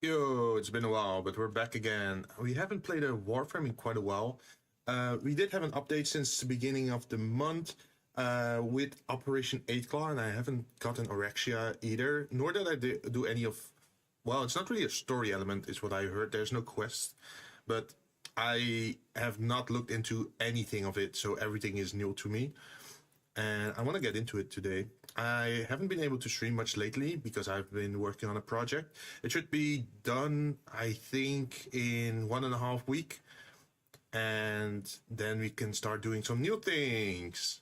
Yo, it's been a while, but we're back again. We haven't played a Warframe in quite a while. We did have an update since the beginning of the month with Operation 8 Claw, and I haven't gotten Orexia either, nor did I do any of... Well, it's not really a story element, is what I heard. There's no quest, but I have not looked into anything of it, so everything is new to me. And I want to get into it today. I haven't been able to stream much lately because I've been working on a project. It should be done, I think, in 1.5 weeks. And then we can start doing some new things.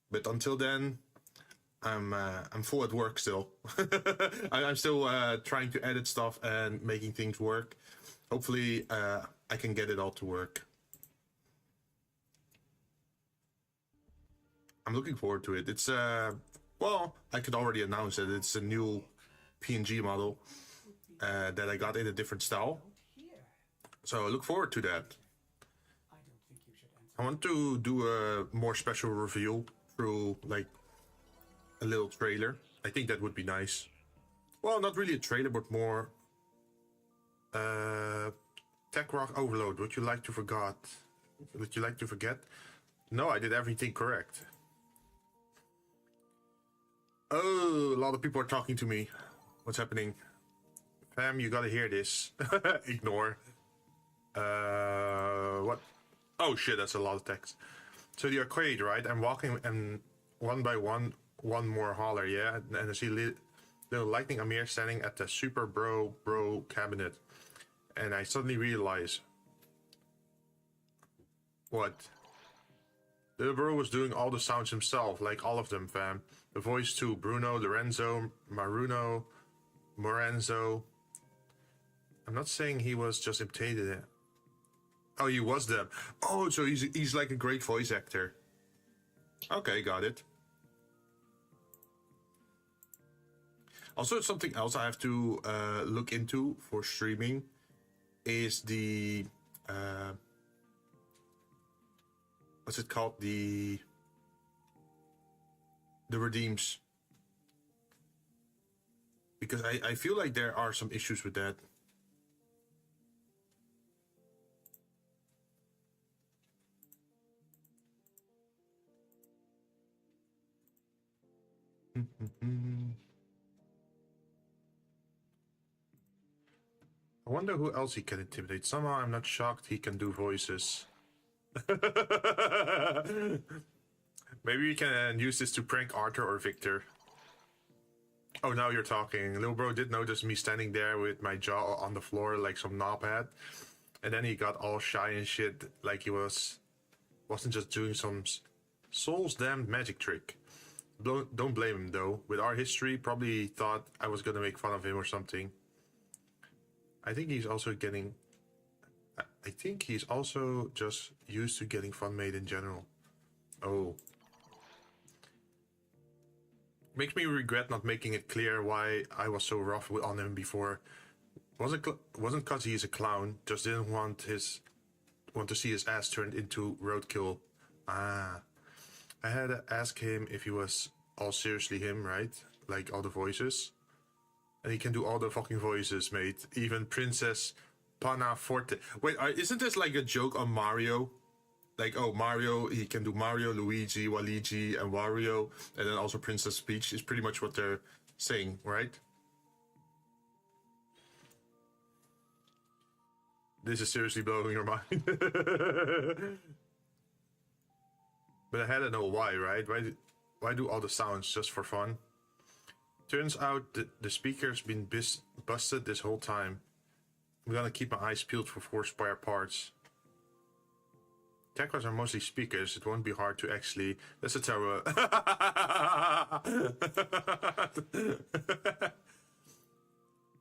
But until then, I'm full at work still. I'm still trying to edit stuff and making things work. Hopefully, I can get it all to work. I'm looking forward to it. It's well, I could already announce that it's a new PNG model that I got in a different style. So I look forward to that. I want to do a more special reveal through like a little trailer. I think that would be nice. Well, not really a trailer, but more Tech Rock Overload. Would you like to forget? Would you like to forget? No, I did everything correct. Oh, a lot of people are talking to me. What's happening? Fam, you gotta hear this. Ignore. What? Oh shit, that's a lot of text. So the arcade, right? I'm walking and one by one more holler, yeah? And I see little Lightning Amir standing at the super bro cabinet. And I suddenly realize... What? The bro was doing all the sounds himself, like all of them, fam. The voice too, Bruno, Lorenzo, Maruno, Morenzo. I'm not saying he was just imitated it. Oh, he was them. Oh, so he's like a great voice actor. Okay, got it. Also, something else I have to look into for streaming is the... what's it called? The redeems. Because I feel like there are some issues with that. I wonder who else he can intimidate. Somehow I'm not shocked he can do voices. Maybe we can use this to prank Arthur or Victor. Oh, now you're talking. Little bro did notice me standing there with my jaw on the floor like some knobhead. And then he got all shy and shit like he wasn't just doing some soul's damned magic trick. Don't blame him though. With our history, probably thought I was gonna make fun of him or something. I think he's also getting... I think he's also just used to getting fun made in general. Oh. Makes me regret not making it clear why I was so rough on him before. Wasn't cause he's a clown, just didn't want to see his ass turned into roadkill. Ah. I had to ask him if he was all seriously him, right? Like all the voices. And he can do all the fucking voices, mate. Even Princess Panaforte. Wait, isn't this like a joke on Mario? Like, oh, Mario, he can do Mario, Luigi, Waluigi, and Wario. And then also Princess Peach is pretty much what they're saying, right? This is seriously blowing your mind. But I had to know why, right? Why do all the sounds just for fun? Turns out the speaker's been busted this whole time. I'm gonna keep my eyes peeled for 4 spare parts. Techers are mostly speakers. It won't be hard to actually... That's a terrible...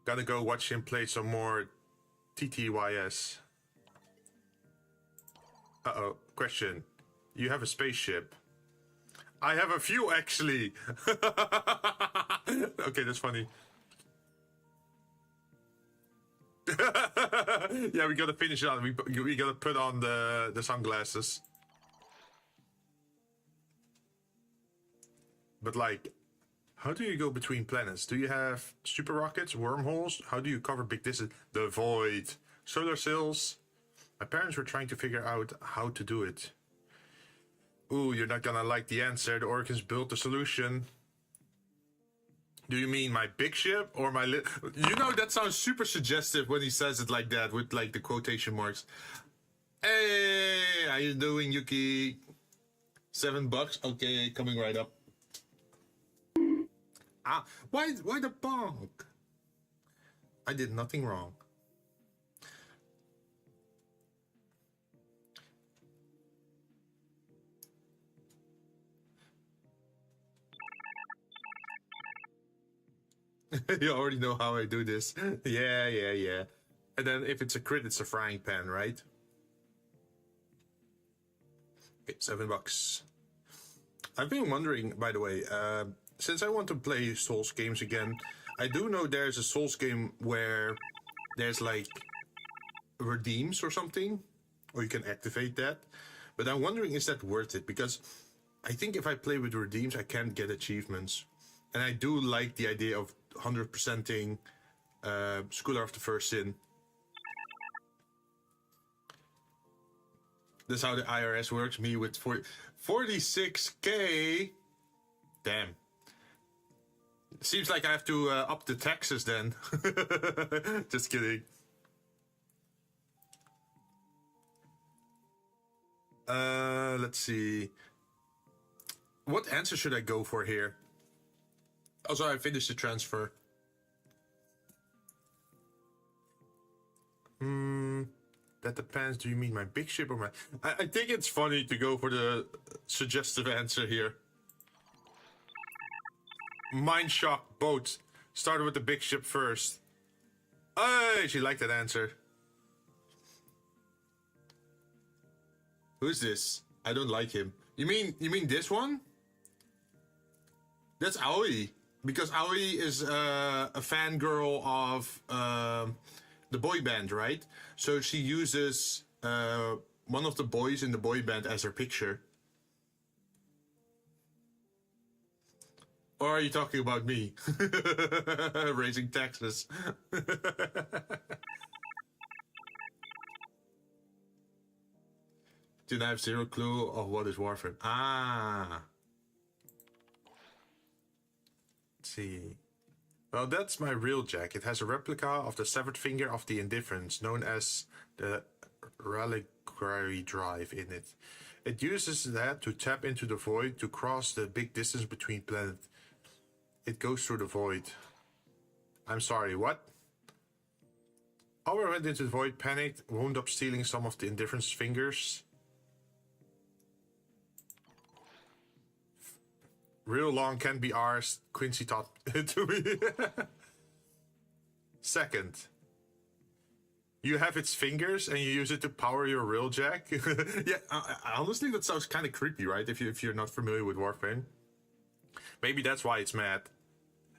Gotta go watch him play some more TTYS. Uh-oh. Question. You have a spaceship. I have a few, actually. Okay, that's funny. Yeah, we gotta finish it on. We gotta put on the sunglasses. But like, How do you go between planets? Do you have super rockets, wormholes? How do you cover big distance? The void. Solar sails. My parents were trying to figure out how to do it. Ooh, you're not gonna like the answer. The Orcans built the solution. Do you mean my big ship or my You know, that sounds super suggestive when he says it like that, with like the quotation marks. Hey, how you doing, Yuki? $7? Okay, coming right up. Ah, why the bonk? I did nothing wrong. You already know how I do this. Yeah. And then if it's a crit, it's a frying pan, right? Okay, $7. I've been wondering, by the way, since I want to play Souls games again, I do know there's a Souls game where there's like redeems or something, or you can activate that. But I'm wondering, is that worth it? Because I think if I play with redeems, I can't get achievements. And I do like the idea of 100%ing Scholar of the First Sin. That's how the IRS works. Me with 46K. Damn. Seems like I have to up the taxes then. Just kidding. Let's see. What answer should I go for here? Also, I finished the transfer. That depends. Do you mean my big ship or my... I think it's funny to go for the suggestive answer here. Mind shock boat. Started with the big ship first. Hey, she liked that answer. Who's this? I don't like him. You mean this one? That's Aoi. Because Aoi is a fangirl of the boy band, right? So she uses one of the boys in the boy band as her picture. Or are you talking about me? Raising taxes. Did I have zero clue of what is Warframe? Ah. Let's see. Well, that's my real jack. It has a replica of the severed finger of the Indifference, known as the reliquary drive in it. It uses that to tap into the void to cross the big distance between planets. It goes through the void. I'm sorry, what? Howard went into the void, panicked, wound up stealing some of the Indifference fingers. Real long can be ours, Quincy taught it to me. Second, you have its fingers and you use it to power your railjack. Yeah, honestly, that sounds kind of creepy, right? If you're not familiar with Warframe. Maybe that's why it's mad.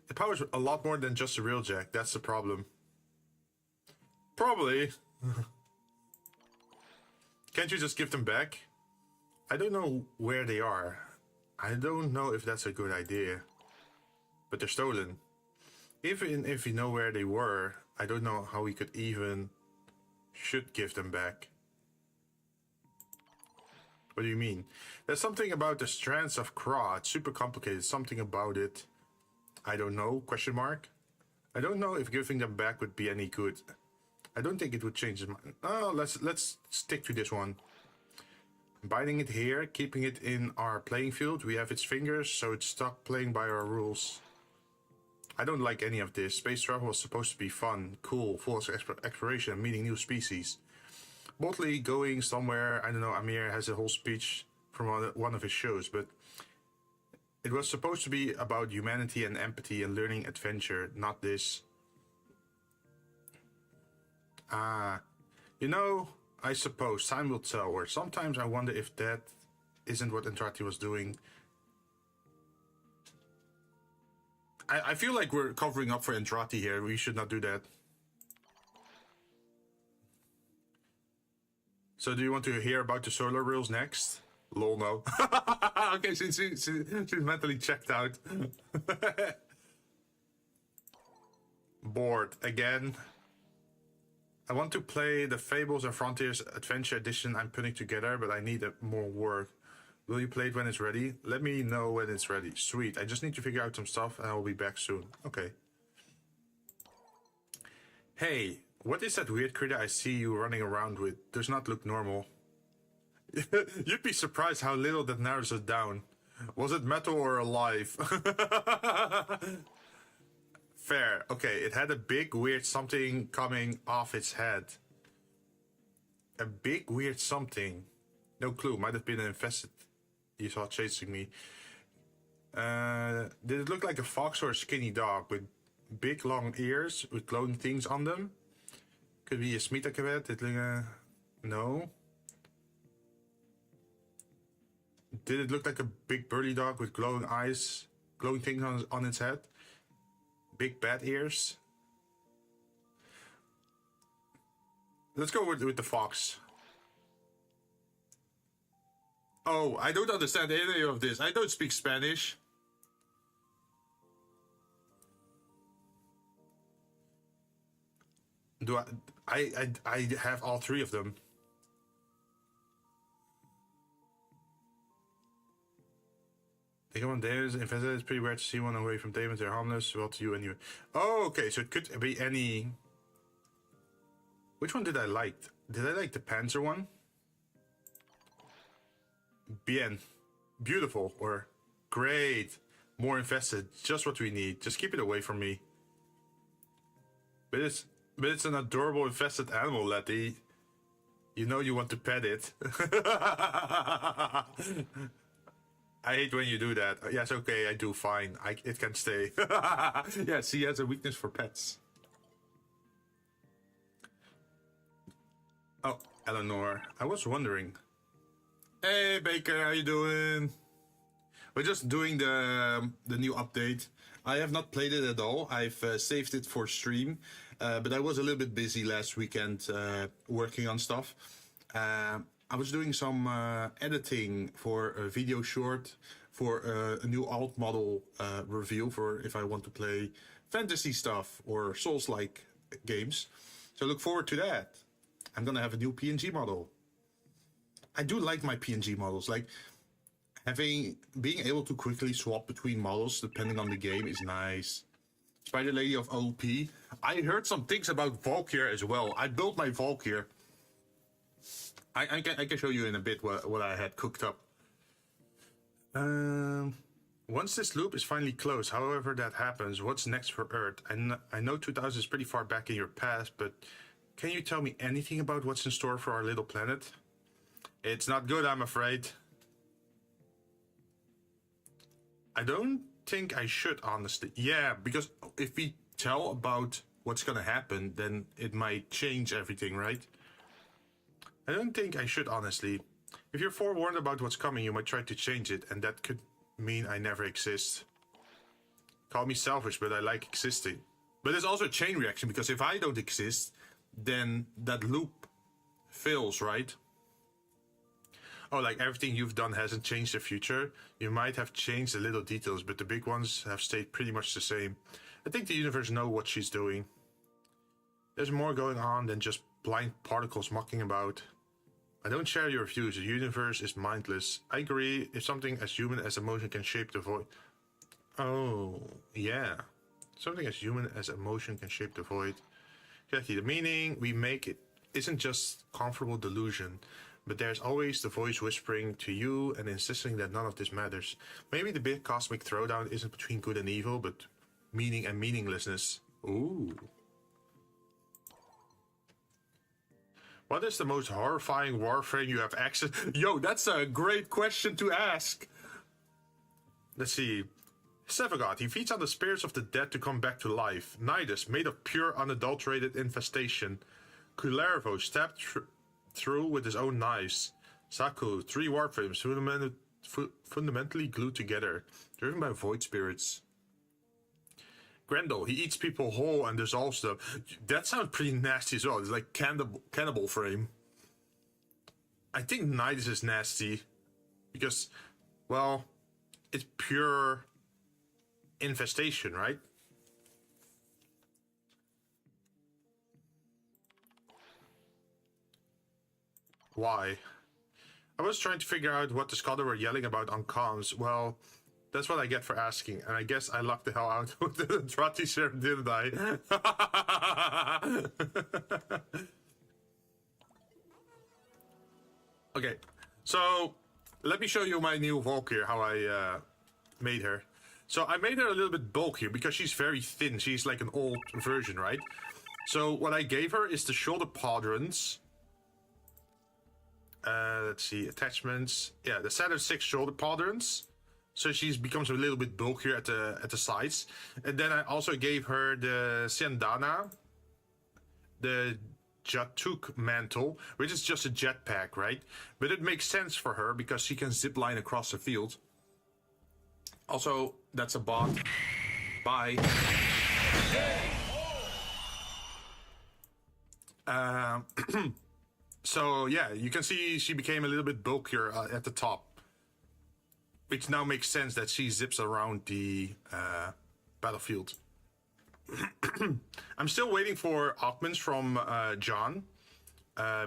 It powers a lot more than just a railjack. That's the problem. Probably. Can't you just give them back? I don't know where they are. I don't know if that's a good idea. But they're stolen. Even if we know where they were, I don't know how we could even... should give them back. What do you mean? There's something about the strands of Craw. It's super complicated. Something about it. I don't know, question mark. I don't know if giving them back would be any good. I don't think it would change his mind. Oh, let's stick to this one. Binding it here, keeping it in our playing field. We have its fingers, so it's stuck playing by our rules. I don't like any of this. Space travel was supposed to be fun, cool, full of exploration, meeting new species. Boldly going somewhere, I don't know, Amir has a whole speech from one of his shows, but it was supposed to be about humanity and empathy and learning adventure, not this. You know, I suppose time will tell, or sometimes I wonder if that isn't what Entrati was doing. I feel like we're covering up for Entrati here. We should not do that. So do you want to hear about the solar rails next? Lol, no. Okay, she's mentally checked out. Bored again. I want to play the Fables and Frontiers Adventure Edition I'm putting together, but I need more work. Will you play it when it's ready? Let me know when it's ready. Sweet. I just need to figure out some stuff and I'll be back soon. Okay. Hey, what is that weird critter I see you running around with? Does not look normal. You'd be surprised how little that narrows it down. Was it metal or alive? Fair. Okay, it had a big weird something coming off its head. A big weird something. No clue. Might have been infested. You saw it chasing me. Did it look like a fox or a skinny dog with big long ears with glowing things on them? Could be a smita. No. Did it look like a big burly dog with glowing eyes, glowing things on its head? Big bat ears? Let's go with the fox. Oh, I don't understand any of this. I don't speak Spanish. Do I have all three of them. They come on days. In fact, it's pretty weird to see one away from demons. They're harmless. Well, to you anyway. Oh, okay. So it could be any. Which one did I like? Did I like the Panzer one? Bien. Beautiful. Or great. More infested. Just what we need. Just keep it away from me. But it's an adorable infested animal, Letty. You know you want to pet it. I hate when you do that. Yes, okay, I do. Fine. It can stay. Yes, he has a weakness for pets. Oh, Eleanor. I was wondering. Hey, Baker, how you doing? We're just doing the new update. I have not played it at all. I've saved it for stream, but I was a little bit busy last weekend working on stuff. I was doing some editing for a video short for a new alt model review for if I want to play fantasy stuff or Souls-like games. So look forward to that. I'm gonna have a new PNG model. I do like my PNG models. Like being able to quickly swap between models depending on the game is nice. Spider Lady of OP. I heard some things about Valkyr as well. I built my Valkyr. I can show you in a bit what I had cooked up. Once this loop is finally closed, however that happens, what's next for Earth? I know 2000 is pretty far back in your past, but can you tell me anything about what's in store for our little planet? It's not good, I'm afraid. I don't think I should, honestly. Yeah, because if we tell about what's gonna happen, then it might change everything, right? I don't think I should, honestly. If you're forewarned about what's coming, you might try to change it, and that could mean I never exist. Call me selfish, but I like existing. But there's also a chain reaction, because if I don't exist, then that loop fails, right? Oh, like everything you've done hasn't changed the future. You might have changed the little details, but the big ones have stayed pretty much the same. I think the universe knows what she's doing. There's more going on than just blind particles mucking about. I don't share your views. The universe is mindless. I agree. If something as human as emotion can shape the void... Oh, yeah. Something as human as emotion can shape the void. Exactly. The meaning we make it isn't just comfortable delusion, but there's always the voice whispering to you and insisting that none of this matters. Maybe the big cosmic throwdown isn't between good and evil, but meaning and meaninglessness. Ooh. What is the most horrifying Warframe you have access? Yo, that's a great question to ask. Let's see. Sevagod, he feeds on the spirits of the dead to come back to life. Nidus, made of pure unadulterated infestation. Kullervo, stabbed through with his own knives. Saku, 3 Warframes fundamentally glued together, driven by void spirits. Grendel, he eats people whole and dissolves them. That sounds pretty nasty as well. It's like cannibal frame. I think Nidus is nasty. Because, well, it's pure infestation, right? Why? I was trying to figure out what the Scotty were yelling about on comms. Well, that's what I get for asking, and I guess I lucked the hell out with the Trotty shirt, didn't I? Okay, so let me show you my new Valkyrie, how I made her. So I made her a little bit bulkier because she's very thin. She's like an old version, right? So what I gave her is the shoulder podrons. Let's see, attachments. Yeah, the set of 6 shoulder podrons. So she becomes a little bit bulkier at the sides. And then I also gave her the Sendana, the Jatuk mantle, which is just a jetpack, right? But it makes sense for her because she can zip line across the field. Also, that's a bot. Bye. So yeah, you can see she became a little bit bulkier at the top, which now makes sense that she zips around the battlefield. I'm still waiting for augments from John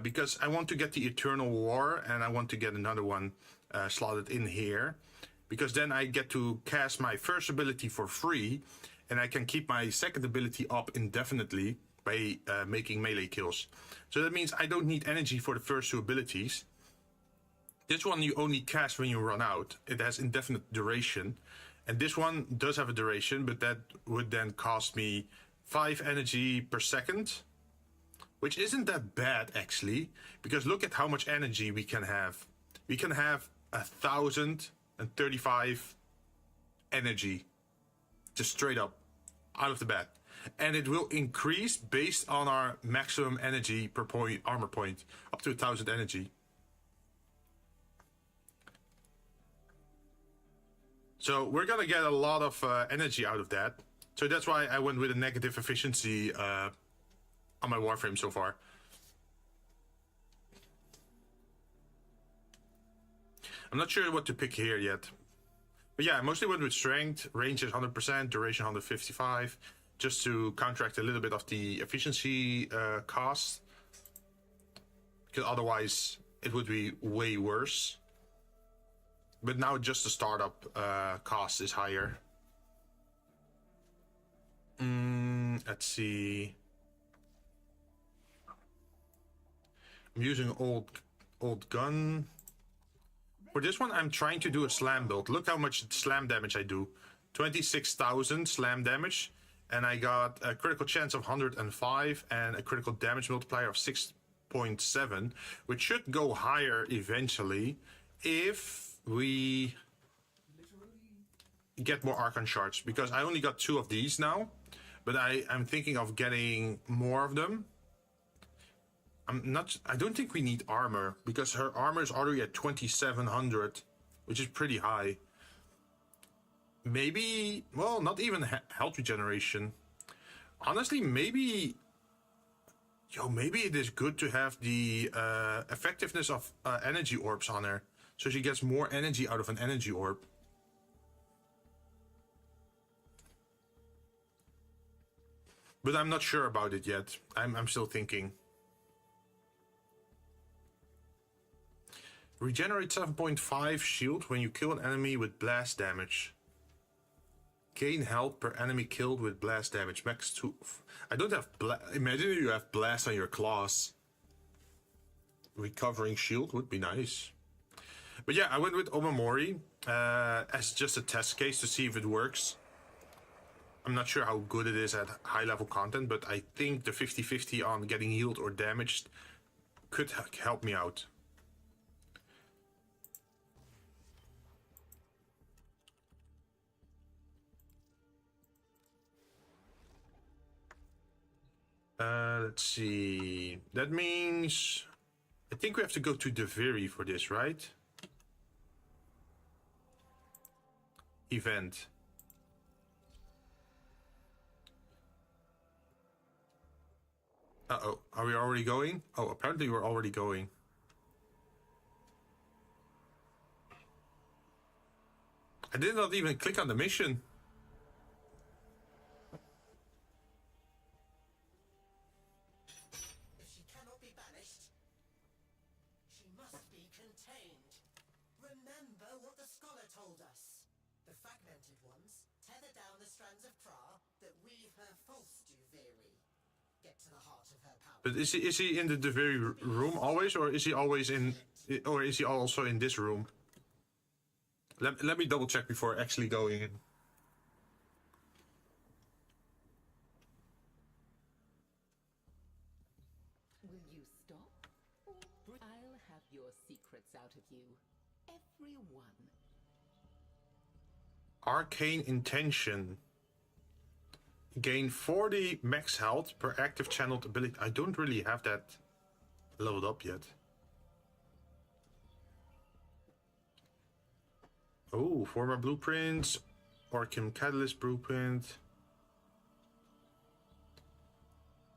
because I want to get the Eternal War and I want to get another one slotted in here, because then I get to cast my first ability for free and I can keep my second ability up indefinitely by making melee kills. So that means I don't need energy for the first 2 abilities. This one you only cast when you run out. It has indefinite duration. And this one does have a duration, but that would then cost me 5 energy per second, which isn't that bad actually, because look at how much energy we can have. We can have 1,035 energy, just straight up, out of the bat. And it will increase based on our maximum energy per point, armor point, up to 1,000 energy. So we're gonna get a lot of energy out of that. So that's why I went with a negative efficiency on my Warframe so far. I'm not sure what to pick here yet. But yeah, I mostly went with strength, range is 100%, duration 155, just to counteract a little bit of the efficiency cost. Because otherwise it would be way worse. But now just the startup cost is higher. Let's see. I'm using old gun. For this one, I'm trying to do a slam build. Look how much slam damage I do. 26,000 slam damage. And I got a critical chance of 105 and a critical damage multiplier of 6.7, which should go higher eventually if we get more Archon shards, because I only got 2 of these now, but I'm thinking of getting more of them. I don't think we need armor, because her armor is already at 2,700, which is pretty high. Maybe, well, not even health regeneration. Honestly, maybe it is good to have the effectiveness of energy orbs on her, so she gets more energy out of an energy orb. But I'm not sure about it yet. I'm still thinking. Regenerate 7.5 shield when you kill an enemy with blast damage. Gain health per enemy killed with blast damage. Max 2. I don't have imagine you have blast on your claws. Recovering shield would be nice. But yeah, I went with Omamori as just a test case to see if it works. I'm not sure how good it is at high level content, but I think the 50-50 on getting healed or damaged could help me out. Let's see. That means I think we have to go to Deviri for this, right? Event. Uh-oh, are we already going? Oh, apparently we're already going. I did not even click on the mission. If she cannot be banished, she must be contained. Remember what the scholar told us. The fragmented ones tether down the strands of Kra that weave her false Duveri. Get to the heart of her power. But is he in the very room always, or is he always in, or is he also in this room? Let me double check before actually going in. Will you stop? I'll have your secrets out of you. Every one. Arcane Intention. Gain 40 max health per active channeled ability. I don't really have that leveled up yet. Oh, former blueprints. Arcane Catalyst blueprint.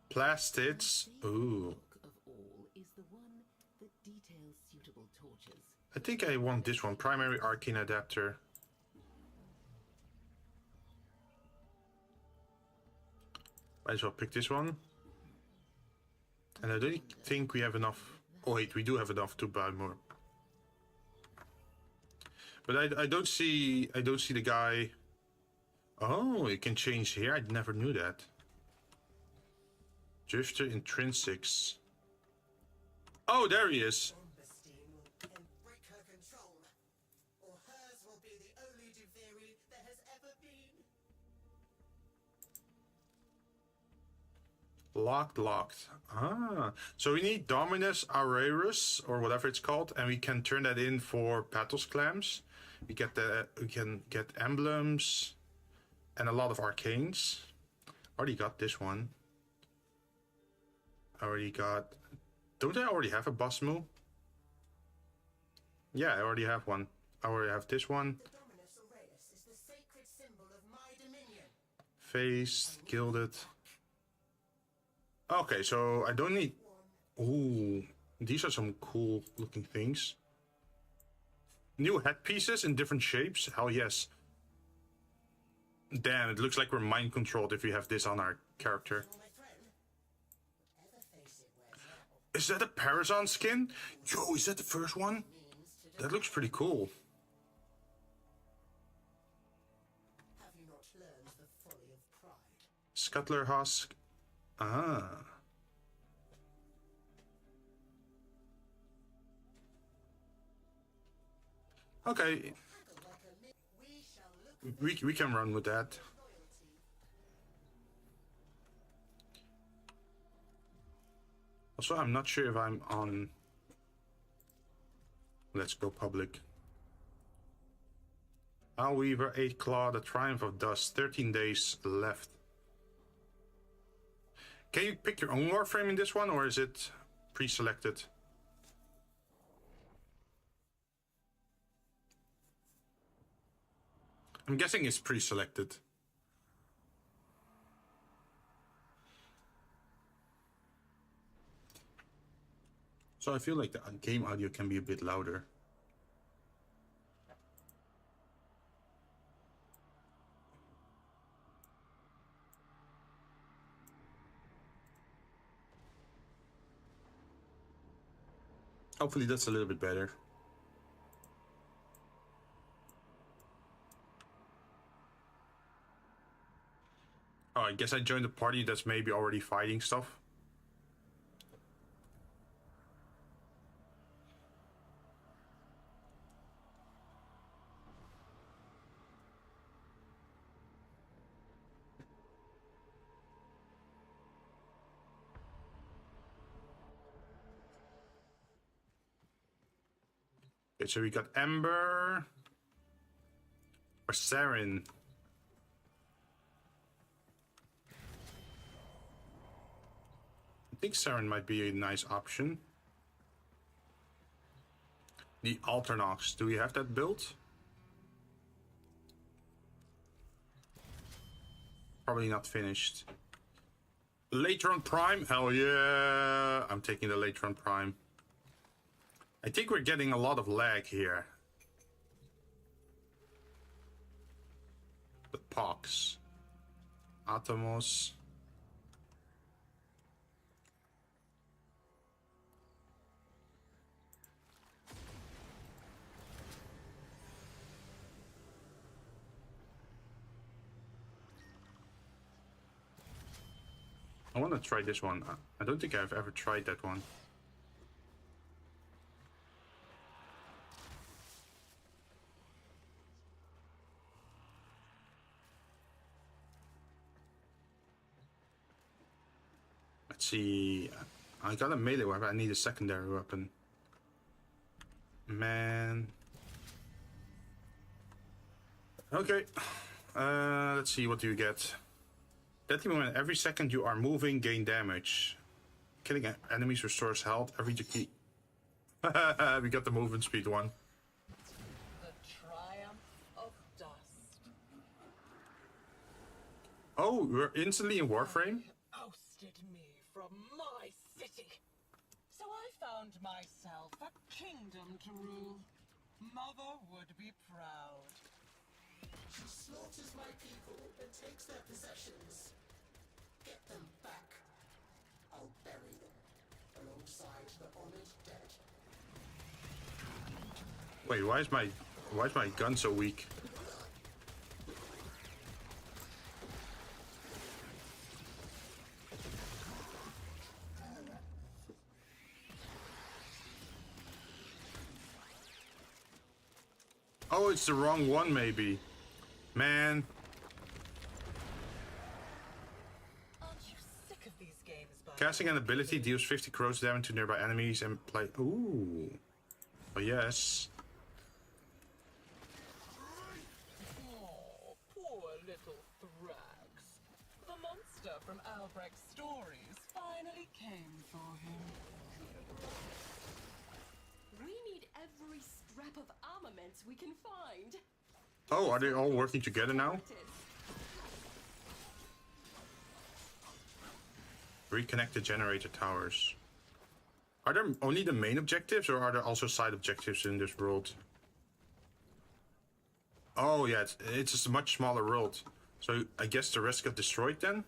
Plastids. Ooh. Of all is the one that details suitable torches. I think I want this one. Primary Arcane Adapter. Might as well pick this one. And I don't think we have enough. Oh wait, we do have enough to buy more. But I don't see the guy. Oh, it can change here. I never knew that. Drifter Intrinsics. Oh, there he is. Bombastine will break her control, or hers will be the only Duveri there has ever been. Locked. Ah, so we need Dominus Aurorus or whatever it's called, and we can turn that in for Pathos Clams. We can get emblems and a lot of arcanes. Already got this one. Already got. Don't I already have a boss move? Yeah, I already have one. I already have this one. The Dominus Aureus is the sacred symbol of my dominion. Face, gilded. Okay, so I don't need. Ooh, these are some cool looking things. New headpieces in different shapes. Hell yes. Damn, it looks like we're mind controlled if we have this on our character. For my friend, whatever face it wears now Is that a Parazon skin? Yo, is that the first one? means to That looks pretty cool. have you not learned the folly of pride? Scuttler Husk. Ah. Okay, Haggle like a we shall look we can run with that. loyalty. Also, I'm not sure if I'm on. Let's go public. Weaver, 8 Claw, the Triumph of Dust, 13 days left. Can you pick your own Warframe in this one, or is it pre-selected? I'm guessing it's pre-selected. So I feel like the game audio can be a bit louder. Hopefully that's a little bit better. Oh, I guess I joined a party that's maybe already fighting stuff. Okay, so we got Ember or Saren. I think Saren might be a nice option. The Alternox, do we have that built? Probably not finished. Latron Prime, hell yeah! I'm taking the Latron Prime. I think we're getting a lot of lag here. Pox. Atomos. I want to try this one. I don't think I've ever tried that one. Let's see. I got a melee weapon. I need a secondary weapon. Man. Okay. Let's see. What do you get? Deadly moment. Every second you are moving, gain damage. Killing enemies restores health every key. We got the movement speed one. The triumph of dust. Oh, we're instantly in Warframe? Ousted me from my city. So I found myself a kingdom to rule. Mother would be proud. She slaughters my people and takes their possessions. Get them back. I'll bury them alongside the honored dead. Wait, why is my gun so weak? Oh, it's the wrong one maybe. Man. Aren't you sick of these games, bud? Casting an ability deals 50 gross damage to nearby enemies and play. Ooh. Oh, yes. Oh, poor little Thrax. The monster from Albrecht's stories finally came for him. We need every scrap of armaments we can find. Oh, are they all working together now? Reconnect the generator towers. Are there only the main objectives, or are there also side objectives in this world? Oh yeah, it's just a much smaller world. So I guess the rest got destroyed then?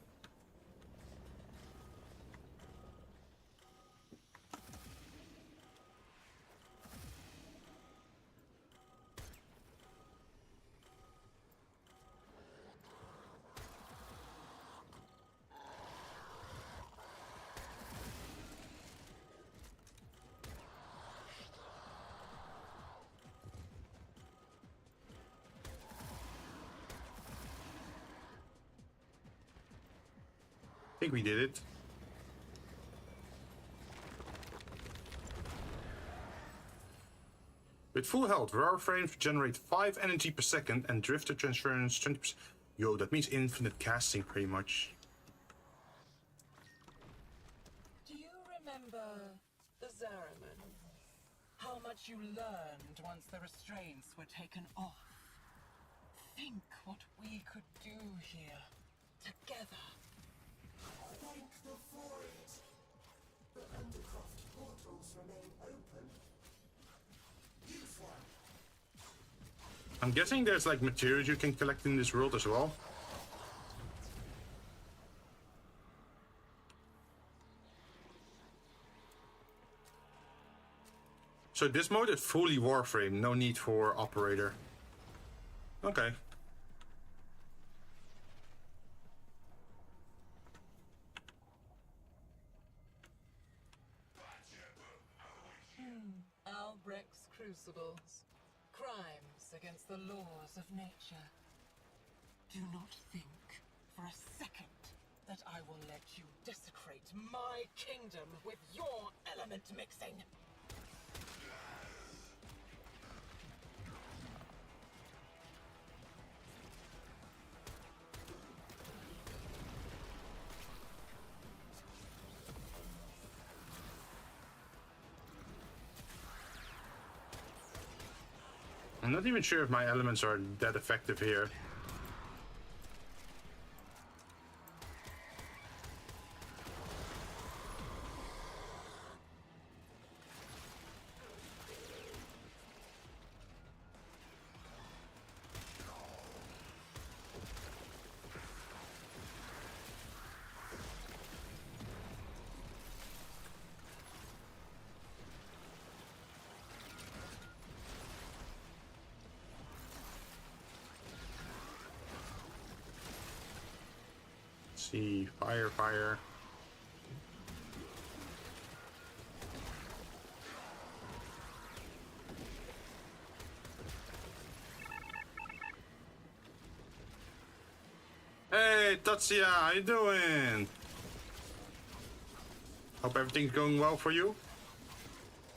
I think we did it. With full health, Warframes generate 5 energy per second and drifter transference 20%. Yo, that means infinite casting pretty much. Do you remember the Zariman? How much you learned once the restraints were taken off. Think what we could do here, together. Thank the Void. The Undercroft portals remain open. Use one. I'm guessing there's like materials you can collect in this world as well. So this mode is fully Warframe, no need for operator. Okay. Albrecht's crucibles. Crimes against the laws of nature. Do not think for a second that I will let you desecrate my kingdom with your element mixing. I'm not even sure if my elements are that effective here. see, fire, fire. Hey, Tatsuya, how you doing? Hope everything's going well for you.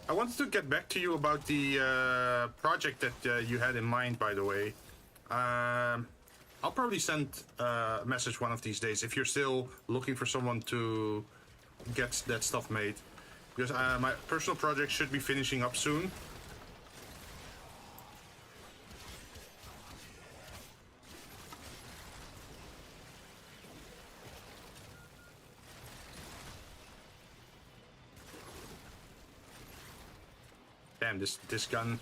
I wanted to get back to you about the project that you had in mind, by the way. I'll probably send a message one of these days if you're still looking for someone to get that stuff made. Because my personal project should be finishing up soon. Damn, this gun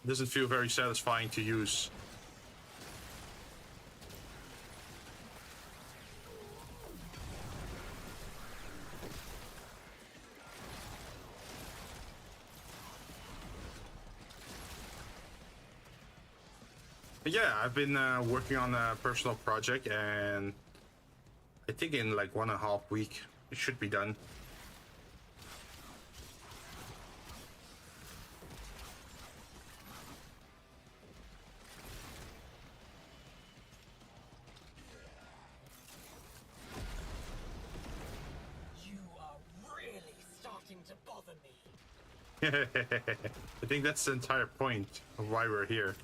doesn't feel very satisfying to use. But yeah, I've been working on a personal project, and I think in like 1.5 weeks it should be done. I think that's the entire point of why we're here.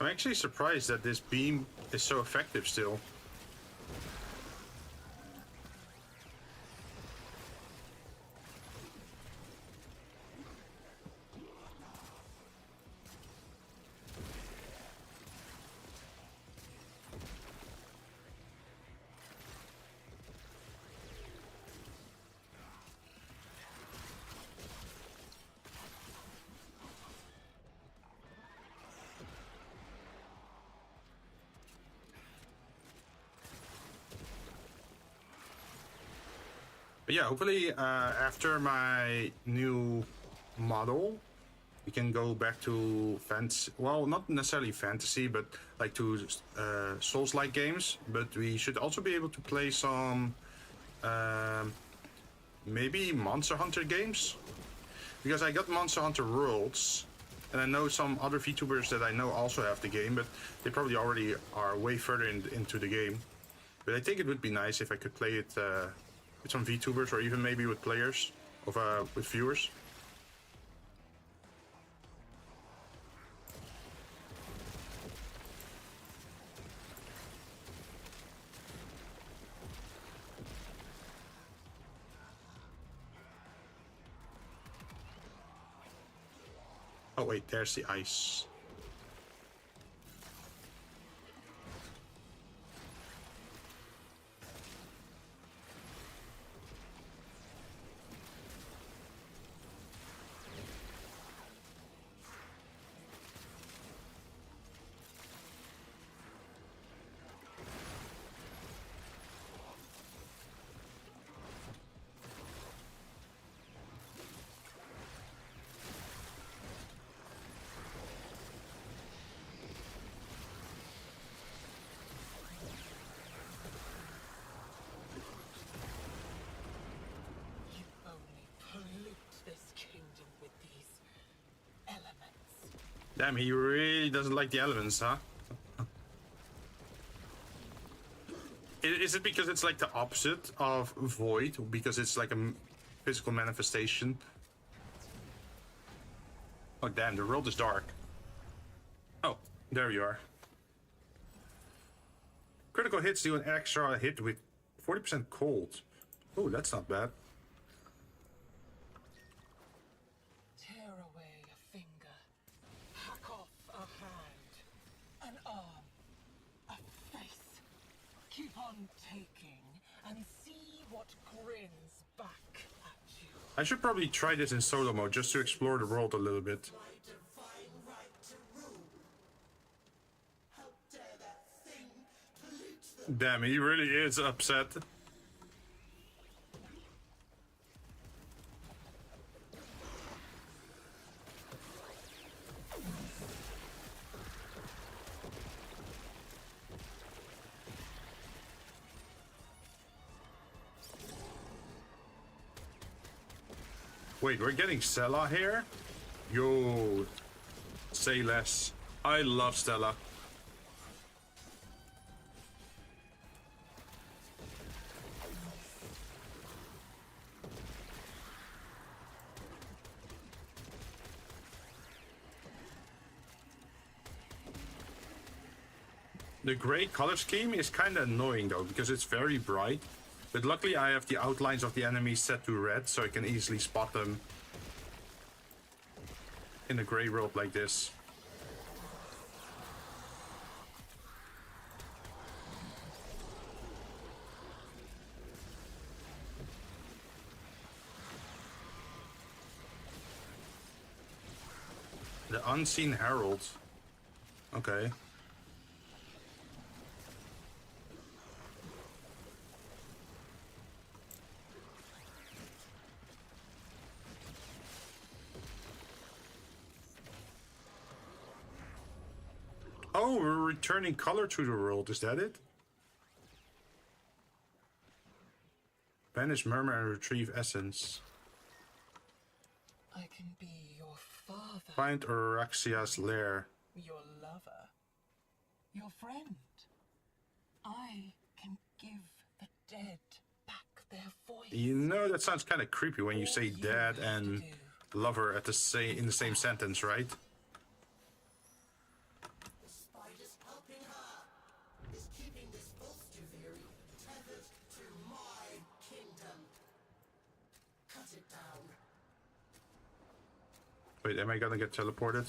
I'm actually surprised that this beam is so effective still. But yeah, hopefully after my new model, we can go back to fantasy. Well, not necessarily fantasy, but like to Souls-like games. But we should also be able to play some maybe Monster Hunter games, because I got Monster Hunter Worlds, and I know some other VTubers that I know also have the game, but they probably already are way further into the game. But I think it would be nice if I could play it with some VTubers, or even maybe with players, with viewers. Oh wait, there's the ice. Damn, he really doesn't like the elements, huh? Is it because it's like the opposite of void? Because it's like a physical manifestation? Oh damn, the world is dark. Oh, there you are. Critical hits do an extra hit with 40% cold. Oh, that's not bad. Keep on taking and see what grins back at you. I should probably try this in solo mode just to explore the world a little bit. My divine right to rule. How dare that thing pollute the Damn, he really is upset. Wait, we're getting Stella here? Yo, say less. I love Stella. The gray color scheme is kind of annoying though, because it's very bright. But luckily I have the outlines of the enemies set to red, so I can easily spot them in a gray world like this. The Unseen Herald. Okay. Oh, we're returning color to the world, is that it? Banish murmur and retrieve essence. I can be your father, Find Araxia's lair. your lover, your friend. I can give the dead back their voice. You know, that sounds kind of creepy when you say dad and lover at in the same sentence, right? The spider's helping her. Is keeping this Vtuber tethered to my kingdom. Cut it down. Wait, am I gonna get teleported?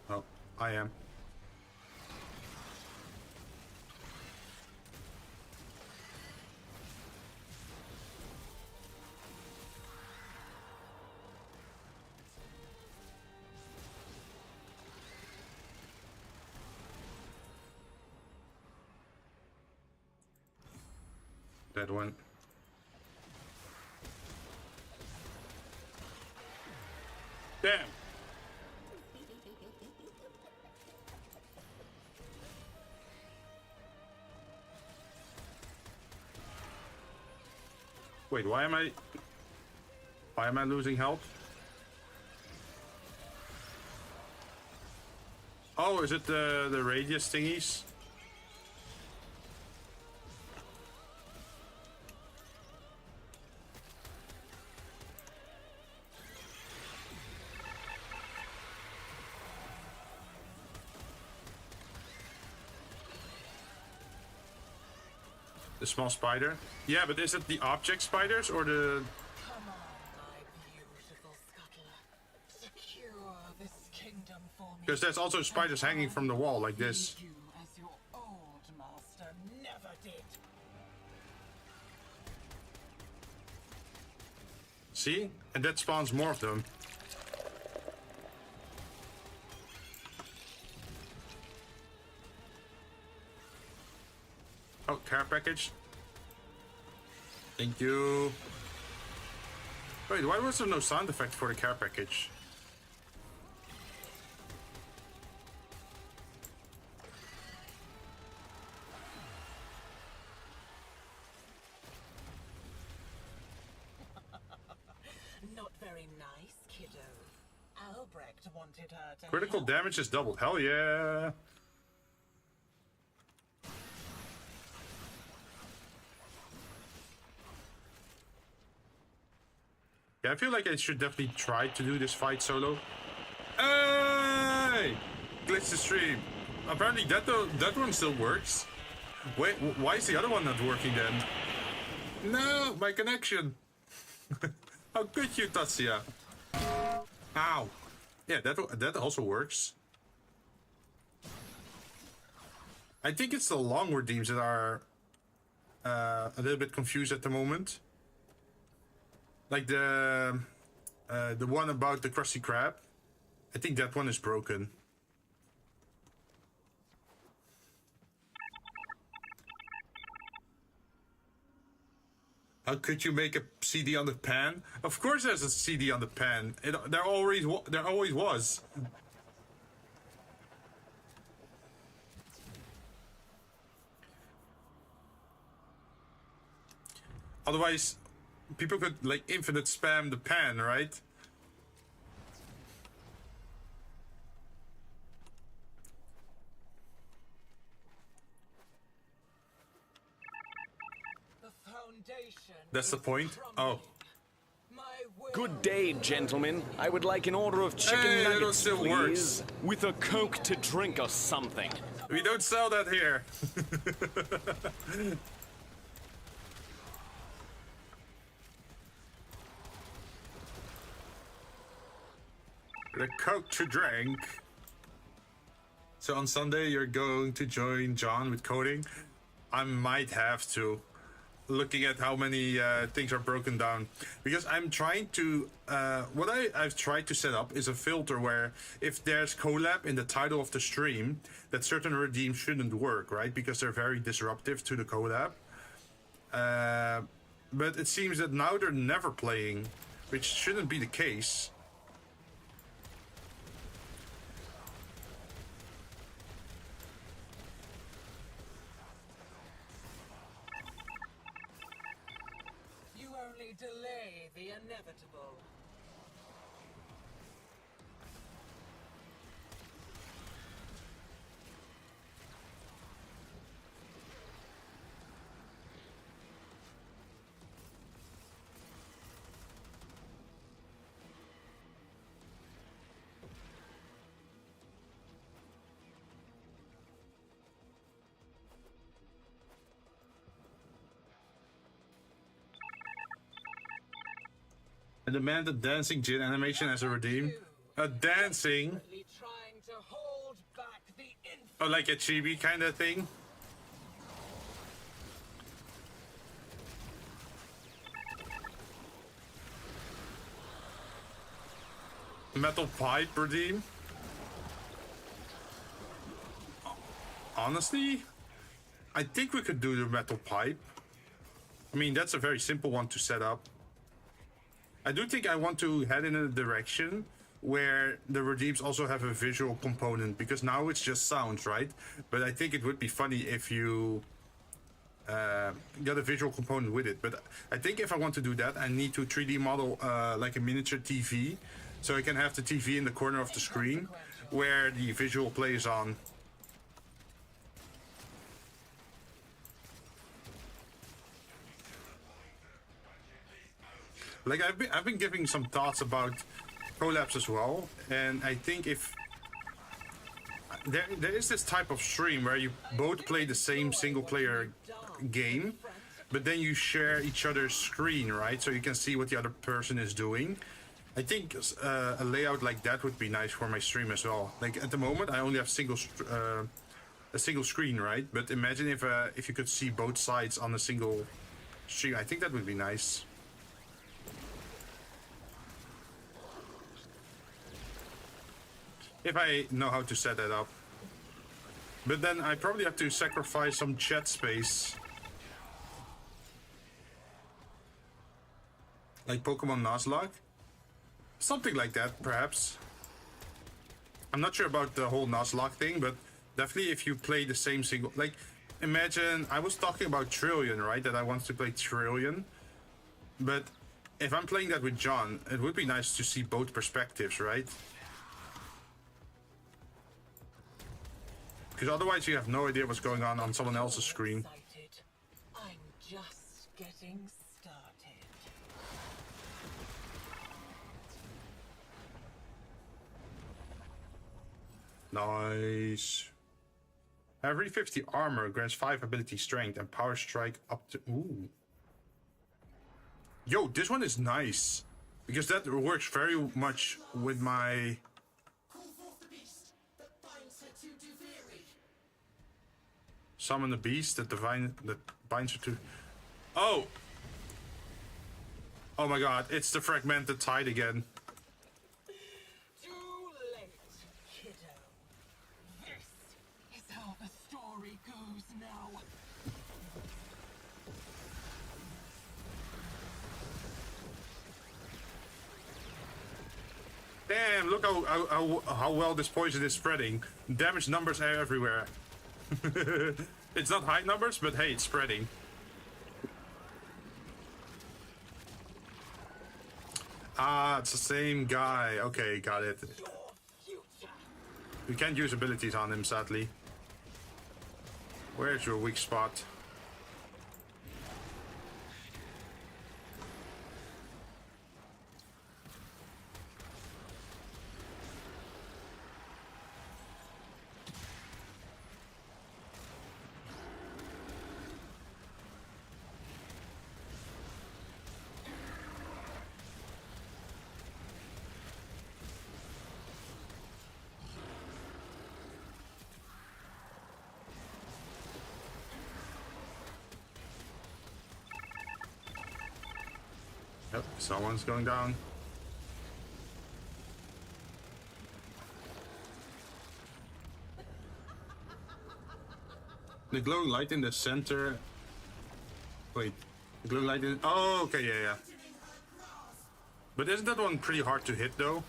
Oh, I am. That one. Damn. Wait, why am I losing health? Oh, is it the radius thingies? The small spider? Yeah, but is it the object spiders or the... Come on, my beautiful scuttler. Secure this kingdom for me. Because there's also spiders hanging from the wall like this. You as your old master never did. See? And that spawns more of them. Oh, care package. Thank you. Wait, why was there no sound effect for the care package? Not very nice, kiddo. Albrecht wanted her to Critical help. damage is doubled. Hell yeah. Yeah, I feel like I should definitely try to do this fight solo. Hey! Glitch the stream. Apparently that one still works. Wait, why is the other one not working then? No, my connection. How could you, Tatsia? Ow. Yeah, that also works. I think it's the long redeems that are a little bit confused at the moment. Like the one about the Krusty Krab. I think that one is broken. How could you make a CD on the pan? Of course there's a CD on the pan. There always was. Otherwise, people could like infinite spam the pan, right? The foundation. That's the is point. crumbling. Oh. My will Good day, gentlemen. I would like an order of chicken Hey, that nuggets, still please. works. With a Coke to drink or something. We don't sell that here. The Coke to drink. So on Sunday you're going to join John with coding? I might have to. Looking at how many things are broken down. Because I'm trying to... what I've tried to set up is a filter where if there's collab in the title of the stream, that certain redeems shouldn't work, right? Because they're very disruptive to the collab. But it seems that now they're never playing, which shouldn't be the case. You only delay the inevitable. And demand a dancing Jinn animation as a redeem. A dancing? Desperately trying to hold back the Oh, like a chibi kind of thing? Metal pipe redeem? Honestly, I think we could do the metal pipe. I mean, that's a very simple one to set up. I do think I want to head in a direction where the redeems also have a visual component, because now it's just sounds, right? But I think it would be funny if you got a visual component with it. But I think if I want to do that, I need to 3D model like a miniature TV, so I can have the TV in the corner of the screen where the visual plays on. Like I've been giving some thoughts about collabs as well, and I think if there is this type of stream where you both play the same single player game, but then you share each other's screen, right? So you can see what the other person is doing. I think a layout like that would be nice for my stream as well. Like at the moment, I only have a single screen, right? But imagine if you could see both sides on a single stream. I think that would be nice. If I know how to set that up. But then I probably have to sacrifice some chat space. Like Pokemon Nuzlocke? Something like that, perhaps. I'm not sure about the whole Nuzlocke thing, but definitely if you play the same single... Like, imagine... I was talking about Trillion, right? That I want to play Trillion. But if I'm playing that with John, it would be nice to see both perspectives, right? Because otherwise you have no idea what's going on someone else's screen. excited. I'm just getting started. Nice. Every 50 armor grants 5 ability strength and power strike up to... Ooh. Yo, this one is nice. Because that works very much with my... Call forth the beast that binds her to Duviri. Summon the beast that binds her to... Oh! Oh my god, it's the fragmented tide again. Too late, kiddo. This is how the story goes now. Damn, look how well this poison is spreading. Damage numbers are everywhere. It's not high numbers, but hey, it's spreading. Ah, it's the same guy. Okay, got it. We can't use abilities on him, sadly. Where's your weak spot? Yep, someone's going down. The glowing light in the center. Wait, the glowing light in. Oh, okay, yeah. But isn't that one pretty hard to hit though?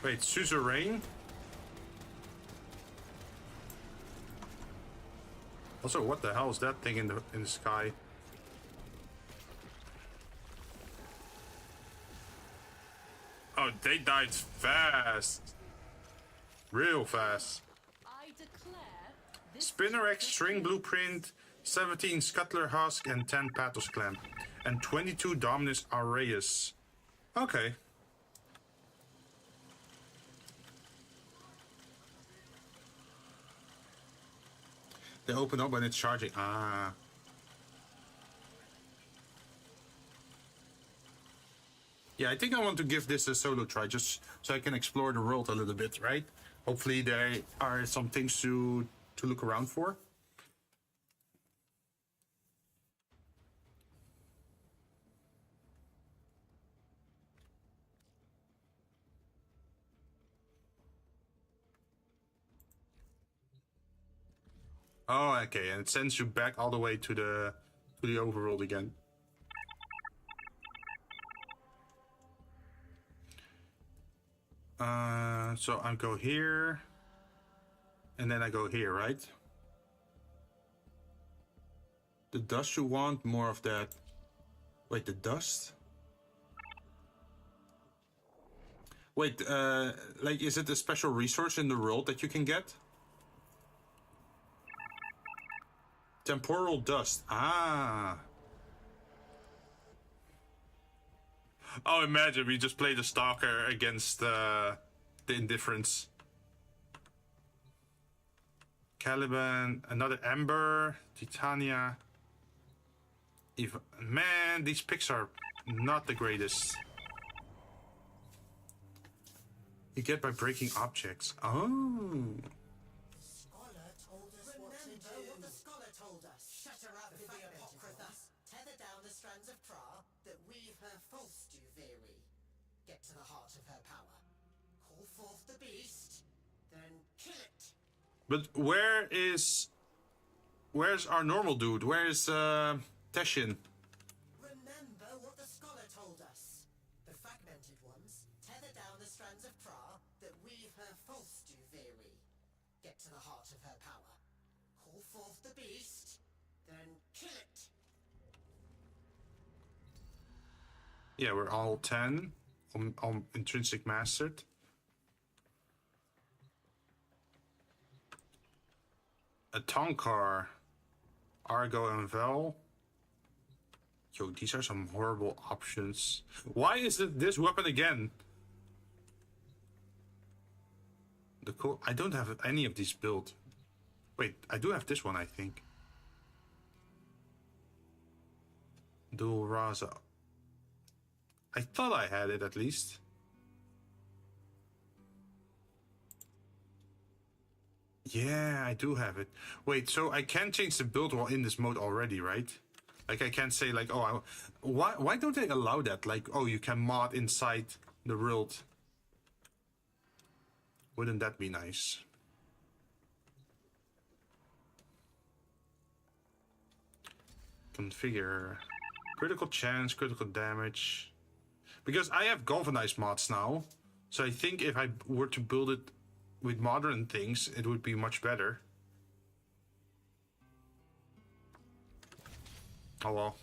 Wait, suzerain? Also, what the hell is that thing in the sky? Oh, they died fast. Real fast. I declare this Spinner X String Blueprint, 17 Scuttler Husk, and 10 Pathos Clamp. And 22 Dominus Aureus. Okay. They open up when it's charging. Ah. Yeah, I think I want to give this a solo try, just so I can explore the world a little bit, right? Hopefully there are some things to look around for. Oh, okay, and it sends you back all the way to the overworld again. So I go here, and then I go here, right? The dust you want, more of that. Wait, the dust? Wait, like, is it a special resource in the world that you can get? Temporal dust. Ah. Oh, imagine we just play the Stalker against the Indifference. Caliban, another Ember, Titania. Man, these picks are not the greatest. You get by breaking objects. Oh. Scholar told us what to do. What the scholar told us. Shatter out the apocrypha. Tether down the strands of Tra that weave her false Duveri. Get to the heart of her power. Call forth the beast, then kill it. But where's our normal dude? Where's Teshin? Remember what the scholar told us. The fragmented ones tether down the strands of Tra that weave her false Duveri. Get to the heart of her power. Call forth the beast, then kill it. Yeah, we're all 10 on intrinsic mastered. A Tonkar, Argo and Vel. Yo, these are some horrible options. Why is it this weapon again? I don't have any of these built. Wait, I do have this one, I think. Dual Raza. I thought I had it at least. Yeah, I do have it. Wait, so I can change the build while in this mode already, right? Like, I can't say, like, oh, why don't they allow that? Like, oh, you can mod inside the world. Wouldn't that be nice? Configure. Critical chance, critical damage. Because I have galvanized mods now. So I think if I were to build it with modern things, it would be much better. Oh well.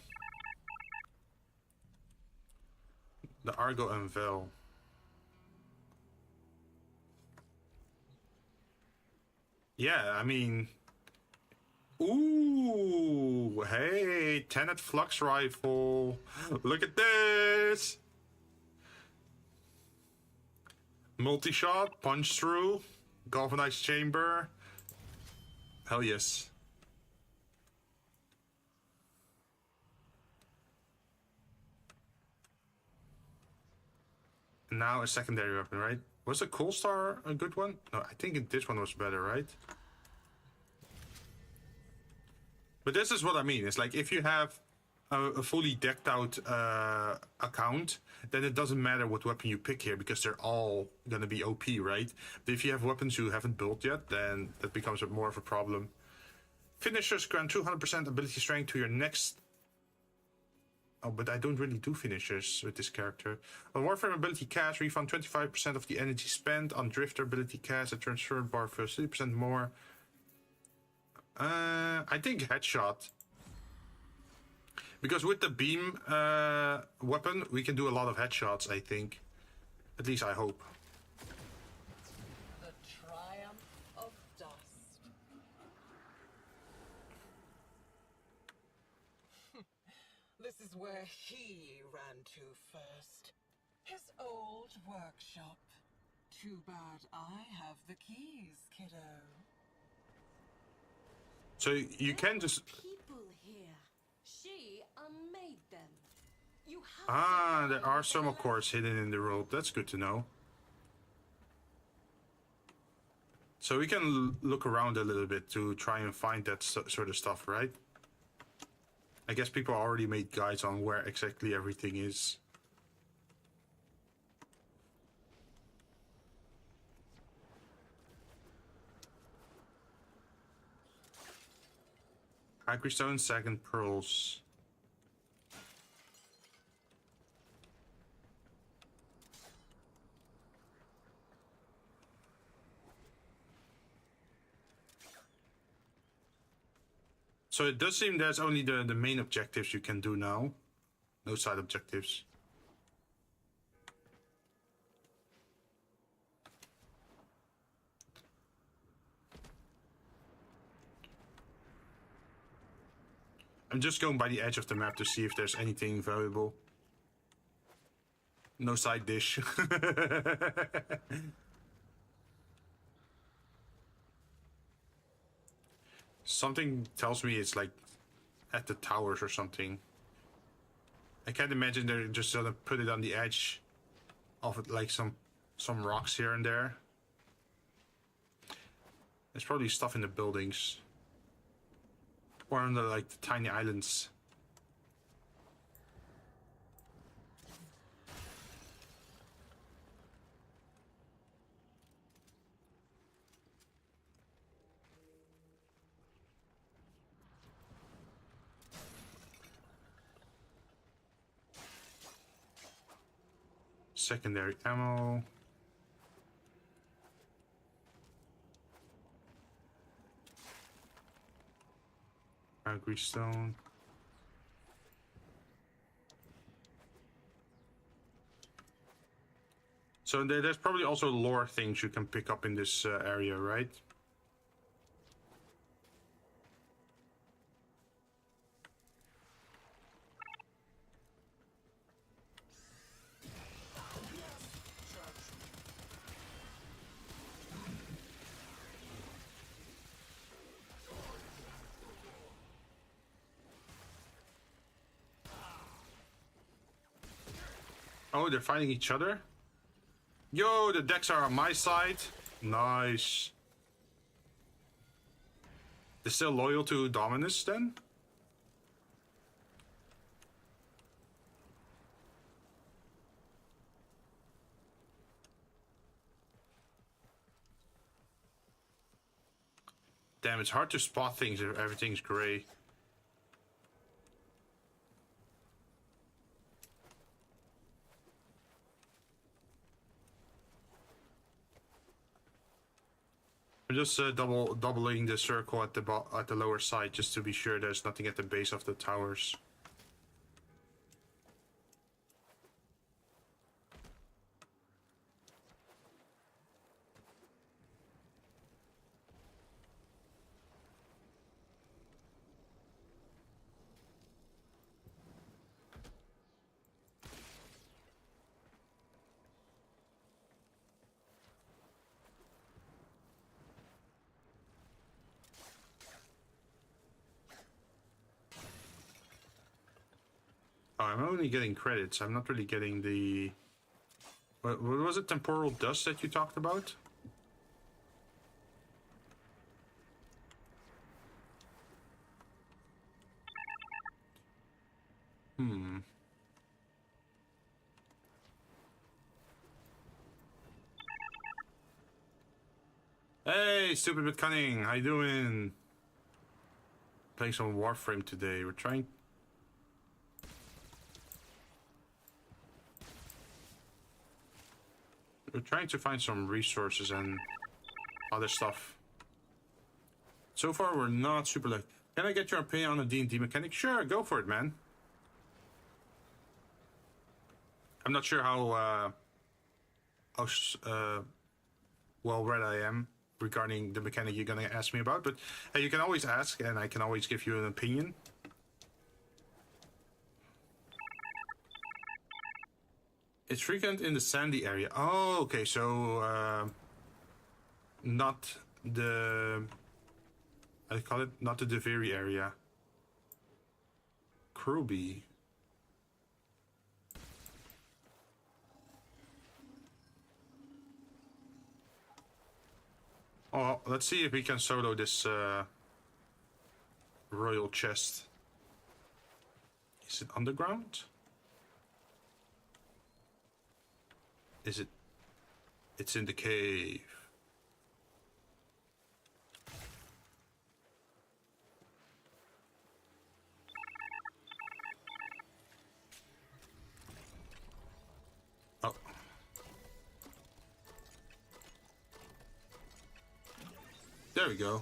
The Argo and Vel. Yeah, I mean... Ooh, hey, Tenet Flux Rifle. Look at this! Multi-shot, punch through, galvanized chamber. Hell yes. Now a secondary weapon, right? Was a Coal Star a good one? No, I think this one was better, right? But this is what I mean. It's like if you have a fully decked out account, then it doesn't matter what weapon you pick here because they're all gonna be OP, right? But if you have weapons you haven't built yet, then that becomes more of a problem. Finishers grant 200% ability strength to your next... Oh, but I don't really do finishers with this character. On Warframe ability cast, refund 25% of the energy spent. On Drifter ability cast, a transfer bar for 30% more. I think headshot. Because with the beam weapon, we can do a lot of headshots, I think. At least I hope. The triumph of dust. This is where he ran to first. His old workshop. Too bad I have the keys, kiddo. So you can just... People here. She unmade them. You have there are some of course hidden in the world. That's good to know. So we can look around a little bit to try and find that sort of stuff, right? I guess people already made guides on where exactly everything is. Hickory stone, second pearls. So it does seem there's only the main objectives you can do now. No side objectives. I'm just going by the edge of the map to see if there's anything valuable. No side dish. Something tells me it's like at the towers or something. I can't imagine they're just gonna put it on the edge of it, like some rocks here and there. There's probably stuff in the buildings. Or on the, like, the tiny islands. Secondary ammo. Hickory stone. So there's probably also lore things you can pick up in this area, right? Oh, they're fighting each other? Yo, the decks are on my side. Nice. They're still loyal to Dominus then? Damn, it's hard to spot things if everything's gray. I'm just doubling the circle at the lower side just to be sure there's nothing at the base of the towers. Oh, I'm only getting credits. I'm not really getting the... What was it? Temporal dust that you talked about? Hey, stupid but cunning. How you doing? Playing some Warframe today. We're trying to find some resources and other stuff. So far, we're not super like. Can I get your opinion on a D&D mechanic? Sure, go for it, man. I'm not sure how well read I am regarding the mechanic you're gonna ask me about, but hey, you can always ask, and I can always give you an opinion. It's frequent in the sandy area. Oh, okay, so not the... I call it not the Deviri area. Kruby. Oh, let's see if we can solo this royal chest. Is it underground? Is it? It's in the cave. Oh. There we go.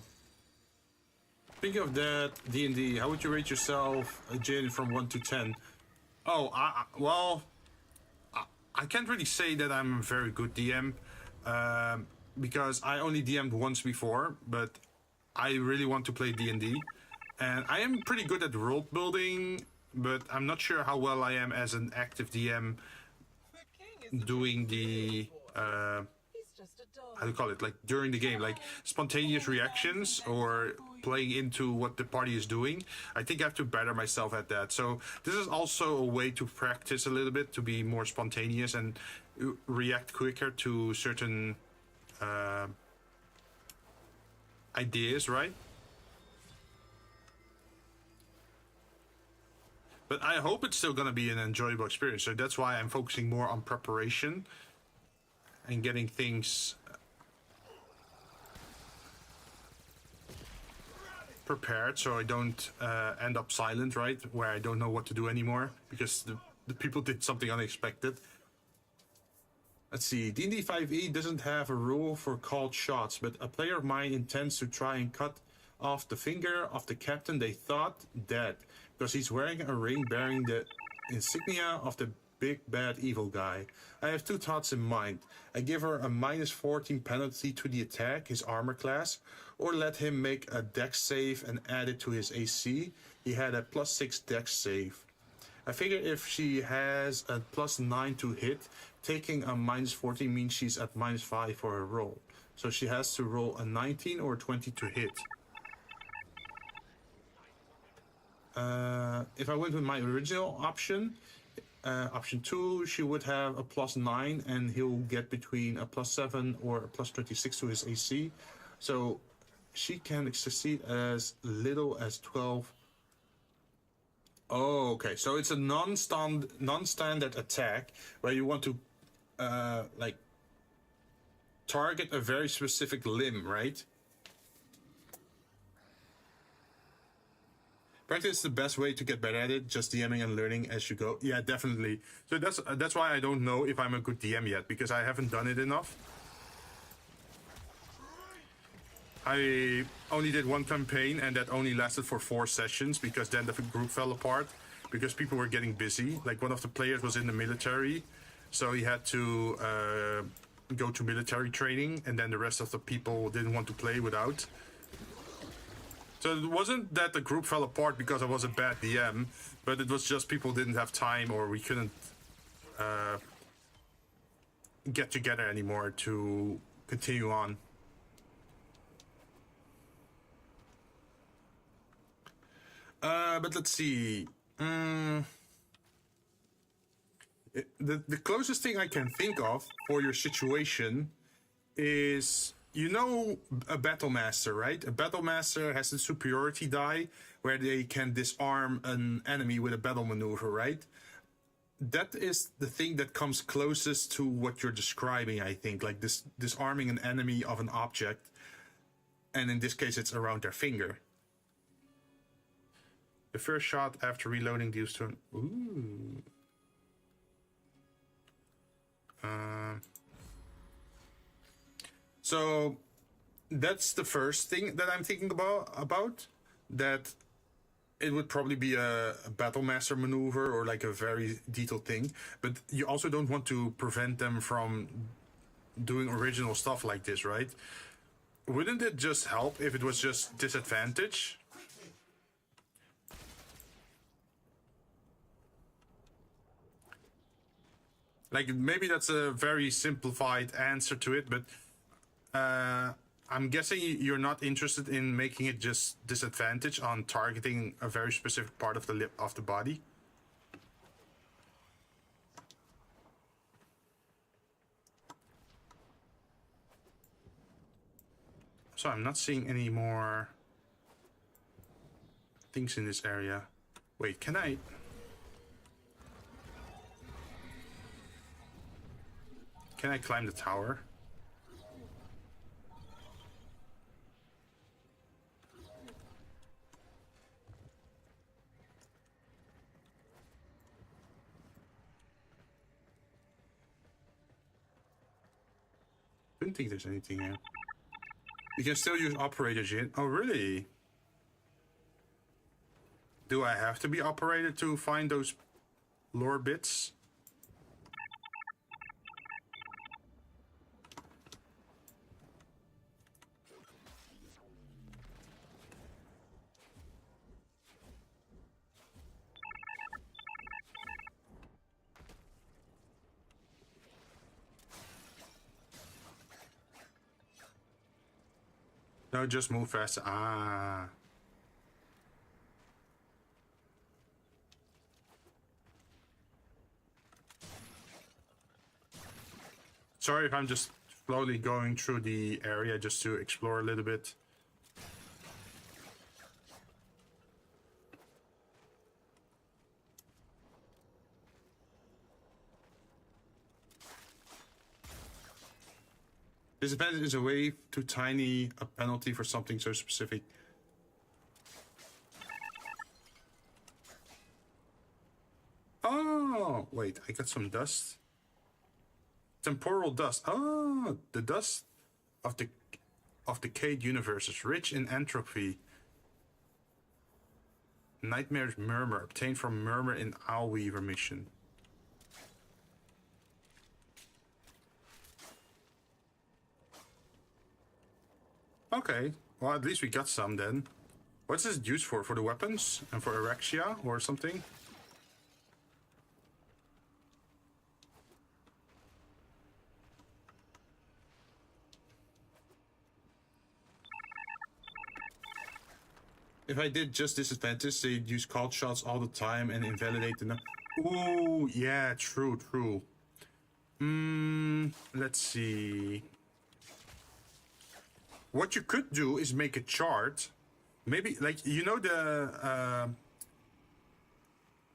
Speaking of that, D&D, how would you rate yourself, Jinn, from 1 to 10? Oh, well... I can't really say that I'm a very good DM, because I only DM'd once before, but I really want to play D&D. And I am pretty good at world building, but I'm not sure how well I am as an active DM doing the, how do you call it, like during the game, like spontaneous reactions or playing into what the party is doing. I think I have to better myself at that. So this is also a way to practice a little bit, to be more spontaneous and react quicker to certain ideas, right? But I hope it's still going to be an enjoyable experience. So that's why I'm focusing more on preparation and getting things prepared, so I don't end up silent, right? Where I don't know what to do anymore because the people did something unexpected. Let's see. D&D 5e doesn't have a rule for called shots, but a player of mine intends to try and cut off the finger of the captain they thought dead because he's wearing a ring bearing the insignia of the big bad evil guy. I have two thoughts in mind. I give her a -14 penalty to the attack, his armor class, or let him make a dex save and add it to his AC. He had a +6 dex save. I figure if she has a +9 to hit, taking a -14 means she's at -5 for her roll. So she has to roll a 19 or 20 to hit. If I went with my original option, option 2, she would have a +9 and he'll get between a +7 or a +26 to his AC. So she can succeed as little as 12. Oh, okay. So it's a non-standard attack where you want to, like, target a very specific limb, right? Practice is the best way to get better at it, just DMing and learning as you go. Yeah, definitely. So that's why I don't know if I'm a good DM yet, because I haven't done it enough. I only did one campaign, and that only lasted for 4 sessions, because then the group fell apart, because people were getting busy. Like, one of the players was in the military, so he had to go to military training, and then the rest of the people didn't want to play without. So it wasn't that the group fell apart because I was a bad DM, but it was just people didn't have time, or we couldn't get together anymore to continue on. But let's see. The closest thing I can think of for your situation is, you know, a battle master, right? A battle master has the superiority die where they can disarm an enemy with a battle maneuver, right? That is the thing that comes closest to what you're describing, I think, like disarming an enemy of an object, and in this case it's around their finger. The first shot after reloading deals to an... Ooh. So that's the first thing that I'm thinking about, that it would probably be a battle master maneuver or like a very detailed thing, but you also don't want to prevent them from doing original stuff like this, right? Wouldn't it just help if it was just disadvantage? Like, maybe that's a very simplified answer to it, but I'm guessing you're not interested in making it just disadvantage on targeting a very specific part of the body. So I'm not seeing any more things in this area. Wait, can I... Can I climb the tower? I don't think there's anything here. You can still use operator, Jinn. Oh, really? Do I have to be operator to find those lore bits? No, just move faster. Ah. Sorry if I'm just slowly going through the area just to explore a little bit. Disadvantage is a way too tiny a penalty for something so specific. Oh, wait, I got some dust. Temporal dust. Oh, the dust of decayed universes, rich in entropy. Nightmare's Murmur, obtained from Murmur in Owlweaver mission. Okay, well, at least we got some then. What's this used for? For the weapons? And for Erexia or something? If I did just disadvantage, they'd use called shots all the time and invalidate the... Ooh, yeah, true. Let's see... what you could do is make a chart. Maybe, like, you know the...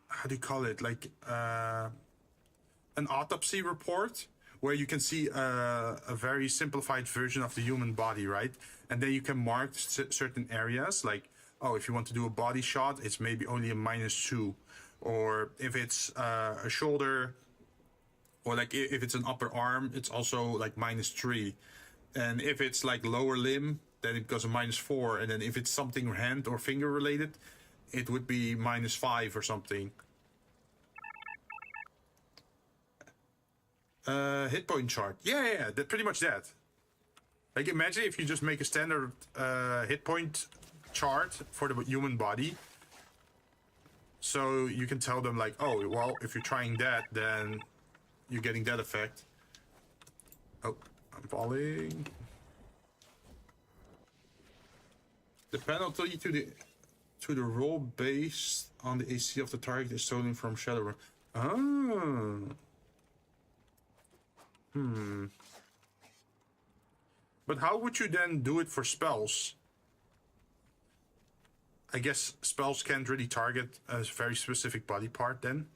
how do you call it? Like, an autopsy report? Where you can see a very simplified version of the human body, right? And then you can mark certain areas, like, oh, if you want to do a body shot, it's maybe only a -2. Or if it's a shoulder, or like if it's an upper arm, it's also like -3. And if it's like lower limb, then it goes a -4. And then if it's something hand or finger related, it would be -5 or something. Hit point chart. Yeah, that pretty much that. Like, imagine if you just make a standard hit point chart for the human body. So you can tell them like, oh, well, if you're trying that, then you're getting that effect. Oh, I'm falling. The penalty to the roll based on the AC of the target is stolen from Shadow. Oh. But how would you then do it for spells? I guess spells can't really target a very specific body part then.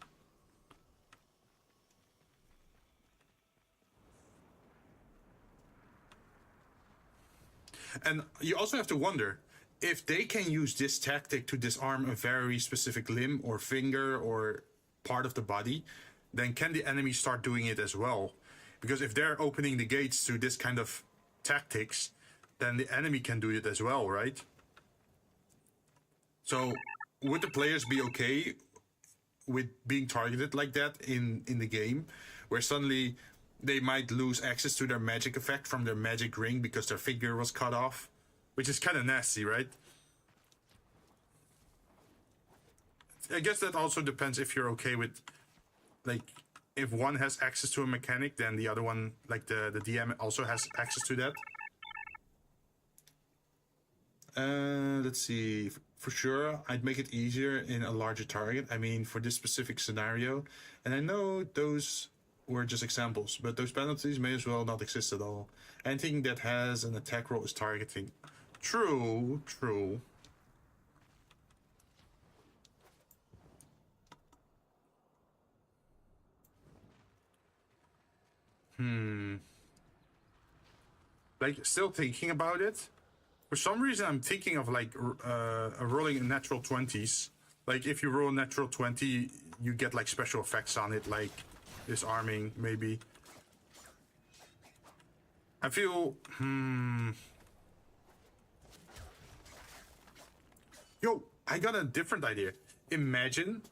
And you also have to wonder, if they can use this tactic to disarm a very specific limb or finger or part of the body, then can the enemy start doing it as well? Because if they're opening the gates to this kind of tactics, then the enemy can do it as well, right? So would the players be okay with being targeted like that in the game, where suddenly they might lose access to their magic effect from their magic ring because their finger was cut off? Which is kind of nasty, right? I guess that also depends if you're okay with, like, if one has access to a mechanic, then the other one, like the DM, also has access to that. Let's see. For sure, I'd make it easier in a larger target. I mean, for this specific scenario. And I know those were just examples, but those penalties may as well not exist at all. Anything that has an attack roll is targeting. True. Like, still thinking about it. For some reason, I'm thinking of like rolling in natural 20s. Like, if you roll a natural 20, you get like special effects on it, like disarming, maybe. I feel. Yo, I got a different idea. Imagine.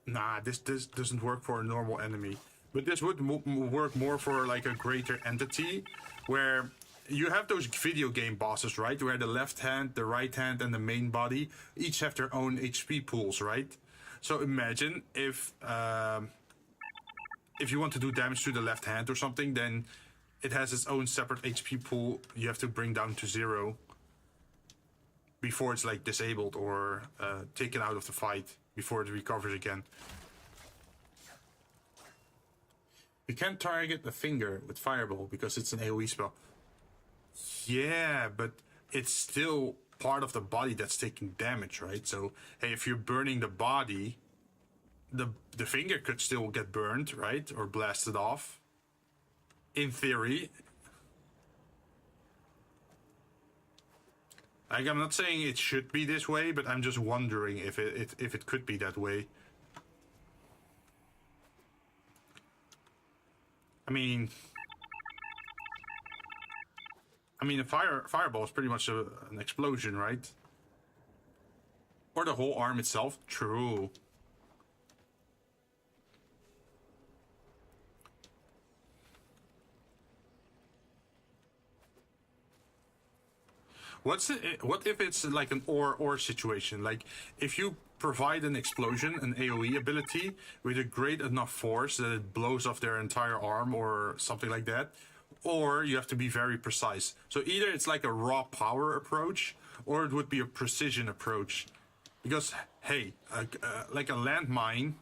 Nah, this doesn't work for a normal enemy. But this would work more for like a greater entity, where you have those video game bosses, right? Where the left hand, the right hand, and the main body each have their own HP pools, right? So imagine if you want to do damage to the left hand or something, then it has its own separate HP pool you have to bring down to 0 before it's like disabled or taken out of the fight before it recovers again. You can't target the finger with Fireball because it's an AoE spell. Yeah, but it's still part of the body that's taking damage, right? So, hey, if you're burning the body, the finger could still get burned, right? Or blasted off. In theory. Like, I'm not saying it should be this way, but I'm just wondering if it could be that way. I mean, a fireball is pretty much an explosion, right? Or the whole arm itself. True. What if it's like an or situation? Like, if you provide an explosion, an AoE ability, with a great enough force that it blows off their entire arm or something like that, or you have to be very precise. So either it's like a raw power approach, or it would be a precision approach. Because, hey, like a landmine...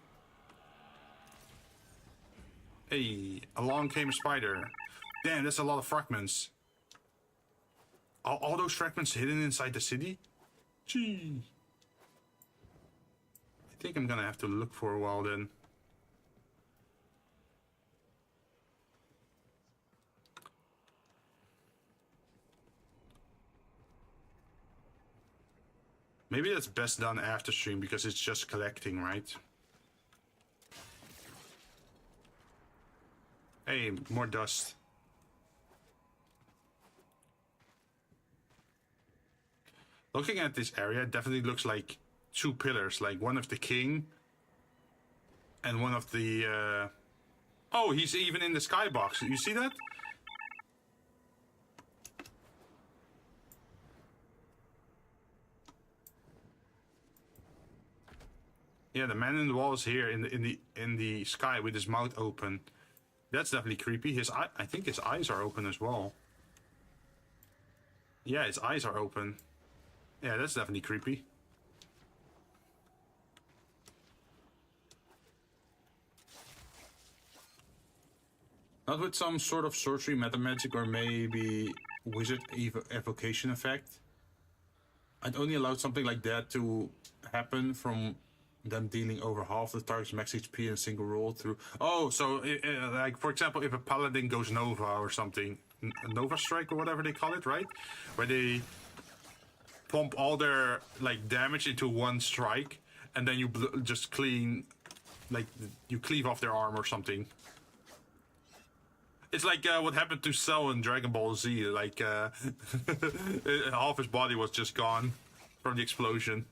Hey, along came a spider. Damn, that's a lot of fragments. All those fragments hidden inside the city? Gee. I think I'm gonna have to look for a while then. Maybe that's best done after stream because it's just collecting, right? Hey, more dust. Looking at this area, it definitely looks like two pillars, like one of the king and one of the... Oh, he's even in the skybox. You see that? Yeah, the man in the wall is here in the sky with his mouth open. That's definitely creepy. His eye, I think his eyes are open as well. Yeah, his eyes are open. Yeah, that's definitely creepy. Not with some sort of sorcery, meta magic, or maybe wizard evocation effect. I'd only allow something like that to happen from them dealing over half the target's max HP in a single roll through... Oh, so like for example, if a paladin goes Nova or something, Nova Strike or whatever they call it, right? Where they pump all their like damage into one strike, and then you just clean, like you cleave off their arm or something. It's like what happened to Cell in Dragon Ball Z. Like half his body was just gone from the explosion.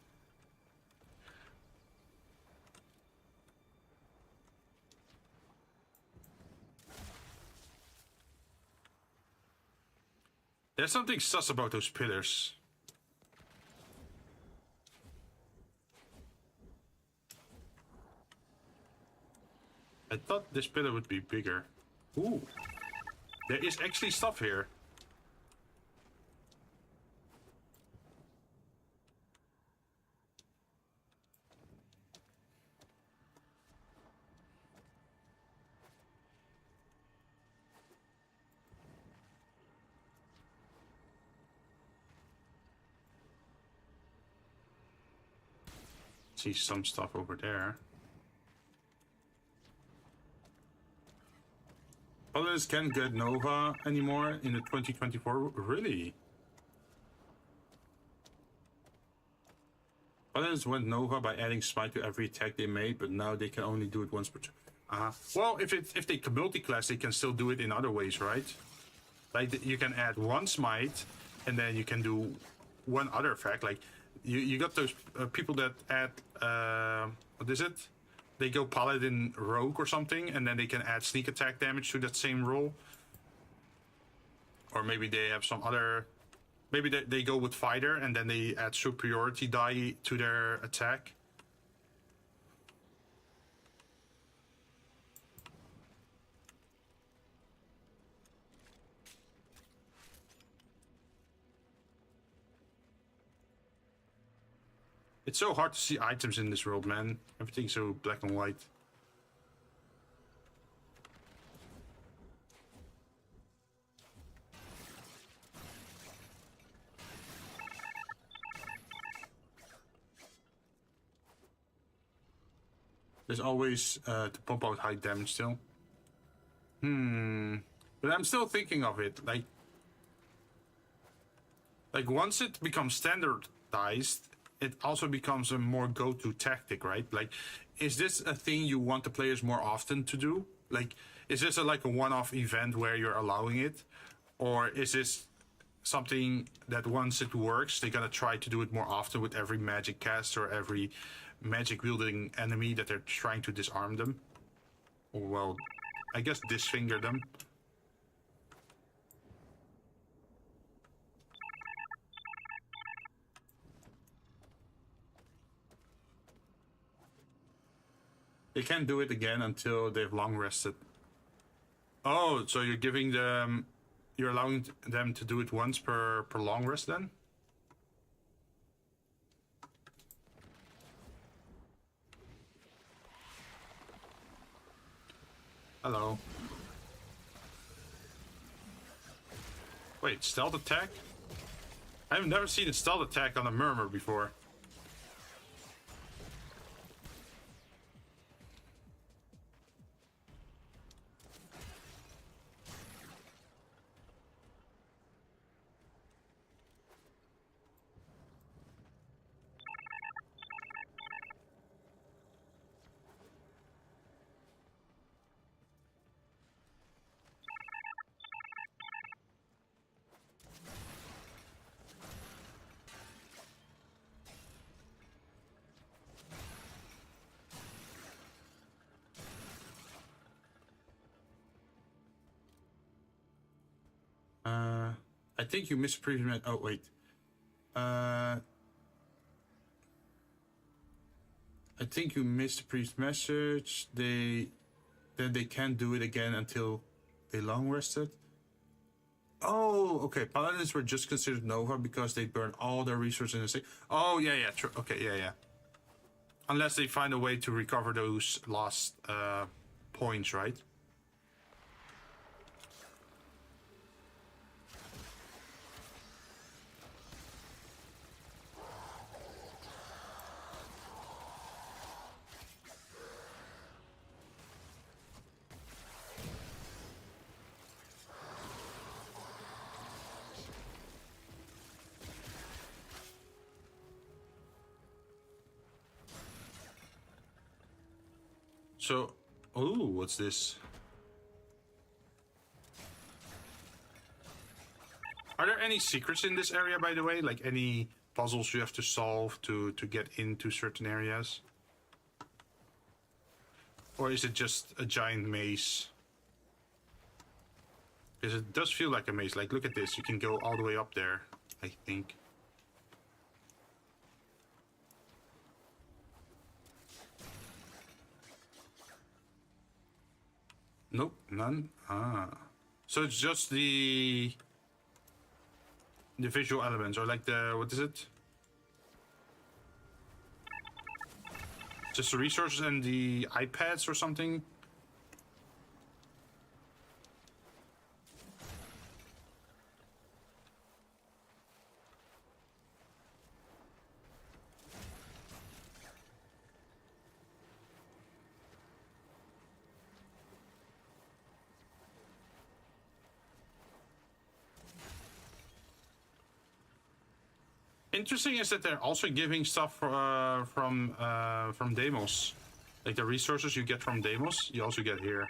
There's something sus about those pillars. I thought this pillar would be bigger. Ooh. There is actually stuff here. See some stuff over there. Paladins can't get Nova anymore in the 2024. Really? Paladins went Nova by adding Smite to every attack they made, but now they can only do it once per turn. Well, if they can multi-class, they can still do it in other ways, right? Like you can add one Smite, and then you can do one other effect. Like you got those people that add what is it? They go Paladin Rogue or something, and then they can add sneak attack damage to that same roll. Or maybe they have some other... Maybe they go with Fighter, and then they add superiority die to their attack. It's so hard to see items in this world, man. Everything's so black and white. There's always to pump out high damage still. But I'm still thinking of it. Like once it becomes standardized, it also becomes a more go-to tactic, right? Like, is this a thing you want the players more often to do? Like, is this like a one-off event where you're allowing it? Or is this something that once it works, they're gonna try to do it more often with every magic cast or every magic-wielding enemy that they're trying to disarm them? Or, well, I guess disfinger them. They can't do it again until they've long rested. Oh, so you're giving them... You're allowing them to do it once per long rest then? Hello. Wait, stealth attack? I've never seen a stealth attack on a murmur before. I think you missed previous. Oh wait. I think you missed the previous message. Then they can't do it again until they long rested. Oh, okay. Paladins were just considered Nova because they burn all their resources in the city. Oh yeah, yeah, true. Okay, yeah. Unless they find a way to recover those lost points, right? So, oh, what's this? Are there any secrets in this area, by the way? Like any puzzles you have to solve to get into certain areas? Or is it just a giant maze? Because it does feel like a maze. Like, look at this. You can go all the way up there, I think. Nope, none. Ah. So it's just the visual elements, or like the, what is it? Just the resources and the iPads or something? Interesting is that they're also giving stuff from Deimos. Like the resources you get from Deimos, you also get here.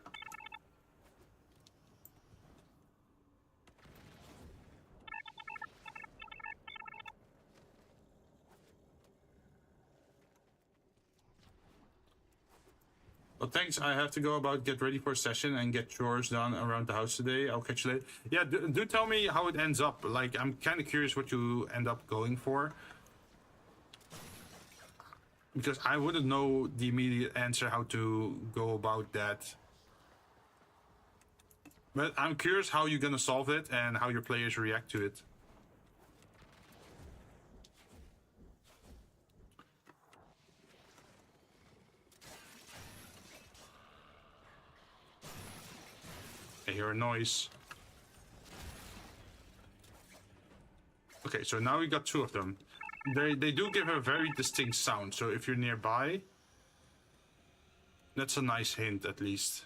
Well, thanks. I have to go get ready for a session and get chores done around the house today. I'll catch you later. Yeah, do tell me how it ends up. Like, I'm kind of curious what you end up going for. Because I wouldn't know the immediate answer how to go about that. But I'm curious how you're gonna solve it and how your players react to it. I hear a noise. Okay, so now we got two of them. They do give a very distinct sound, so if you're nearby, that's a nice hint at least.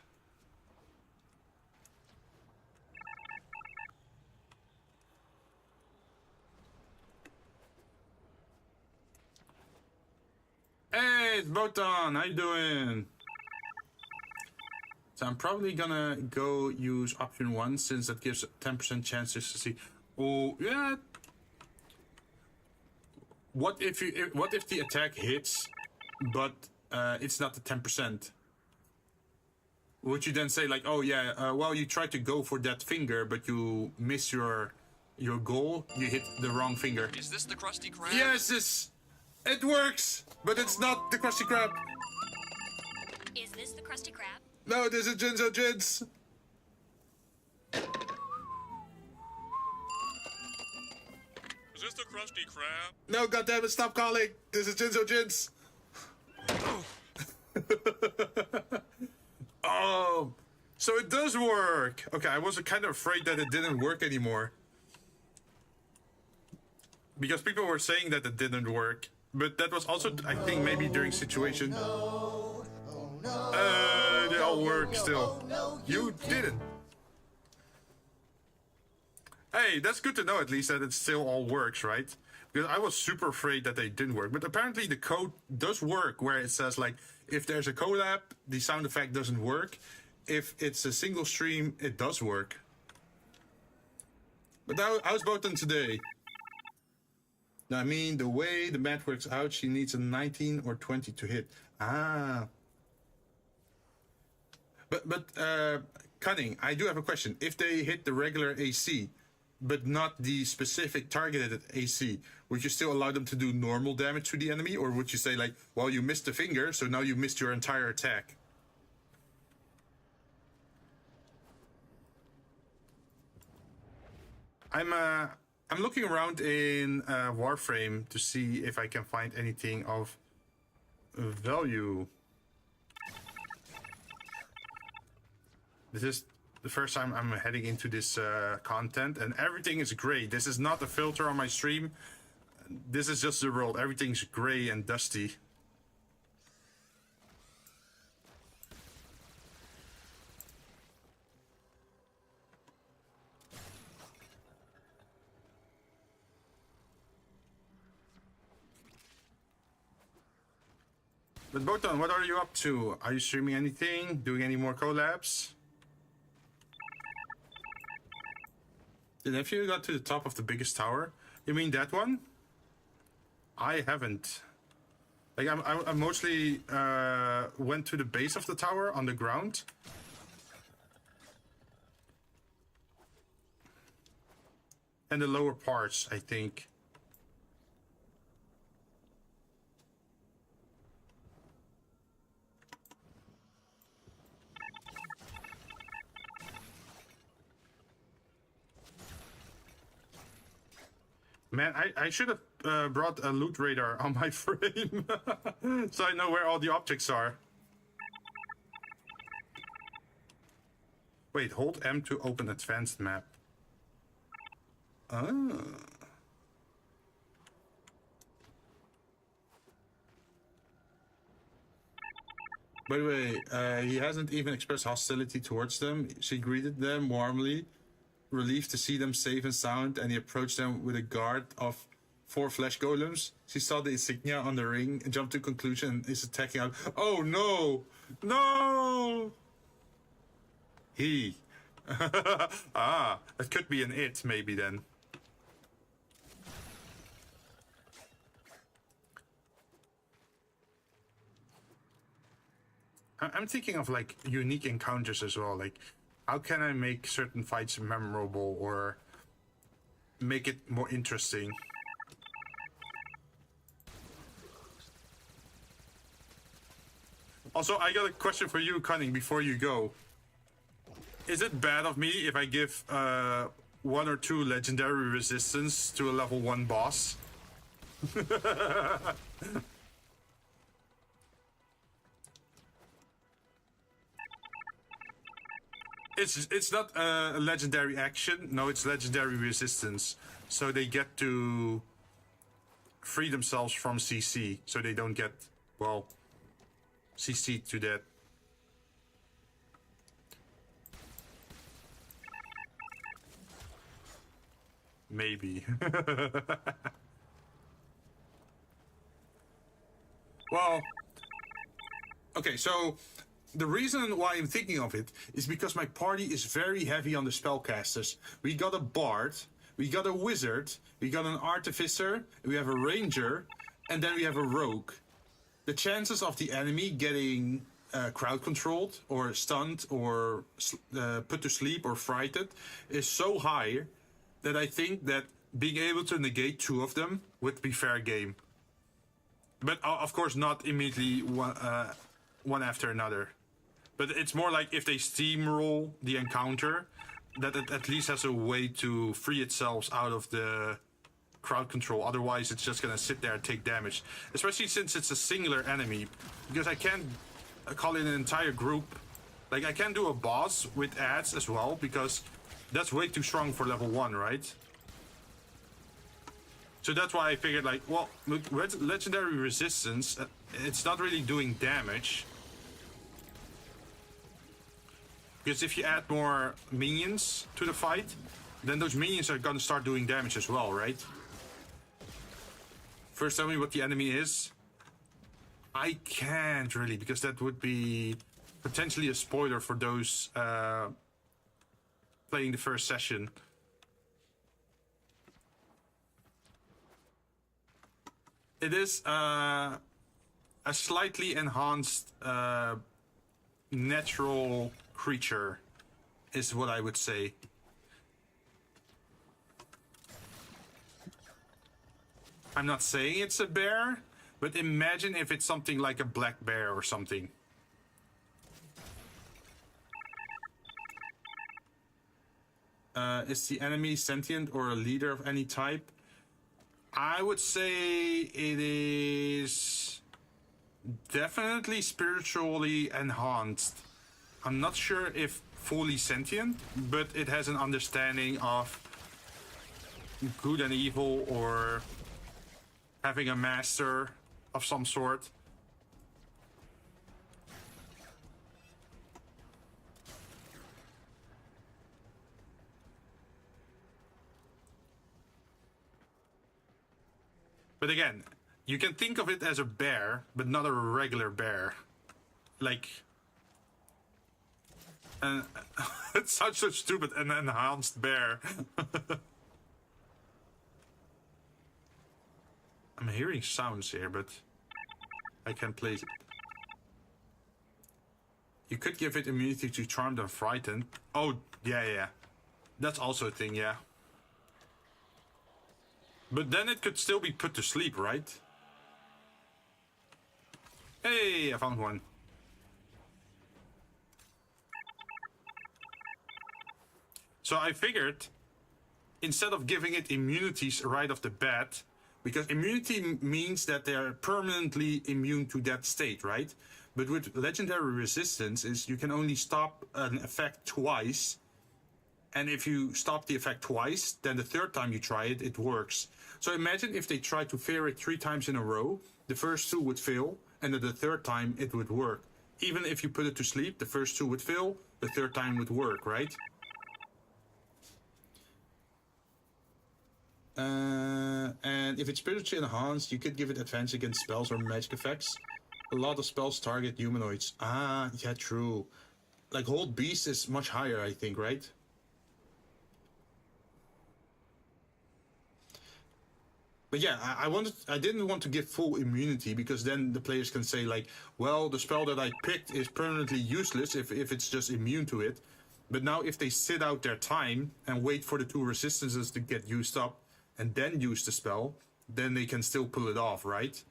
Hey, it's Botan, how you doing? So I'm probably gonna go use option 1 since that gives 10% chances to see. Oh yeah. What if the attack hits, but it's not the 10%? Would you then say like, oh yeah, well you tried to go for that finger, but you miss your goal. You hit the wrong finger. Is this the Krusty Krab? Yes, it works, but it's not the Krusty Krab. Is this the Krusty Krab? No, this is Jinzou Jins. Is this the Krusty Krab? No, goddammit, stop calling. This is Jinzou Jins. Oh, so it does work. Okay, I was kind of afraid that it didn't work anymore. because people were saying that it didn't work, but that was also, I think, maybe during situation. They all work still. You didn't. Hey, that's good to know at least that it still all works, right? Because I was super afraid that they didn't work. But apparently the code does work, where it says, like, if there's a collab, the sound effect doesn't work. If it's a single stream, it does work. But how's Botan today? I mean, the way the math works out, she needs a 19 or 20 to hit. Ah. But Cunning, I do have a question. If they hit the regular AC, but not the specific targeted AC, would you still allow them to do normal damage to the enemy? Or would you say, like, well, you missed the finger, so now you missed your entire attack? I'm looking around in Warframe to see if I can find anything of value. This is the first time I'm heading into this content, and everything is gray. This is not a filter on my stream. This is just the world. Everything's gray and dusty. But Botan, what are you up to? Are you streaming anything? Doing any more collabs? Did have you got to the top of the biggest tower? You mean that one? I haven't. Like I mostly went to the base of the tower on the ground. And the lower parts, I think. Man, I should have brought a loot radar on my frame, so I know where all the objects are. Wait, hold M to open advanced map. Ah. By the way, he hasn't even expressed hostility towards them. She greeted them warmly, relieved to see them safe and sound, and he approached them with a guard of 4 flesh golems. She saw the insignia on the ring and jumped to conclusion and is attacking out. Oh no! No! He. Ah, that could be an it, maybe then. I'm thinking of like unique encounters as well, like how can I make certain fights memorable or make it more interesting? Also, I got a question for you, Cunning, before you go. Is it bad of me if I give 1 or 2 legendary resistance to a level 1 boss? It's not a legendary action. No, it's legendary resistance. So they get to free themselves from CC. So they don't get, well, CC to that. Maybe. Well, okay, so the reason why I'm thinking of it is because my party is very heavy on the spellcasters. We got a bard, we got a wizard, we got an artificer, we have a ranger, and then we have a rogue. The chances of the enemy getting crowd controlled or stunned or put to sleep or frightened is so high that I think that being able to negate 2 of them would be fair game. But of course not immediately one after another. But it's more like if they steamroll the encounter, that it at least has a way to free itself out of the crowd control. Otherwise, it's just gonna sit there and take damage. Especially since it's a singular enemy. Because I can't call in an entire group. Like, I can do a boss with ads as well, because that's way too strong for level 1, right? So that's why I figured, like, well, with legendary resistance, it's not really doing damage. Because if you add more minions to the fight, then those minions are gonna start doing damage as well, right? First, tell me what the enemy is. I can't really, because that would be potentially a spoiler for those playing the first session. It is a slightly enhanced natural creature, is what I would say. I'm not saying it's a bear, but imagine if it's something like a black bear or something. Is the enemy sentient or a leader of any type? I would say it is definitely spiritually enhanced. I'm not sure if fully sentient, but it has an understanding of good and evil, or having a master of some sort. But again, you can think of it as a bear, but not a regular bear. Like, it's such so stupid, an enhanced bear. I'm hearing sounds here, but I can't place it. You could give it immunity to Charmed and Frightened. Oh, yeah. That's also a thing, yeah. But then it could still be put to sleep, right? Hey, I found one. So I figured, instead of giving it immunities right off the bat, because immunity means that they are permanently immune to that state, right? But with legendary resistance is you can only stop an effect twice. And if you stop the effect twice, then the third time you try it, it works. So imagine if they tried to fair it 3 times in a row, the first 2 would fail, and then the third time it would work. Even if you put it to sleep, the first 2 would fail, the third time would work, right? And if it's spiritually enhanced, you could give it advantage against spells or magic effects. A lot of spells target humanoids. Ah, yeah, true. Like Hold Beast is much higher, I think, right? But yeah, I didn't want to give full immunity, because then the players can say like, well, the spell that I picked is permanently useless if it's just immune to it. But now if they sit out their time and wait for the 2 resistances to get used up and then use the spell, then they can still pull it off, right?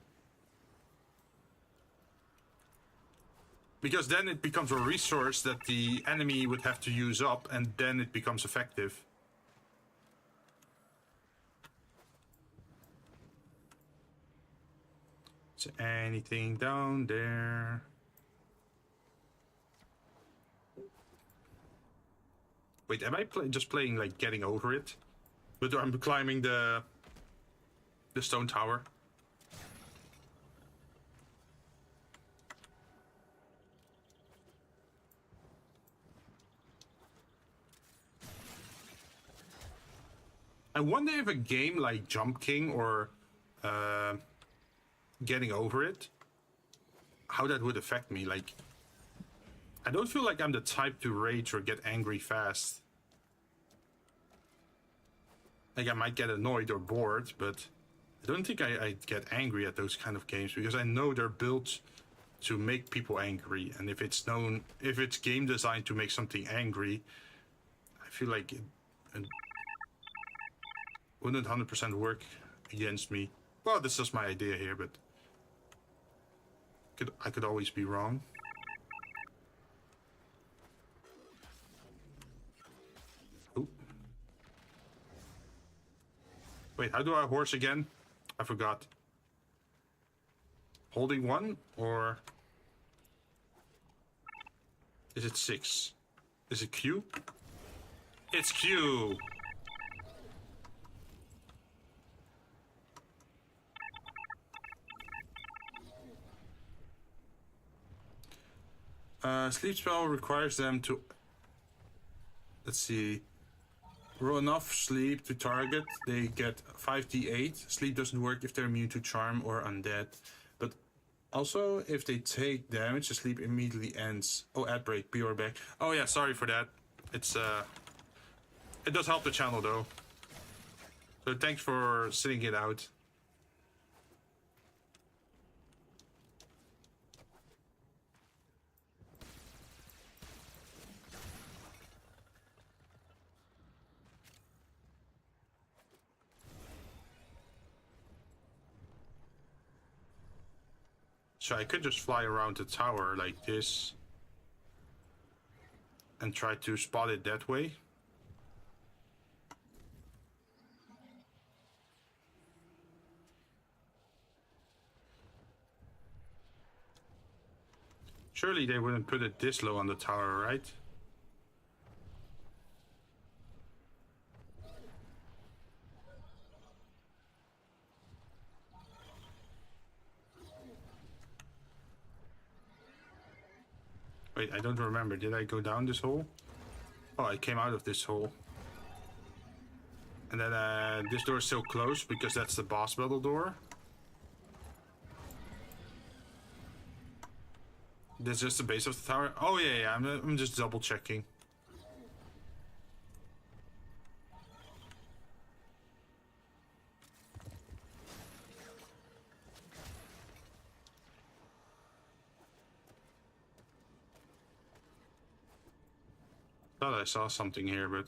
Because then it becomes a resource that the enemy would have to use up, and then it becomes effective. Is there anything down there? Wait, am I just playing like Getting Over It? But I'm climbing the stone tower. I wonder if a game like Jump King or Getting Over It, how that would affect me. Like, I don't feel like I'm the type to rage or get angry fast. Like, I might get annoyed or bored, but I don't think I get angry at those kind of games, because I know they're built to make people angry. And if it's game designed to make something angry, I feel like it wouldn't 100% work against me. Well, this is my idea here, but I could always be wrong. Ooh. Wait, how do I horse again? I forgot. Holding 1, or is it 6? Is it Q? It's Q! Sleep spell requires them to... Let's see. Roll enough sleep to target. They get 5d8. Sleep doesn't work if they're immune to charm or undead. But also, if they take damage, the sleep immediately ends. Oh, ad break. Be right back. Oh yeah, sorry for that. It's it does help the channel though. So thanks for sitting it out. So I could just fly around the tower like this and try to spot it that way. Surely they wouldn't put it this low on the tower, right? Wait, I don't remember. Did I go down this hole? Oh, I came out of this hole. And then this door is still closed because that's the boss battle door. This is just the base of the tower. Oh yeah, I'm just double checking. Thought I saw something here, but...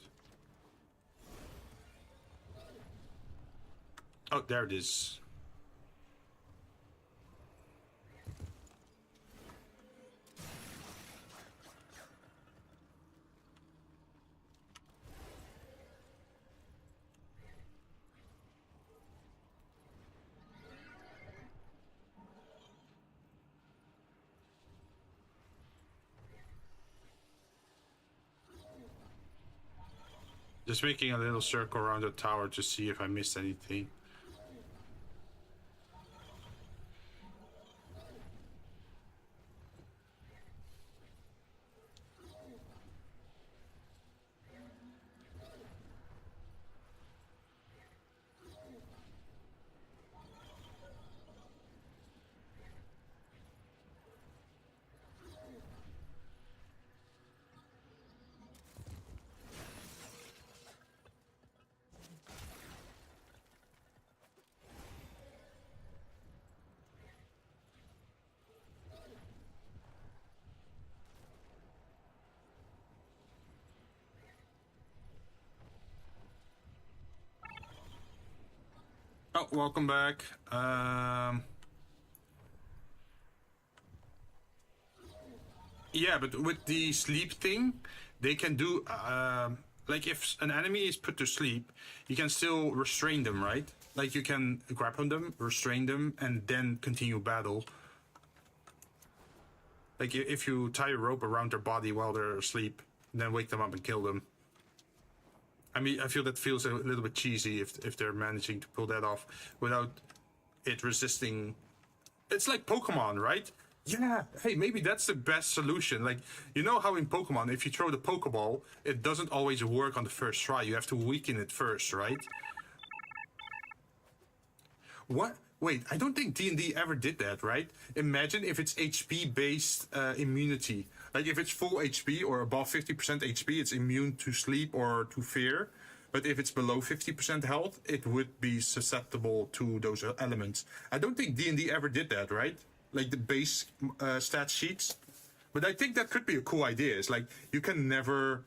Oh, there it is. Just making a little circle around the tower to see if I missed anything. Oh, welcome back. Yeah, but with the sleep thing, they can do, like if an enemy is put to sleep, you can still restrain them, right? Like you can grab on them, restrain them, and then continue battle. Like if you tie a rope around their body while they're asleep, then wake them up and kill them. I mean, I feel that feels a little bit cheesy if they're managing to pull that off without it resisting. It's like Pokemon, right? Yeah, hey, maybe that's the best solution. Like, you know how in Pokemon, if you throw the Pokeball, it doesn't always work on the first try. You have to weaken it first, right? What? Wait, I don't think D&D ever did that, right? Imagine if it's HP-based immunity. Like if it's full HP or above 50% HP, it's immune to sleep or to fear. But if it's below 50% health, it would be susceptible to those elements. I don't think D&D ever did that, right? Like the base stat sheets. But I think that could be a cool idea. It's like you can never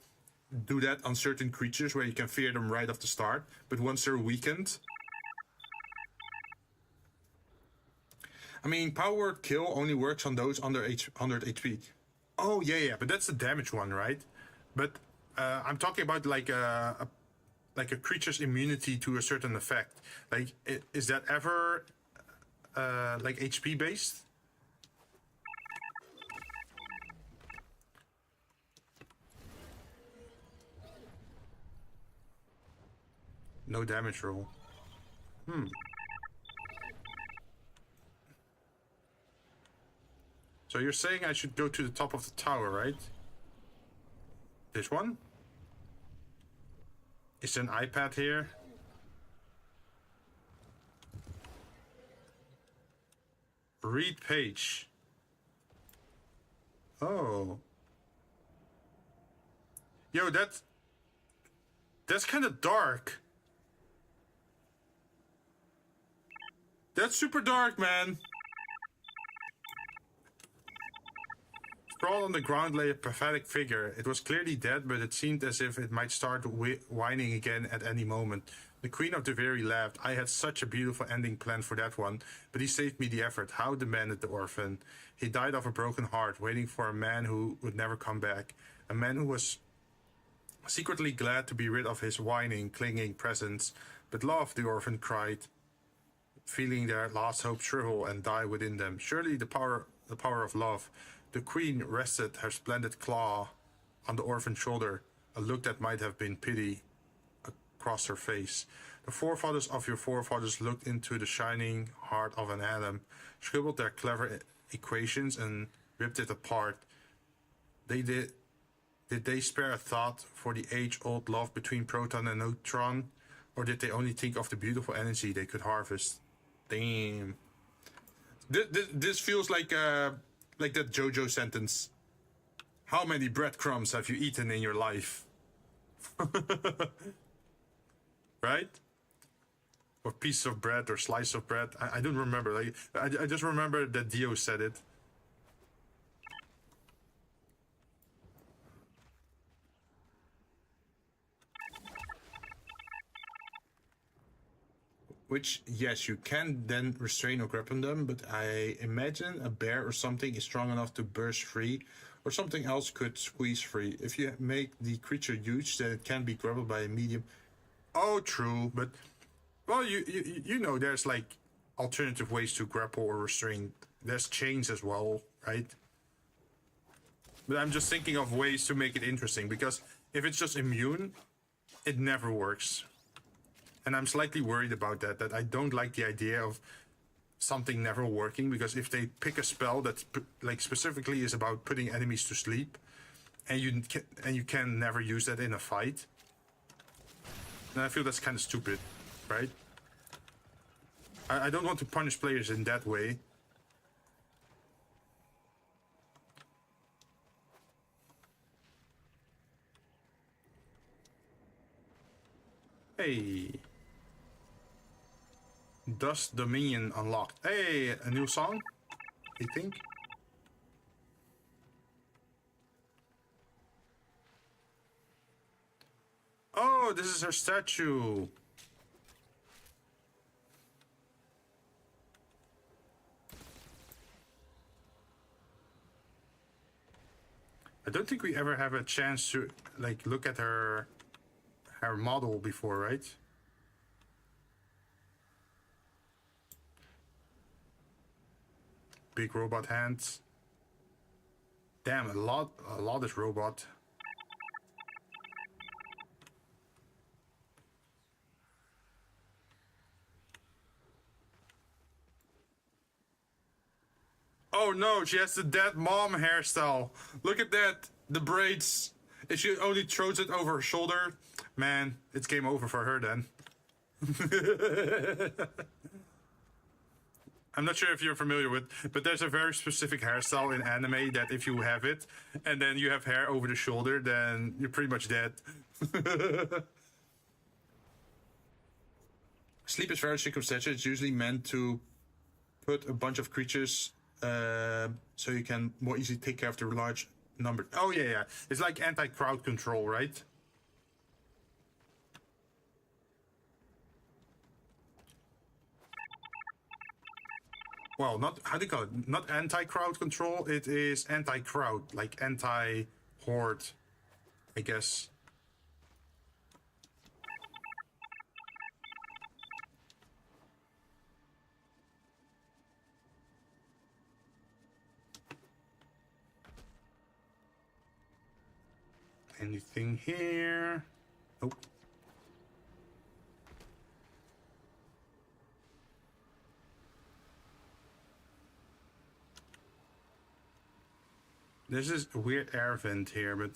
do that on certain creatures where you can fear them right off the start. But once they're weakened... I mean, power word kill only works on those under 100 HP. Oh, yeah, but that's the damage one, right? But I'm talking about like a creature's immunity to a certain effect. Like, is that ever like HP based? No damage roll. So you're saying I should go to the top of the tower, right? This one? Is there an iPad here? Read page. Oh. Yo, that's kind of dark. That's super dark, man. Sprawled on the ground lay a pathetic figure. It was clearly dead, but it seemed as if it might start whining again at any moment. The Queen of the Very laughed. I had such a beautiful ending planned for that one, but he saved me the effort. How? Demanded the orphan. He died of a broken heart, waiting for a man who would never come back. A man who was secretly glad to be rid of his whining, clinging presence. But love, the orphan cried, feeling their last hope shrivel and die within them. Surely the power of love. The Queen rested her splendid claw on the orphan's shoulder, a look that might have been pity across her face. The forefathers of your forefathers looked into the shining heart of an atom, scribbled their clever equations, and ripped it apart. Did they spare a thought for the age-old love between proton and neutron? Or did they only think of the beautiful energy they could harvest? Damn. This feels like that JoJo sentence. How many breadcrumbs have you eaten in your life? Right? Or piece of bread or slice of bread. I don't remember. Like I just remember that Dio said it. Which, yes, you can then restrain or grapple them, but I imagine a bear or something is strong enough to burst free, or something else could squeeze free. If you make the creature huge, then it can be grappled by a medium. Oh, true, but, well, you know, there's, like, alternative ways to grapple or restrain. There's chains as well, right? But I'm just thinking of ways to make it interesting, because if it's just immune, it never works. And I'm slightly worried about that I don't like the idea of something never working, because if they pick a spell that like specifically is about putting enemies to sleep, and you can never use that in a fight, then I feel that's kind of stupid, right? I don't want to punish players in that way. Hey. Dust Dominion unlocked. Hey, a new song, I think. Oh, this is her statue. I don't think we ever have a chance to like look at her model before, right? Big robot hands. Damn, a lot is robot. Oh no, she has the dead mom hairstyle. Look at that, the braids. If she only throws it over her shoulder, man, it's game over for her then. I'm not sure if you're familiar with, but there's a very specific hairstyle in anime that if you have it, and then you have hair over the shoulder, then you're pretty much dead. Sleep is very circumstantial. It's usually meant to put a bunch of creatures so you can more easily take care of the large number. Oh, yeah. It's like anti-crowd control, right? Well, not, how do you call it? Not anti-crowd control, it is anti-crowd, like anti-horde, I guess. Anything here? Nope. This is a weird air vent here, but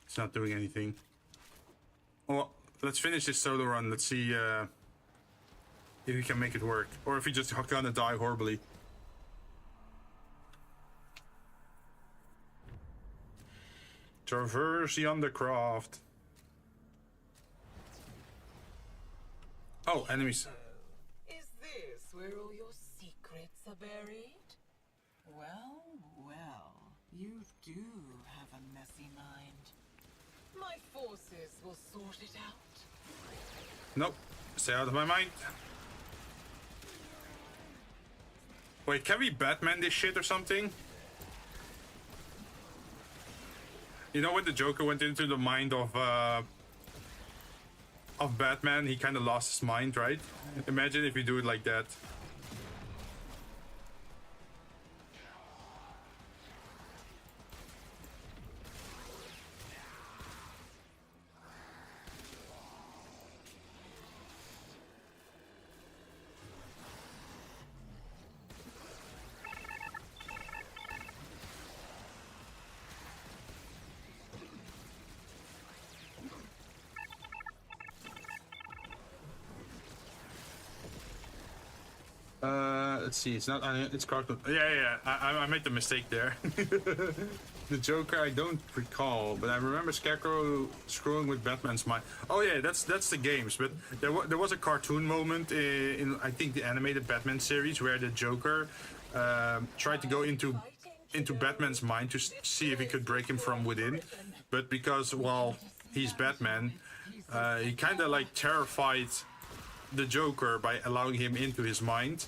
it's not doing anything. Well, let's finish this solo run. Let's see if we can make it work, or if we just gonna die horribly. Traverse the undercroft. Oh, enemies. Is this where all your secrets are buried? Well, well, you do have a messy mind. My forces will sort it out. Nope. Stay out of my mind. Wait, can we Batman this shit or something? You know when the Joker went into the mind of Batman, he kind of lost his mind, right? Imagine if you do it like that. Let's see, it's not, it's cartoon. Yeah, I made the mistake there. The Joker, I don't recall, but I remember Scarecrow screwing with Batman's mind. Oh yeah, that's the games, but there was a cartoon moment in I think the animated Batman series where the Joker tried to go into Batman's mind to see if he could break him from within, but because, well, he's Batman, he kind of like terrified the Joker by allowing him into his mind.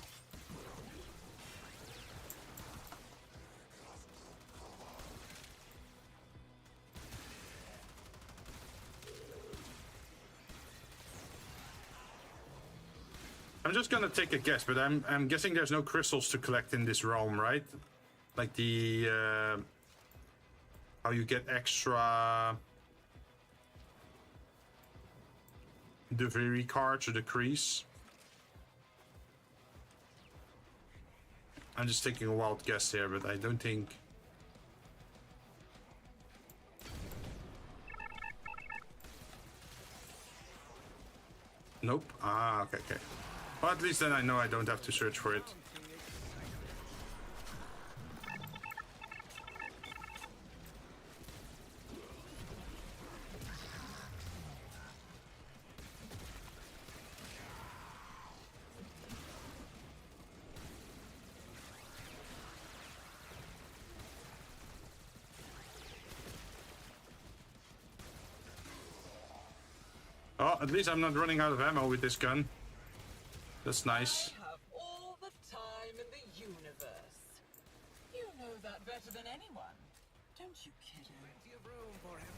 I'm just gonna take a guess, but I'm guessing there's no crystals to collect in this realm, right? Like the how you get extra the V-roid cards or the crease. I'm just taking a wild guess here, but I don't think. Nope. Ah, okay. Well, at least then I know I don't have to search for it. Oh, at least I'm not running out of ammo with this gun. That's nice. I have all the time in the universe. You know that better than anyone, don't you, kiddo? Plenty of room for him.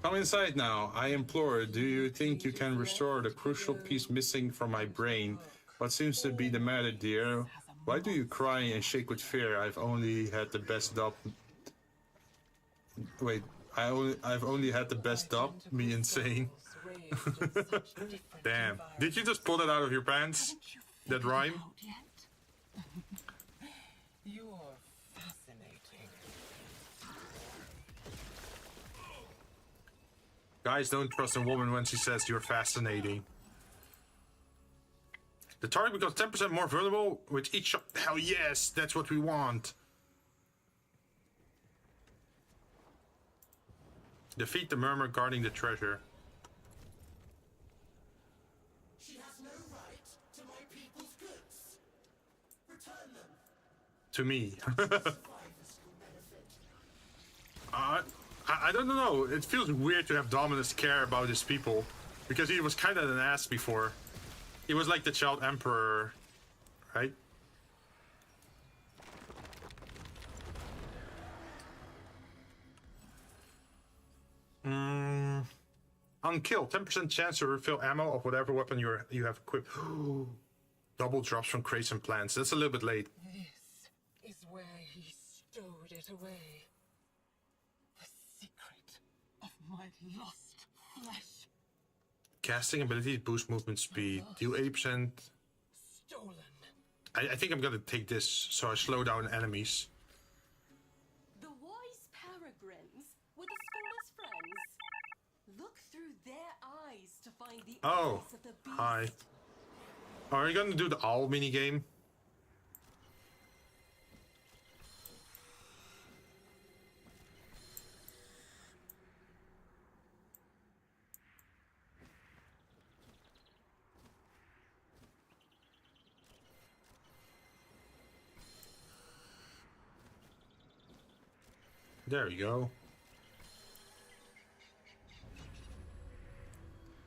Come inside now, I implore. Do you think you can restore the crucial piece missing from my brain? What seems to be the matter, dear? Why do you cry and shake with fear? I've only had the best dub. Wait, I've only had the best dub. Me insane. Damn. Did you just pull that out of your pants? That rhyme? You're fascinating. Guys don't trust a woman when she says you're fascinating. The target becomes 10% more vulnerable with each shot. Hell yes, that's what we want. Defeat the murmur guarding the treasure. She has no right to my people's goods. Return them. To me. Survivors will benefit. I don't know. It feels weird to have Dominus care about his people, because he was kind of an ass before. He was like the child emperor, right? Unkill, 10% chance to refill ammo of whatever weapon you have equipped. Double drops from crates and plants. That's a little bit late. This is where he stowed it away. The secret of my lost flesh. Casting abilities boost movement speed. Deal 80%. I think I'm gonna take this so I slow down enemies. The wise peregrines were the scholar's friends. Look through their eyes to find the Oh, eyes of the beast. hi. Are you gonna do the owl minigame? There we go.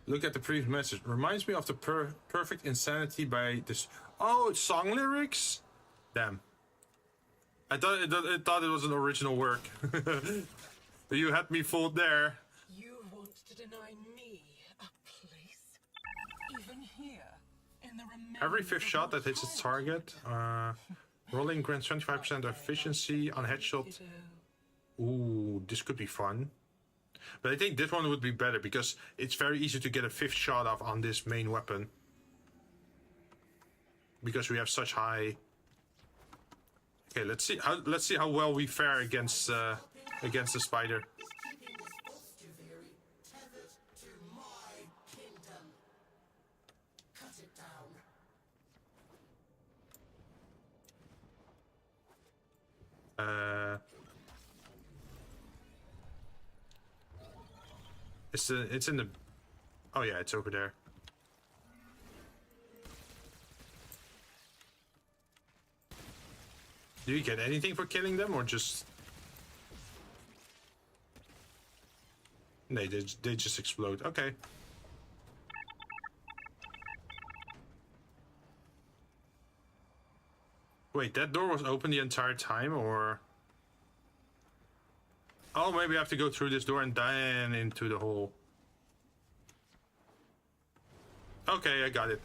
Look at the previous message. Reminds me of the Perfect Insanity by this. Oh, it's song lyrics? Damn. I thought it was an original work. You had me fooled there. You want to deny me a place? Even here, in the Every fifth shot that hits its target, rolling grants 25% efficiency on headshot. Ooh, this could be fun. But I think this one would be better because it's very easy to get a fifth shot off on this main weapon. Because we have such high. Okay, let's see how well we fare against the spider. Is keeping this Vtuber tethered to my kingdom. Cut it down. It's in the. Oh yeah, it's over there. Do you get anything for killing them, or just? They just explode. Okay. Wait, that door was open the entire time, or? Oh, maybe I have to go through this door and then into the hole. Okay, I got it.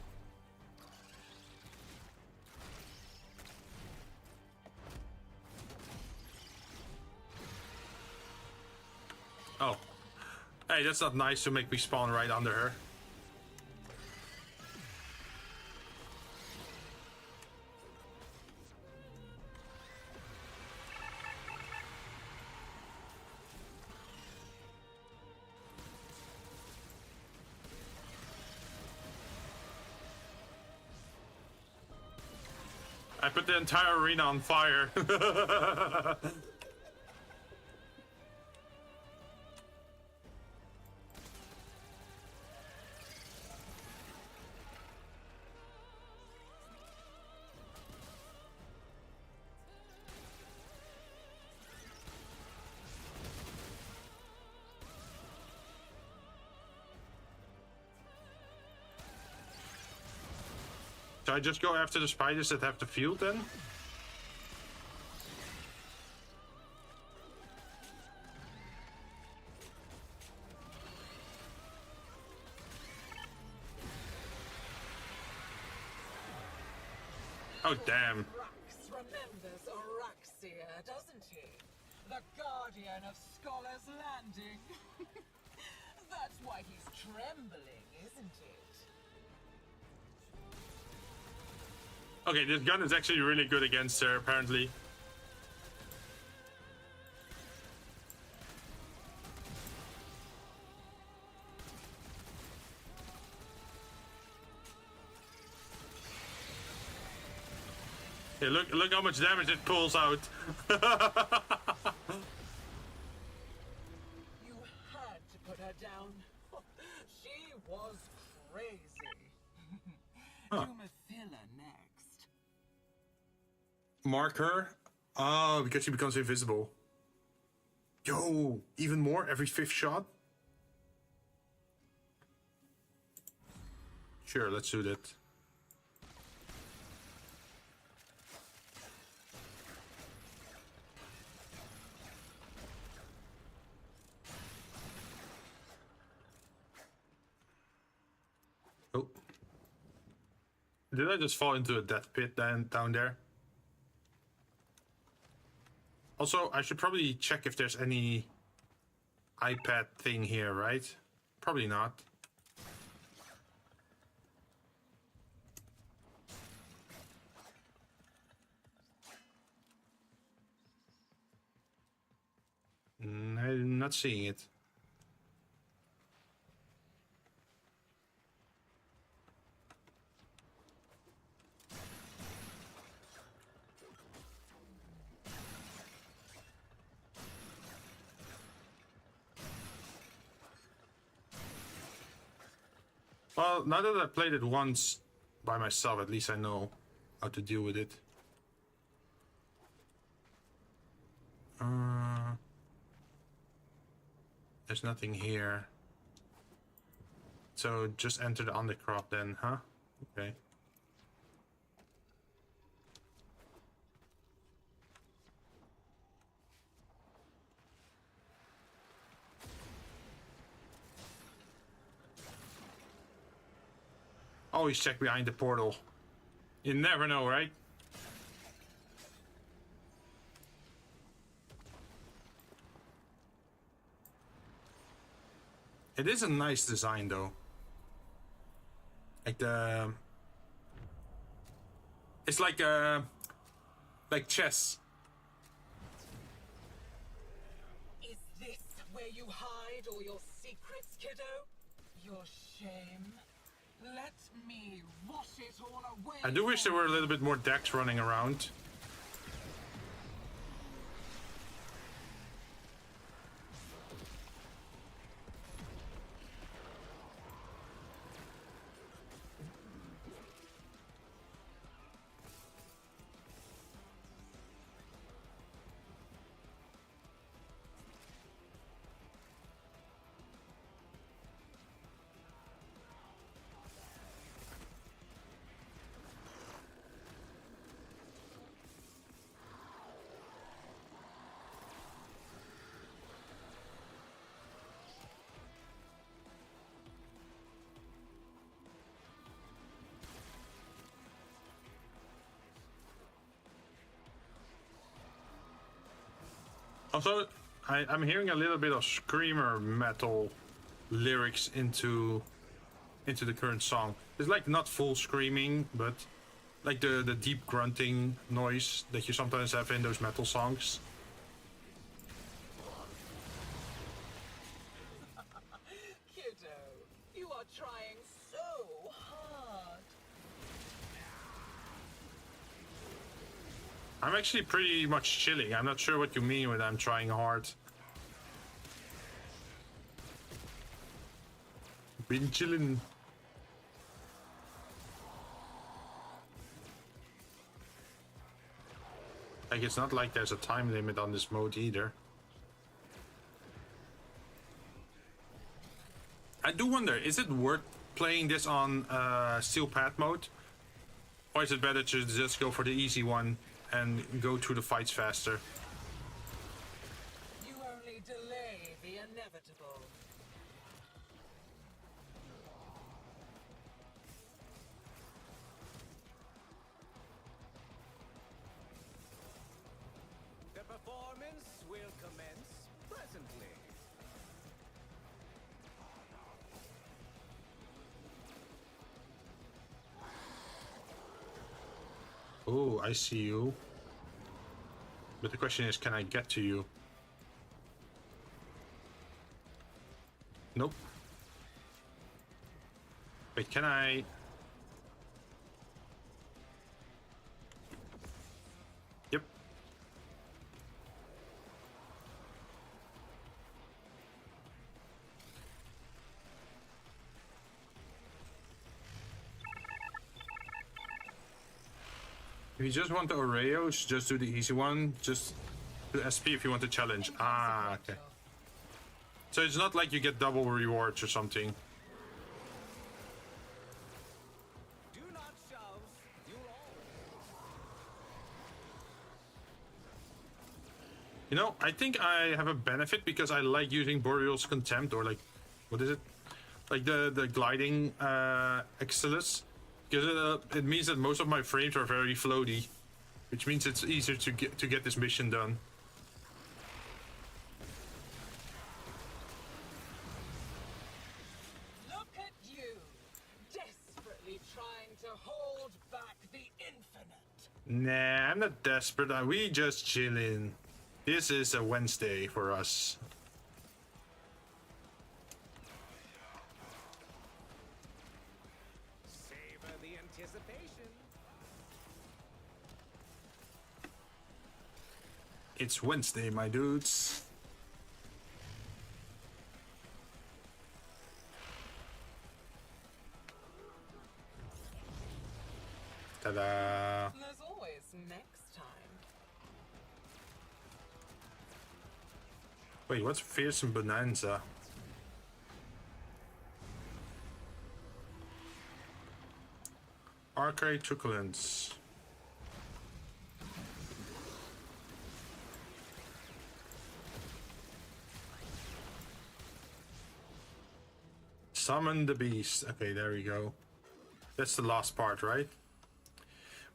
Oh. Hey, that's not nice to make me spawn right under her. I put the entire arena on fire. Should I just go after the spiders that have the field then? Oh damn. Rax remembers Araxia, doesn't he? The guardian of Scholar's Landing. That's why he's trembling, isn't it? Okay, this gun is actually really good against her, apparently. Yeah, look how much damage it pulls out. You had to put her down. She was crazy. Huh. Dumafilla next. Mark her. Oh, because she becomes invisible. Yo, even more every fifth shot? Sure, let's do that. Oh. Did I just fall into a death pit down there? Also, I should probably check if there's any iPad thing here, right? Probably not. not seeing it. Well, now that I played it once by myself, at least I know how to deal with it. There's nothing here. So just enter the undercrop then, huh? Okay. Always check behind the portal. You never know, right? It is a nice design though. Like the... It's like chess. Is this where you hide all your secrets, kiddo? Your shame? Let me wash it all away. I do wish there were a little bit more decks running around. Also, I'm hearing a little bit of screamer metal lyrics into the current song. It's like not full screaming, but like the deep grunting noise that you sometimes have in those metal songs. Kiddo, you are trying so hard. I'm actually pretty much chilling. I'm not sure what you mean when I'm trying hard. Been chilling. Like, it's not like there's a time limit on this mode either. I do wonder, is it worth playing this on Steel Path mode? Or is it better to just go for the easy one and go through the fights faster? You only delay the inevitable. The performance will commence presently. Oh, I see you. But the question is, can I get to you? Nope. Wait, can I? Yep. If you just want the Oreos, just do the easy one. Just do SP if you want to challenge. Ah, okay. So it's not like you get double rewards or something. Do not shove. You'll all. You know, I think I have a benefit because I like using Boreal's Contempt, or like, what is it? Like the gliding Excellus. Because it means that most of my frames are very floaty, which means it's easier to get this mission done. Look at you, desperately trying to hold back the infinite. Nah, I'm not desperate. We just chillin'. This is a Wednesday for us. Anticipation. It's Wednesday, my dudes. Ta-da! There's always next time. Wait, what's Fearsome Bonanza? Arcade Truculence. Summon the beast. Okay, there we go. That's the last part, right?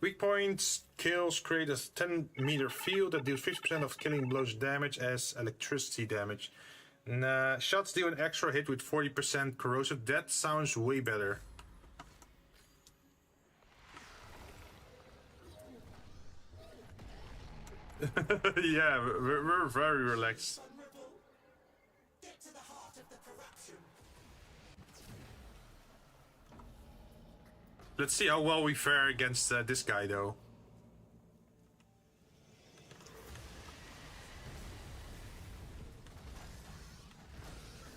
Weak points kills create a 10-meter field that deals 50% of killing blows damage as electricity damage. Nah, shots deal an extra hit with 40% corrosive. That sounds way better. Yeah, we're very relaxed. Get to the heart of the corruption. Let's see how well we fare against this guy, though.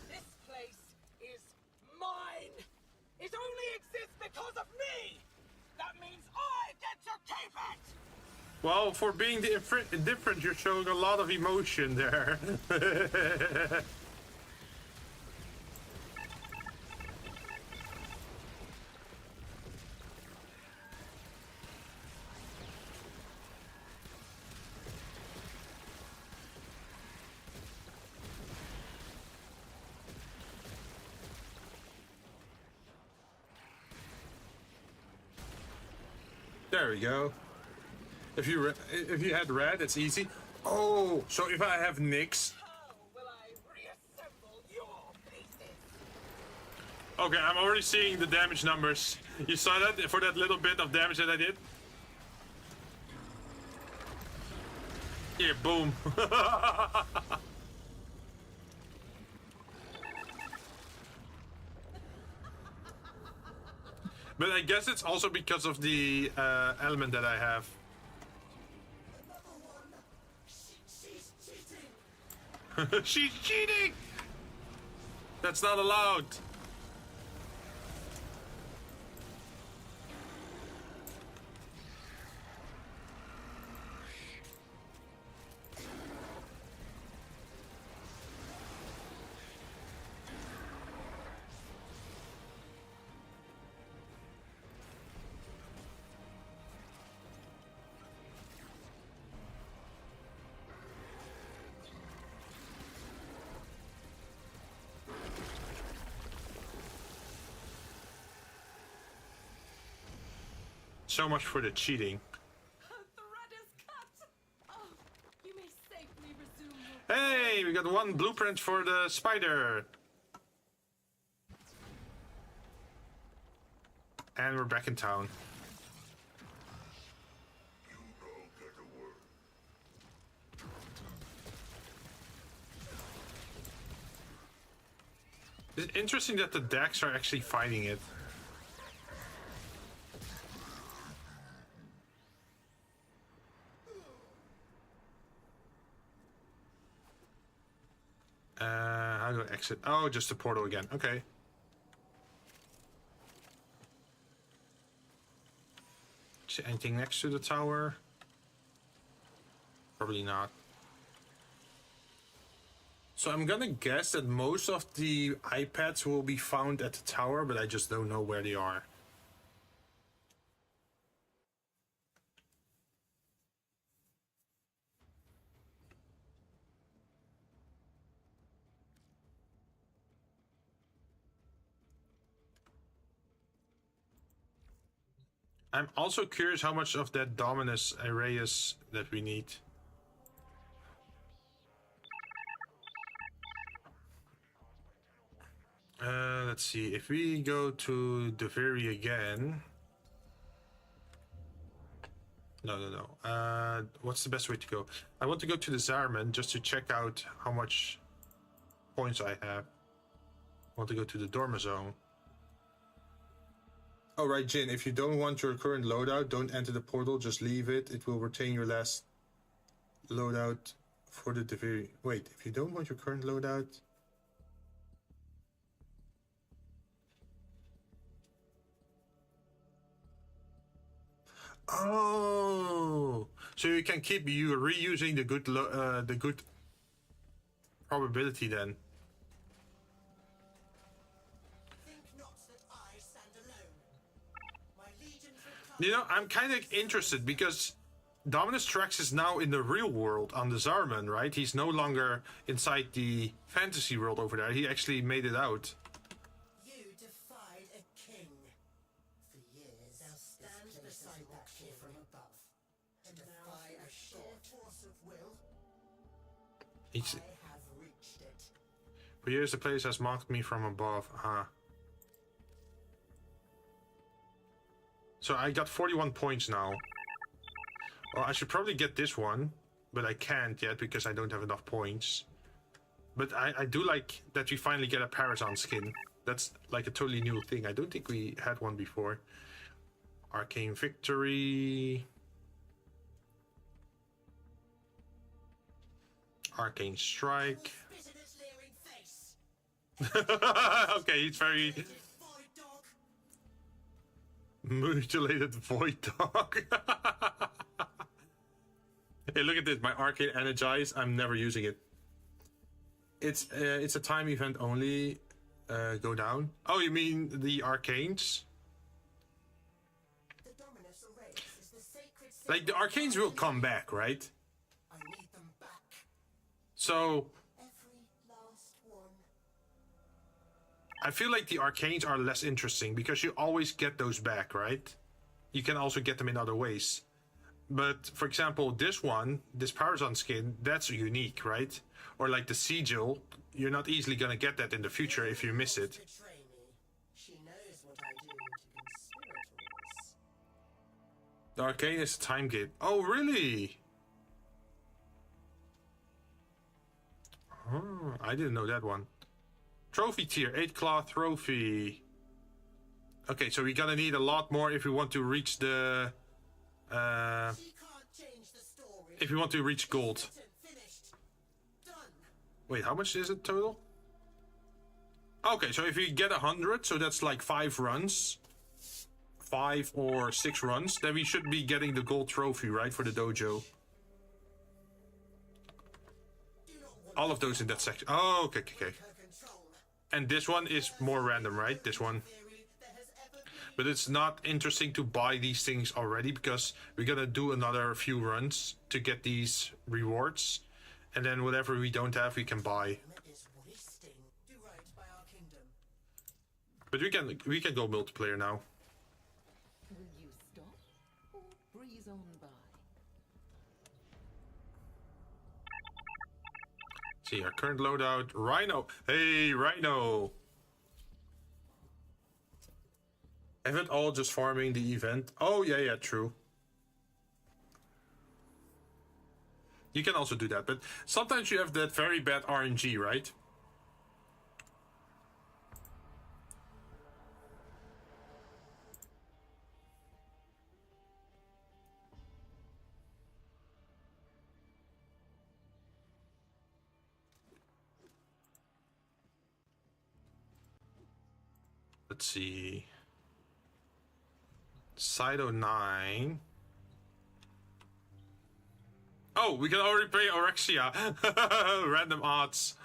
This place is mine. It only exists because of me. That means I get to keep it. Well, for being different, you're showing a lot of emotion there. There we go. If you had red, it's easy. Oh, so if I have Nyx. How will I reassemble your pieces? Okay, I'm already seeing the damage numbers. You saw that for that little bit of damage that I did? Yeah, boom. But I guess it's also because of the element that I have. She's cheating. She's cheating! That's not allowed. So much for the cheating. Thread is cut. Oh, you may safely resume your. Hey, we got one blueprint for the spider. And we're back in town. It's interesting that the decks are actually fighting it. How do I exit? Oh, just the portal again. Okay. Is there anything next to the tower? Probably not. So I'm gonna guess that most of the iPads will be found at the tower, but I just don't know where they are. I'm also curious how much of that Dominus Areas that we need. Let's see. If we go to Deveri again. No. What's the best way to go? I want to go to the Zarman just to check out how much points I have. I want to go to the Dorma Zone. Oh, right, Jinn, if you don't want your current loadout, don't enter the portal, just leave it. It will retain your last loadout for the delivery. Wait, if you don't want your current loadout... Oh, so you can keep reusing the good probability then. Think not that I stand alone. My legions will come. You know, I'm kind of interested because Dominus Trax is now in the real world on the Zarman, right? He's no longer inside the fantasy world over there. He actually made it out. You defied a king. For years, now stand beside that king from above and defy a sheer force of will. He's, I have reached it. for years, the place has mocked me from above. So I got 41 points now. Well, I should probably get this one, but I can't yet because I don't have enough points. But I do like that we finally get a Parazon skin. That's like a totally new thing. I don't think we had one before. Arcane Victory. Arcane Strike. Spit in its leering face. Okay, he's very Void dog. mutilated void dog. Hey, look at this. My Arcane Energize. I'm never using it. It's a time event only. Go down. Oh, you mean the Arcanes? The Dominus Aureus is the sacred Like, the Arcanes will come back, right? I need them back. So, Every last one. I feel like the Arcanes are less interesting because you always get those back, right? You can also get them in other ways. But, for example, this one, this Parazon skin, that's unique, right? Or like the Sigil, you're not easily gonna get that in the future if you miss it. Betray me. She knows what I do to conspirators. The Arcane is a time gate. Oh, really? Oh, I didn't know that one. Trophy tier, 8 claw trophy. Okay, so we're gonna need a lot more if we want to reach the... She can't change the story. if we want to reach gold. Finished. Done. Wait, how much is it total? Okay, so if we get 100, so that's like 5 runs. 5 or 6 runs, then we should be getting the gold trophy, right, for the dojo. All of those in that section. Oh, okay. And this one is more random, right? This one. But it's not interesting to buy these things already because we're gonna do another few runs to get these rewards. And then whatever we don't have, we can buy. Is wasting. Do right by our kingdom. But we can go multiplayer now. Will you stop or breeze on by? See our current loadout, Rhino. Hey, Rhino. Haven't all just farming the event? Oh, yeah, true. You can also do that, but sometimes you have that very bad RNG, right? Let's see. Sido 9. Oh, we can already play Orexia. Random odds.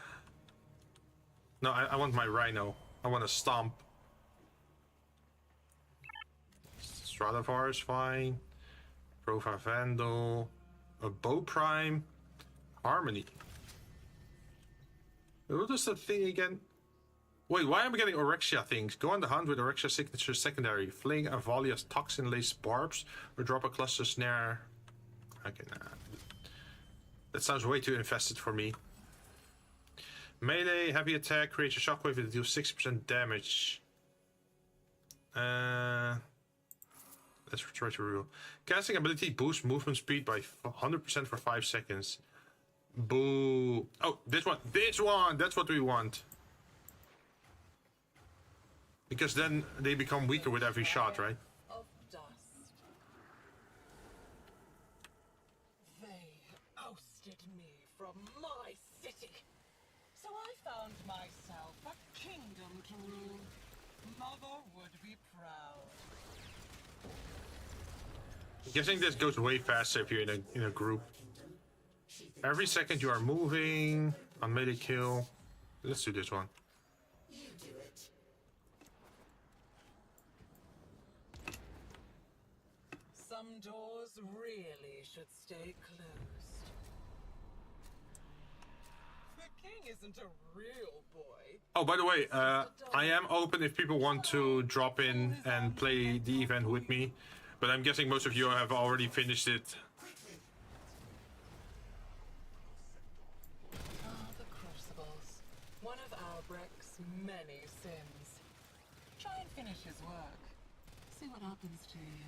No, I want my Rhino. I want to stomp. Stradavar is fine. Prova Vandal. A Bow Prime. Harmony. What is that thing again? Wait, why am I getting Orexia things? Go on the hunt with Orexia signature secondary. Fling a volley of toxin-laced barbs or drop a cluster snare. Okay, nah. That sounds way too infested for me. Melee, heavy attack, creates a shockwave that deals 60% damage. Let's try to rule. Casting ability boosts movement speed by 100% for 5 seconds. Boo. Oh, this one! This one! That's what we want. because then they become weaker with every shot, right? Of dust. They ousted me from my city. So I found myself a kingdom to rule. Mother would be proud. I'm guessing this goes way faster if you're in a group. Every second you are moving on melee kill. Let's do this one. You do it. Some doors really should stay closed. The king isn't a real boy. Oh, by the way, I am open if people want to drop in and play the event with me, but I'm guessing most of you have already finished it. The Crucibles. One of Albrecht's many sins. Try and finish his work. See what happens to you.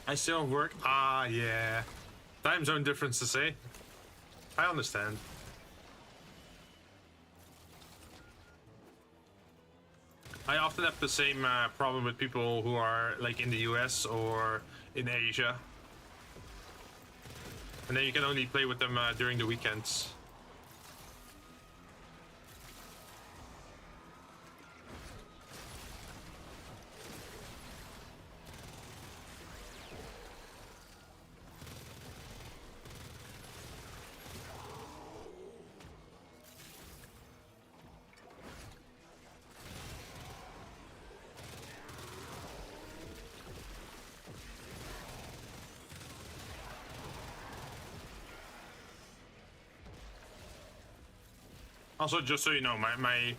I still work. Ah, yeah. Time zone differences, eh? I understand. I often have the same problem with people who are like in the US or in Asia. And then you can only play with them during the weekends. Also, just so you know, my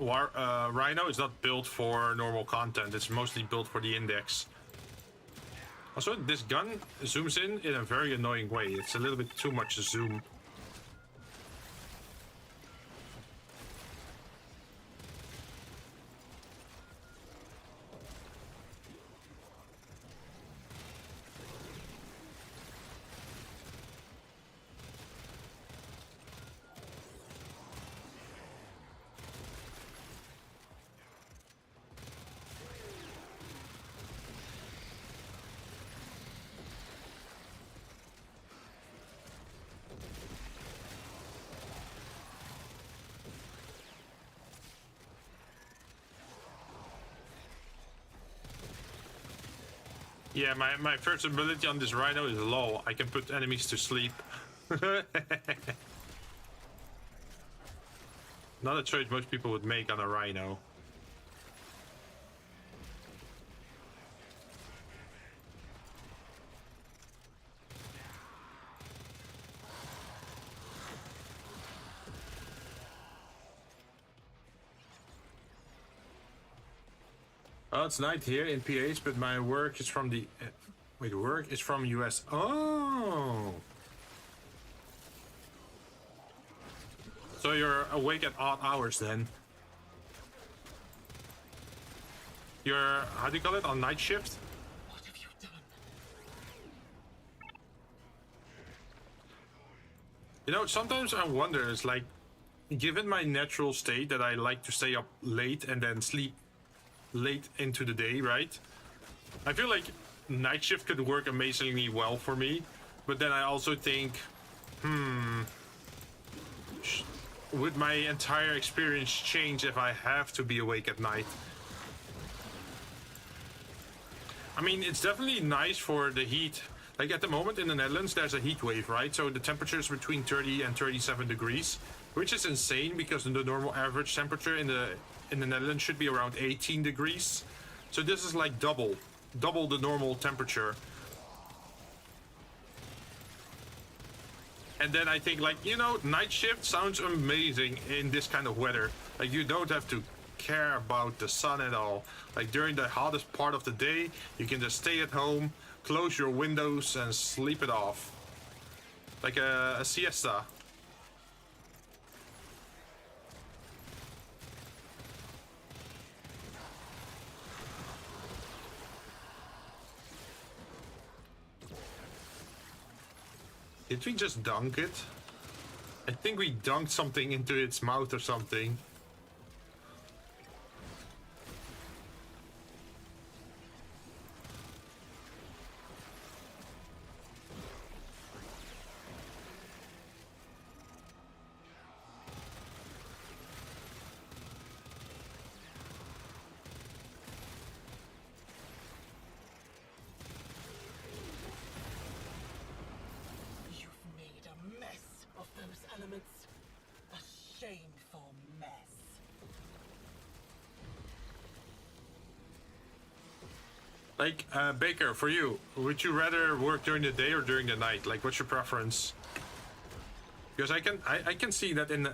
Rhino is not built for normal content. It's mostly built for the index. Also, this gun zooms in a very annoying way. It's a little bit too much zoom. Yeah, my first ability on this Rhino is low. I can put enemies to sleep. Not a choice most people would make on a Rhino. Oh, it's night here in PH, but my work is from the... wait, work is from US. Oh! So you're awake at odd hours then? You're... how do you call it? On night shift? What have you done? You know, sometimes I wonder, it's like... given my natural state that I like to stay up late and then sleep late into the day, right? I feel like night shift could work amazingly well for me, but then I also think, would my entire experience change if I have to be awake at night? I mean, it's definitely nice for the heat. Like at the moment in the Netherlands, there's a heat wave, right? So the temperature is between 30 and 37 degrees, which is insane because the normal average temperature in the Netherlands should be around 18 degrees. So this is like double the normal temperature. And then I think, like, you know, night shift sounds amazing in this kind of weather. Like, you don't have to care about the sun at all. Like during the hottest part of the day, you can just stay at home, close your windows and sleep it off. Like a siesta. Did we just dunk it? I think we dunked something into its mouth or something. Like, Baker, for you, would you rather work during the day or during the night? Like, what's your preference? Because I can see that in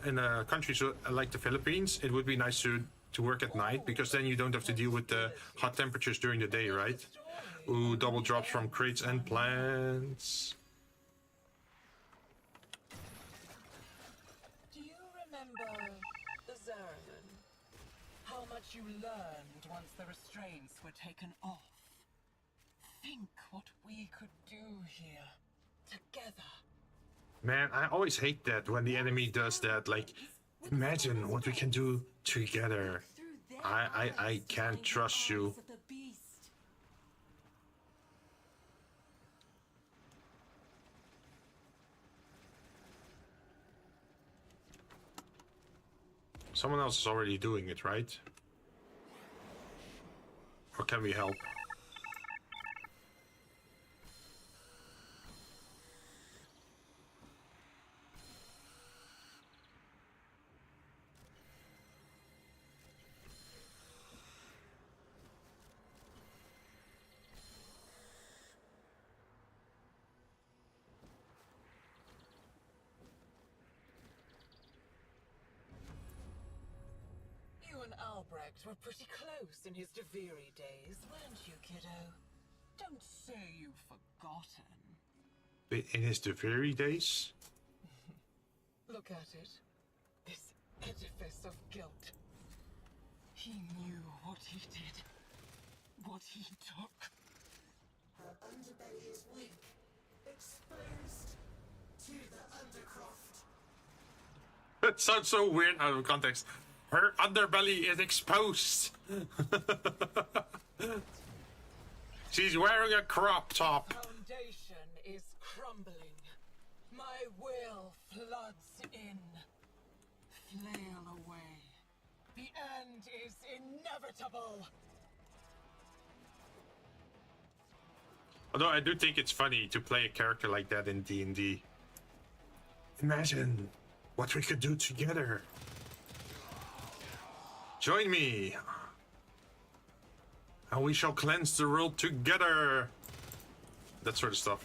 countries like the Philippines, it would be nice to work at night, because then you don't have to deal with the hot temperatures during the day, right? Ooh, double drops from crates and plants. Do you remember the Zaravan? How much you learned once the restraints were taken off? Think what we could do here, together. Man, I always hate that when the enemy does that. Like, imagine what we can do together. I can't trust you. Someone else is already doing it, right? Or can we help? Albrecht were pretty close in his Deviri days, weren't you, kiddo? Don't say you've forgotten. In his Deviri days? Look at it. This edifice of guilt. He knew what he did. What he took. Her underbelly is weak. Exposed to the undercroft. That sounds so weird out of context. Her underbelly is exposed. She's wearing a crop top. The foundation is crumbling. My will floods in. Flail away. The end is inevitable. Although I do think it's funny to play a character like that in D&D. Imagine what we could do together. Join me, and we shall cleanse the world together. That sort of stuff.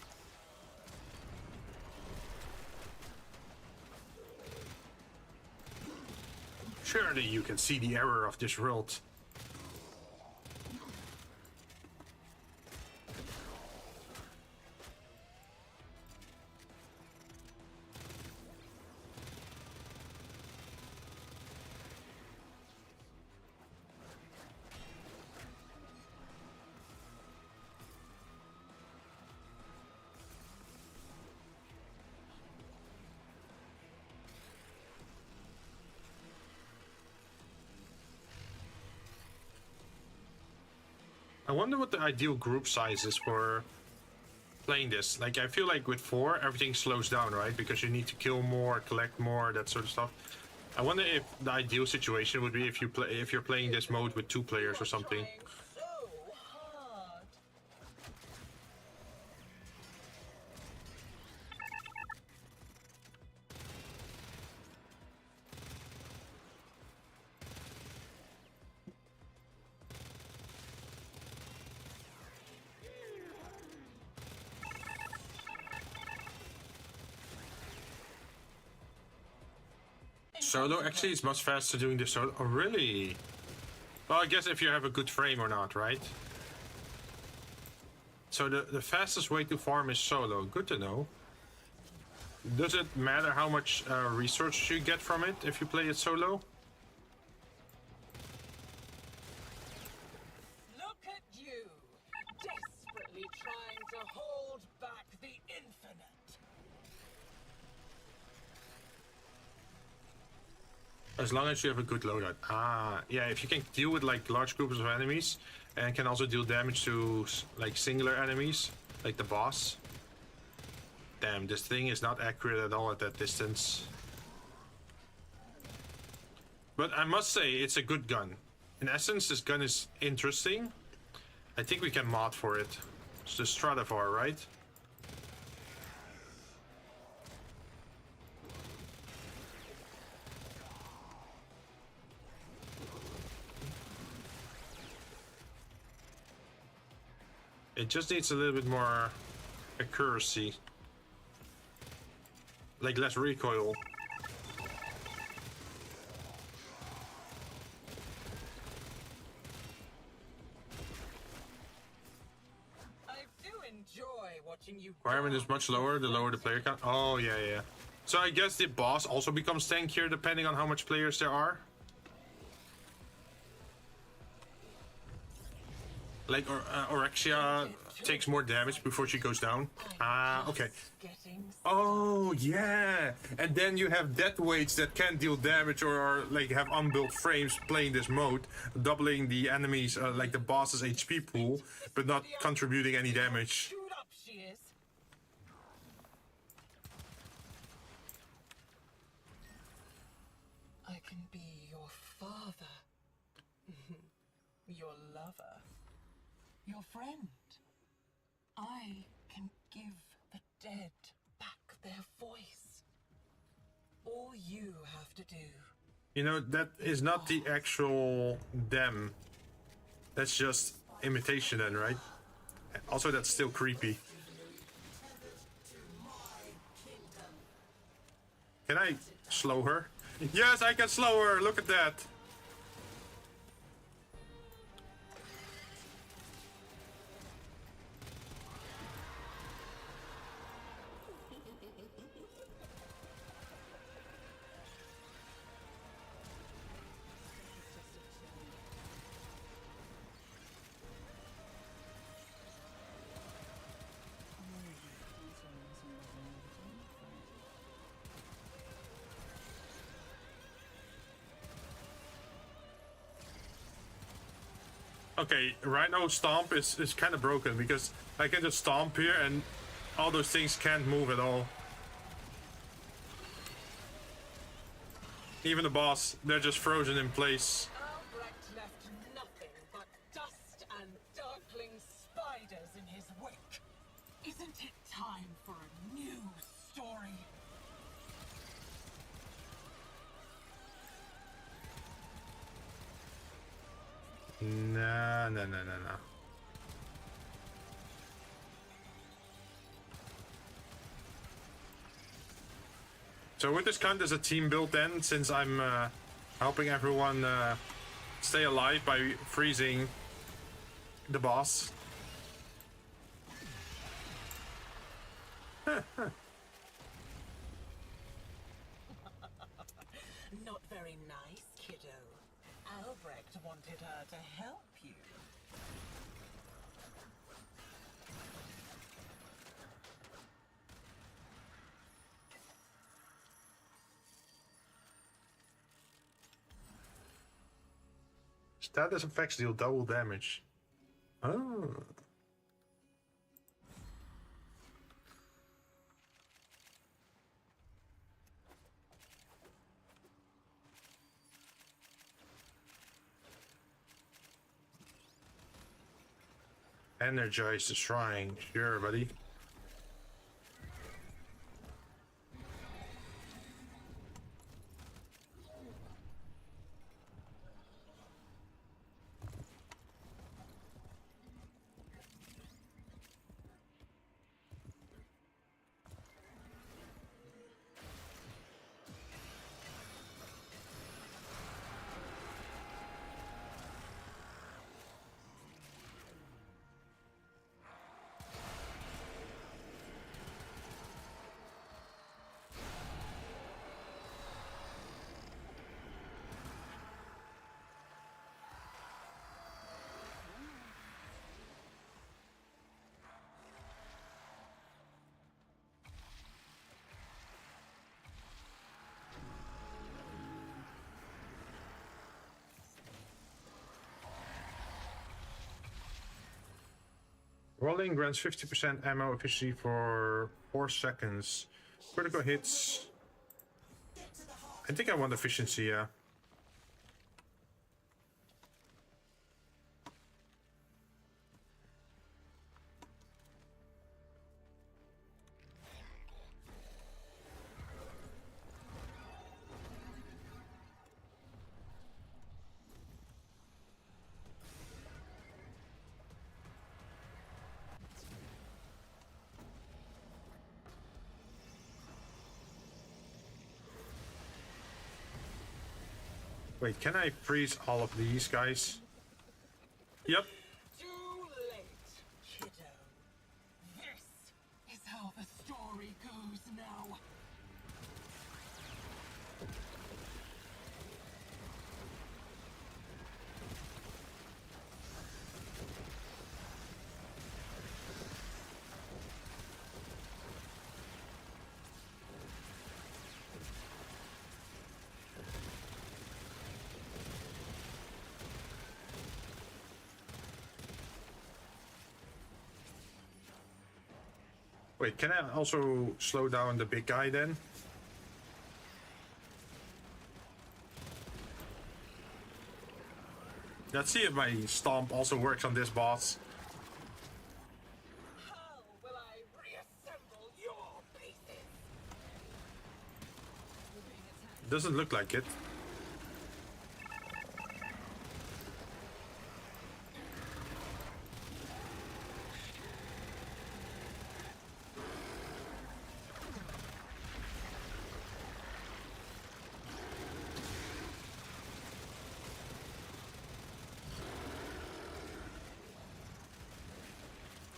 Surely you can see the error of this world. I wonder what the ideal group size is for playing this. Like, I feel like with 4, everything slows down, right? Because you need to kill more, collect more, that sort of stuff. I wonder if the ideal situation would be if you're playing this mode with 2 players or something. Solo actually is much faster doing this solo. Oh, really? Well, I guess if you have a good frame or not, right? So the fastest way to farm is solo. Good to know. Does it matter how much resources you get from it if you play it solo? Look at you, desperately trying to hold back the infinite. As long as you have a good loadout. Ah, yeah, if you can deal with like large groups of enemies and can also deal damage to like singular enemies, like the boss. Damn, this thing is not accurate at all at that distance. But I must say, it's a good gun. In essence, this gun is interesting. I think we can mod for it. It's the Stradivar, right? It just needs a little bit more accuracy. Like less recoil. I do enjoy watching you. Requirement is much lower, the lower the player count. Oh, yeah, yeah. So I guess the boss also becomes tankier depending on how much players there are. Like Orexia takes more damage before she goes down. Ah, okay. Oh, yeah. And then you have death weights that can't deal damage or are, like have unbuilt frames playing this mode, doubling the enemies, like the boss's HP pool, but not contributing any damage. Shoot up, she is. I can be your father, your lover, your friend. I can give the dead back their voice. All you have to do. You know, that is not the actual them. That's just imitation then, right? Also, that's still creepy. Can I slow her? Yes, I can slow her! Look at that! Okay, Rhino Stomp is kind of broken because I can just stomp here and all those things can't move at all. Even the boss, they're just frozen in place. Albrecht left nothing but dust and darkling spiders in his wake. Isn't it time for a new story? No. So would this count as a team build then, since I'm helping everyone stay alive by freezing the boss? Not very nice, kiddo. Albrecht wanted her to help you. Status effects deal double damage. Oh. Energize the shrine. Sure, buddy. Rolling grants 50% ammo efficiency for 4 seconds. Critical hits. I think I want efficiency, yeah. Wait, can I freeze all of these guys? Yep. Too late, kiddo. This is how the story goes now. Wait, can I also slow down the big guy then? Let's see if my stomp also works on this boss. How will I reassemble your pieces? Doesn't look like it.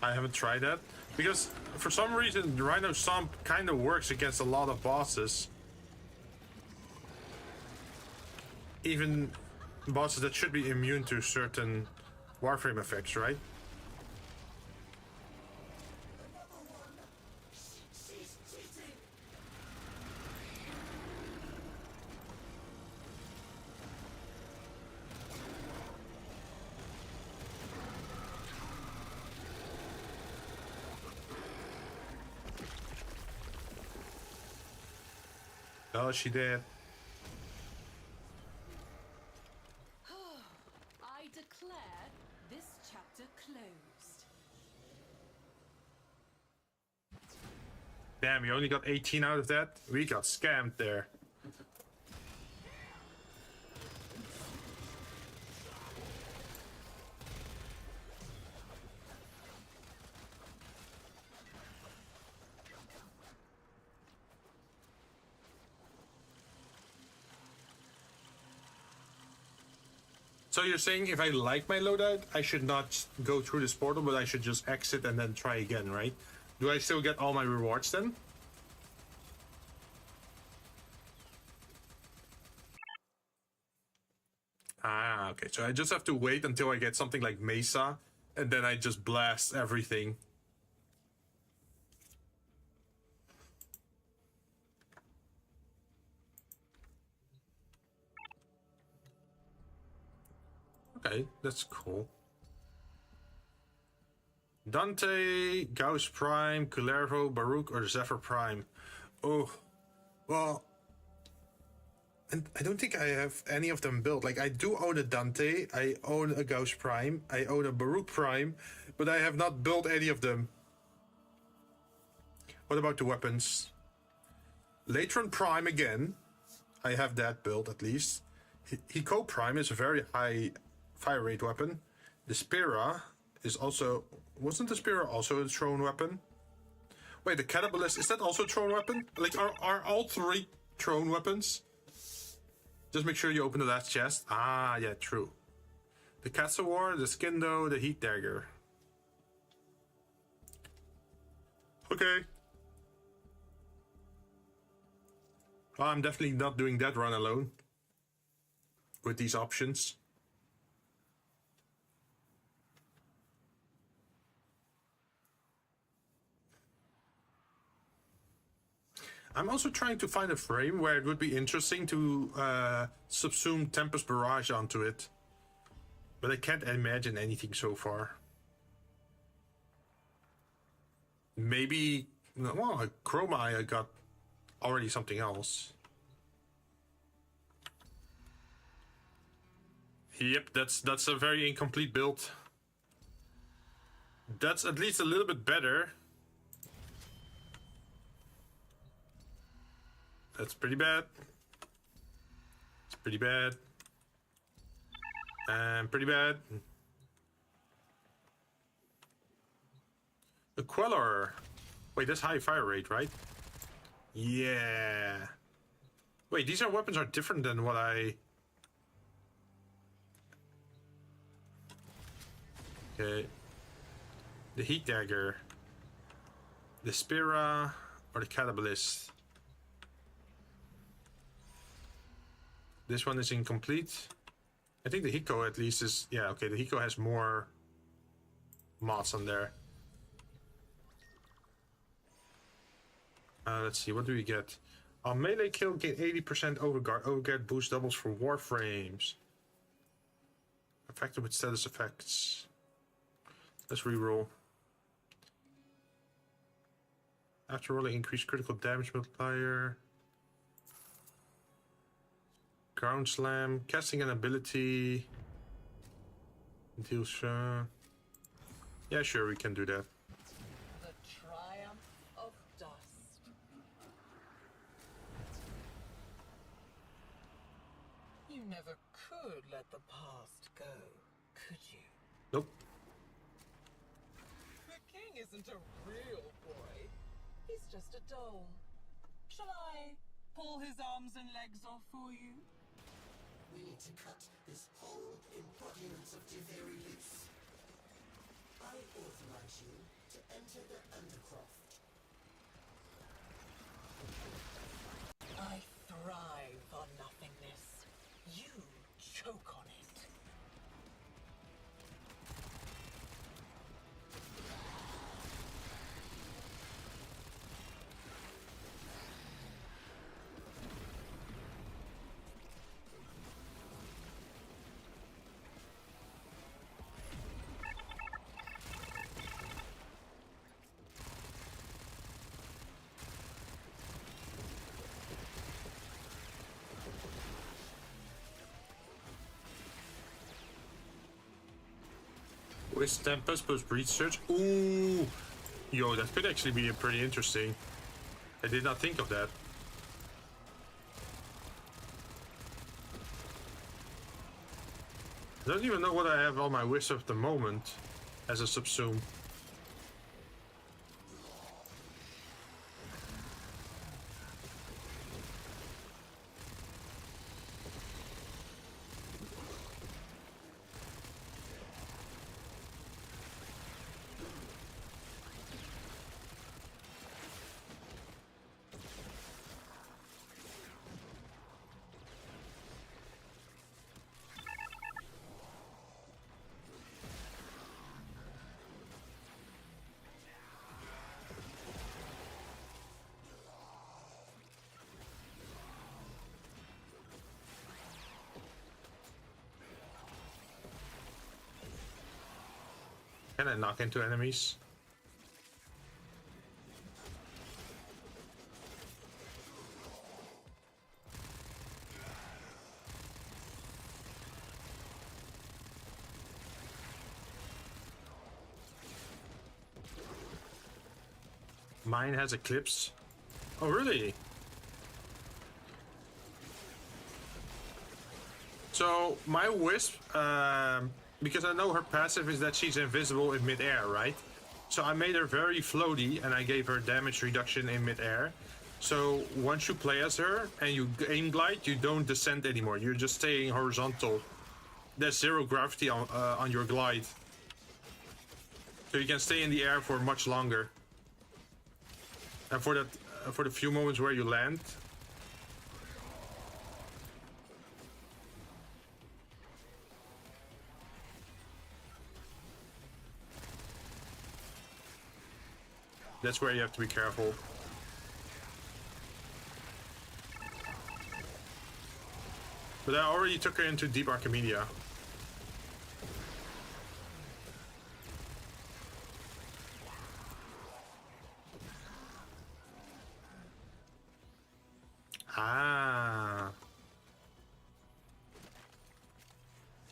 I haven't tried that because for some reason Rhino Stomp kind of works against a lot of bosses. Even bosses that should be immune to certain Warframe effects, right? Oh, she did. I declare this chapter closed. Damn, you only got 18 out of that? We got scammed there. So you're saying if I like my loadout, I should not go through this portal, but I should just exit and then try again, right? Do I still get all my rewards then? Ah, okay. So I just have to wait until I get something like Mesa, and then I just blast everything. Okay, that's cool. Dante, Gauss Prime, Kullervo, Baruch, or Zephyr Prime. Oh, well, and I don't think I have any of them built. Like, I do own a Dante, I own a Gauss Prime, I own a Baruch Prime, but I have not built any of them. What about the weapons? Latron Prime again. I have that built at least. Hiko Prime is a very high fire rate weapon. The Spira is also... Wasn't the Spira also a thrown weapon? Wait, the Cannibalism, is that also a thrown weapon? Like, are all three thrown weapons? Just make sure you open the last chest. Ah, yeah, true. The Katsawar, the Skindo, the Heat Dagger. Okay. Well, I'm definitely not doing that run alone. With these options. I'm also trying to find a frame where it would be interesting to subsume Tempest Barrage onto it. But I can't imagine anything so far. Maybe, well, a Chroma I got already something else. Yep, that's a very incomplete build. That's at least a little bit better. That's pretty bad. It's pretty bad. And pretty bad. The Queller. Wait, that's high fire rate, right? Yeah. Wait, these weapons are different than what I... Okay. The Heat Dagger. The Spira or the Catabalist. This one is incomplete. I think the Hiko at least is... Yeah, okay, the Hiko has more mods on there. Let's see, what do we get? On melee kill, gain 80% overguard. Overguard boost doubles for Warframes. Affected with status effects. Let's reroll. After rolling, increase critical damage multiplier. Ground Slam. Casting an ability. Deals... yeah, sure, we can do that. The triumph of dust. You never could let the past go, could you? Nope. The king isn't a real boy. He's just a doll. Shall I pull his arms and legs off for you? We need to cut this whole embodiment of Tiveri loose. I authorize you to enter the Undercroft. I thrive on nothingness. You choke on it. With Tempest plus Breach Search. Ooh! Yo, that could actually be pretty interesting. I did not think of that. I don't even know what I have on my wish at the moment as a subsume. Can I knock into enemies? Mine has Eclipse. Oh, really? So, my Wisp, because I know her passive is that she's invisible in mid-air, right? So I made her very floaty and I gave her damage reduction in mid-air. So once you play as her and you aim glide, you don't descend anymore. You're just staying horizontal. There's zero gravity on your glide. So you can stay in the air for much longer. And for that, for the few moments where you land, that's where you have to be careful. But I already took her into Deep Archimedia.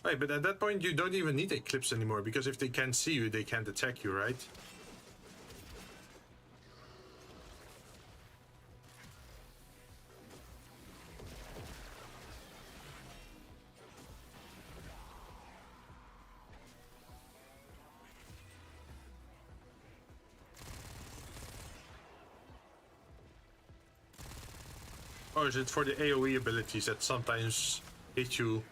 Wait, but at that point you don't even need Eclipse anymore, because if they can't see you, they can't attack you, right? Or is it for the AoE abilities that sometimes hit you?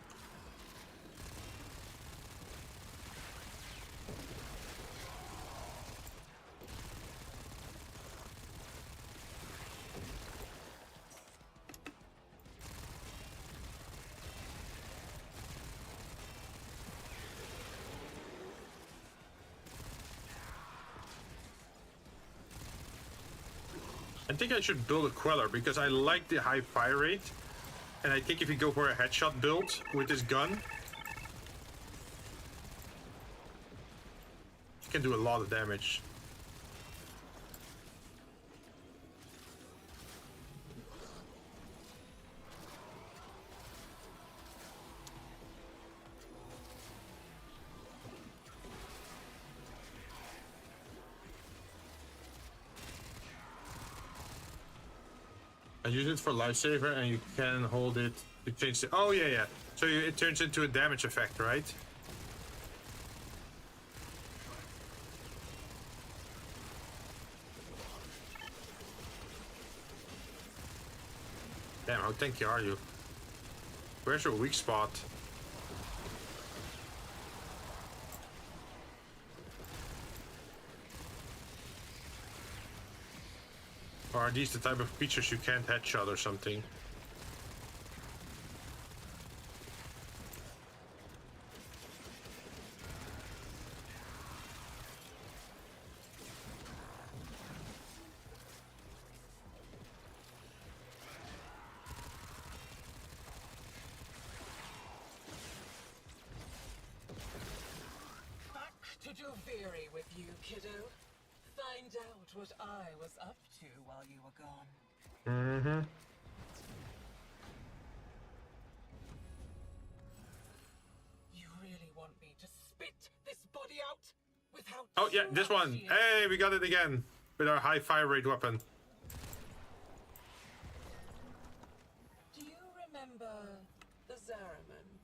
I think I should build a Queller because I like the high fire rate. And I think if you go for a headshot build with this gun, you can do a lot of damage. I use it for lifesaver, and you can hold it to change the. Oh yeah, yeah. So it turns into a damage effect, right? Damn, how tanky are you? Where's your weak spot? Or are these the type of creatures you can't headshot or something? Back to do very with you, kiddo. Find out what I was up to while you were gone. Mm-hmm. You really want me to spit this body out without... Oh yeah, this one. Hey, we got it again with our high fire rate weapon. Do you remember the Zaraman?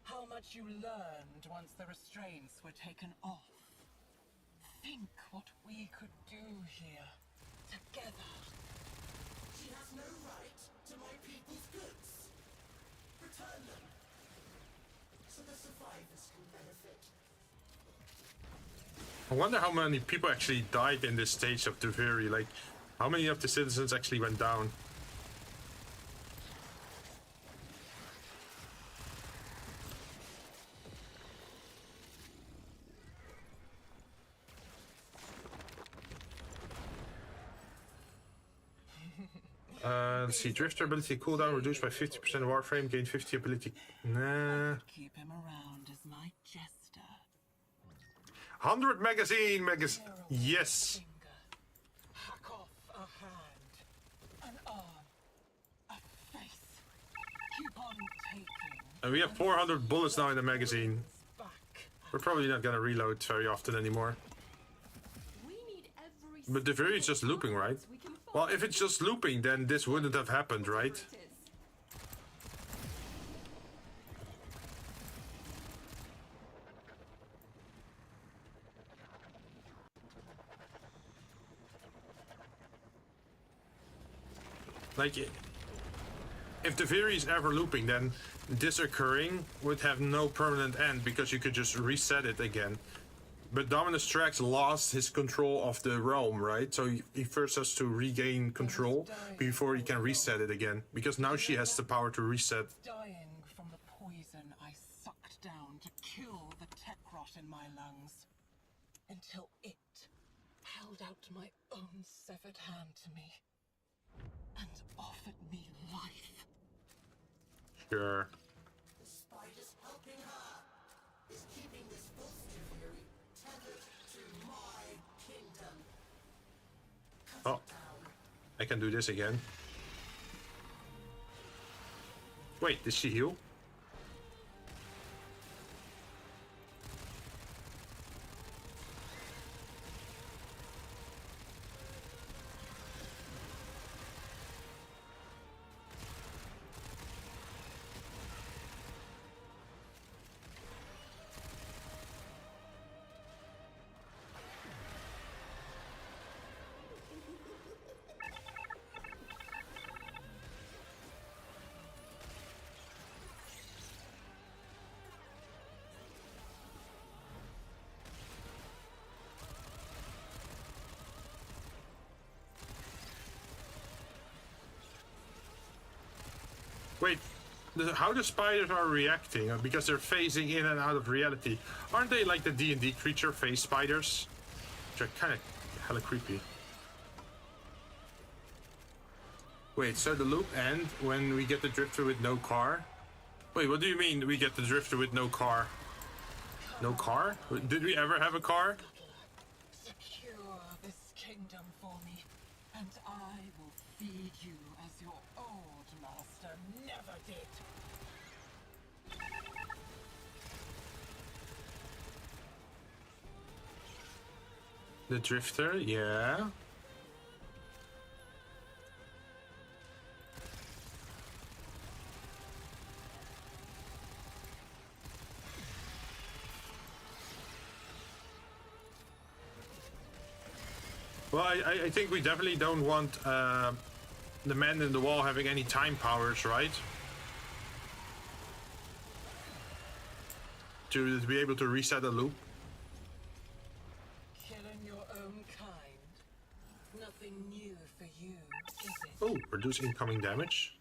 How much you learned once the restraints were taken off? Think what we could do here, together. She has no right to my people's goods. Return them, so the survivors can benefit. I wonder how many people actually died in this stage of Duviri. Like, how many of the citizens actually went down? Let's see, Drifter ability cooldown reduced by 50%, Warframe gain 50 ability. Nah. Keep him around as my jester. 100 magazine, yes. Finger, hack off a hand, an arm, a face. Keep on taking. And we have 400 bullets now in the magazine. Back. We're probably not gonna reload very often anymore. We need every But the Fury is just looping, right? we can find. Well, if it's just looping, then this wouldn't have happened, right? It is. Like, if the Fury is ever looping, then this occurring would have no permanent end because you could just reset it again. But Dominus Trax lost his control of the realm, right? So he first has to regain control before he can reset it again. Because now she has the power to reset. Dying from the poison I sucked down to kill the tech rot in my lungs. Until it held out my own severed hand to me. And offered me life. Sure. The spiders helping her is keeping this false Fury tethered to my kingdom. Oh, I can do this again. Wait, did she heal? Wait, how the spiders are reacting? Because they're phasing in and out of reality. Aren't they like the D&D creature phase spiders? Which are kind of hella creepy. Wait, so the loop ends when we get the drifter with no car? Wait, what do you mean we get the drifter with no car? No car? Did we ever have a car? Secure this kingdom for me, and I will feed you as your old master never did. The drifter, yeah. Well, I think we definitely don't want the man in the wall having any time powers, right? To be able to reset a loop. Killing your own kind. Nothing new for you, is it? Oh, reduce incoming damage.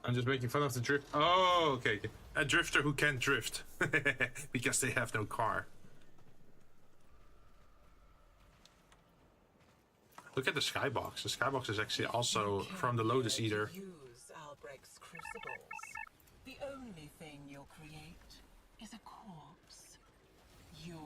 I'm just making fun of the drift. Oh, okay. A drifter who can't drift. Because they have no car. Look at the skybox. The skybox is actually also from the Lotus Eater. Use Albrecht's crucibles. The only thing you'll create is a corpse. Yours.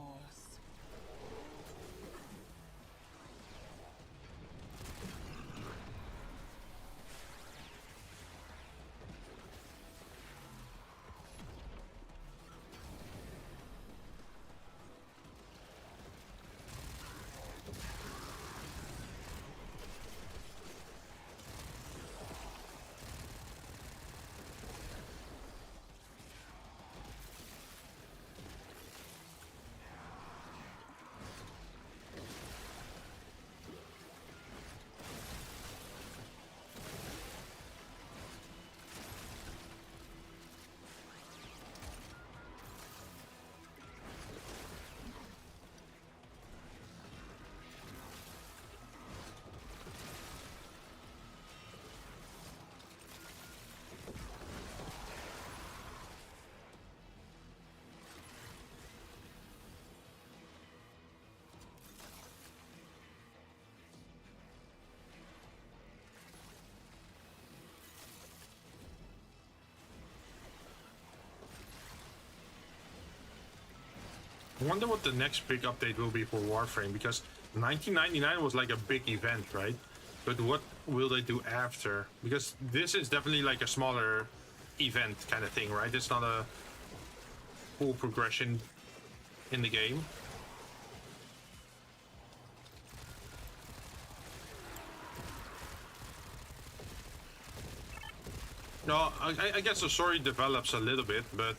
I wonder what the next big update will be for Warframe, because 1999 was like a big event, right? But what will they do after? Because this is definitely like a smaller event kind of thing, right? It's not a full progression in the game. No, I guess the story develops a little bit, but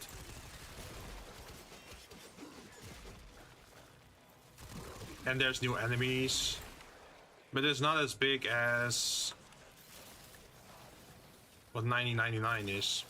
and there's new enemies, but it's not as big as what 1999 is.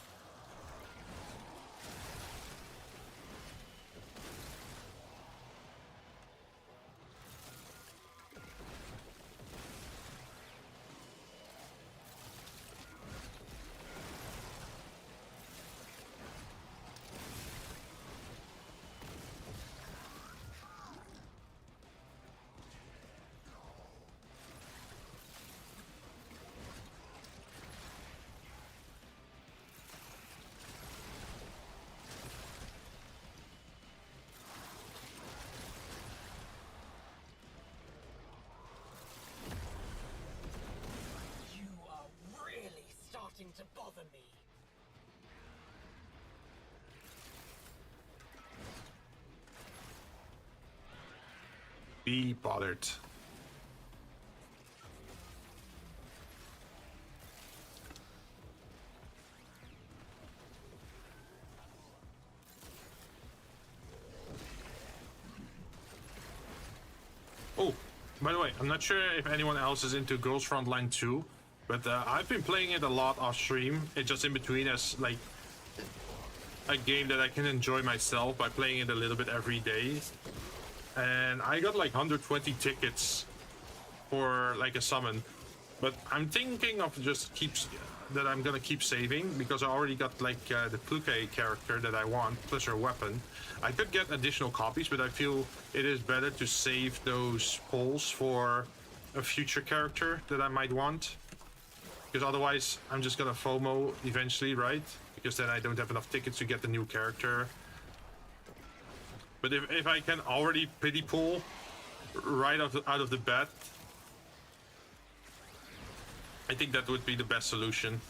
Be bothered. Oh, by the way, I'm not sure if anyone else is into Girls Frontline 2, but I've been playing it a lot off stream. It's just in between as like a game that I can enjoy myself by playing it a little bit every day. And I got like 120 tickets for like a summon, but I'm thinking of just that I'm gonna keep saving because I already got like the Pluke character that I want plus her weapon. I could get additional copies, but I feel it is better to save those pulls for a future character that I might want, because otherwise I'm just gonna FOMO eventually, right? Because then I don't have enough tickets to get the new character. But if I can already pity pool right out of the bat, I think that would be the best solution.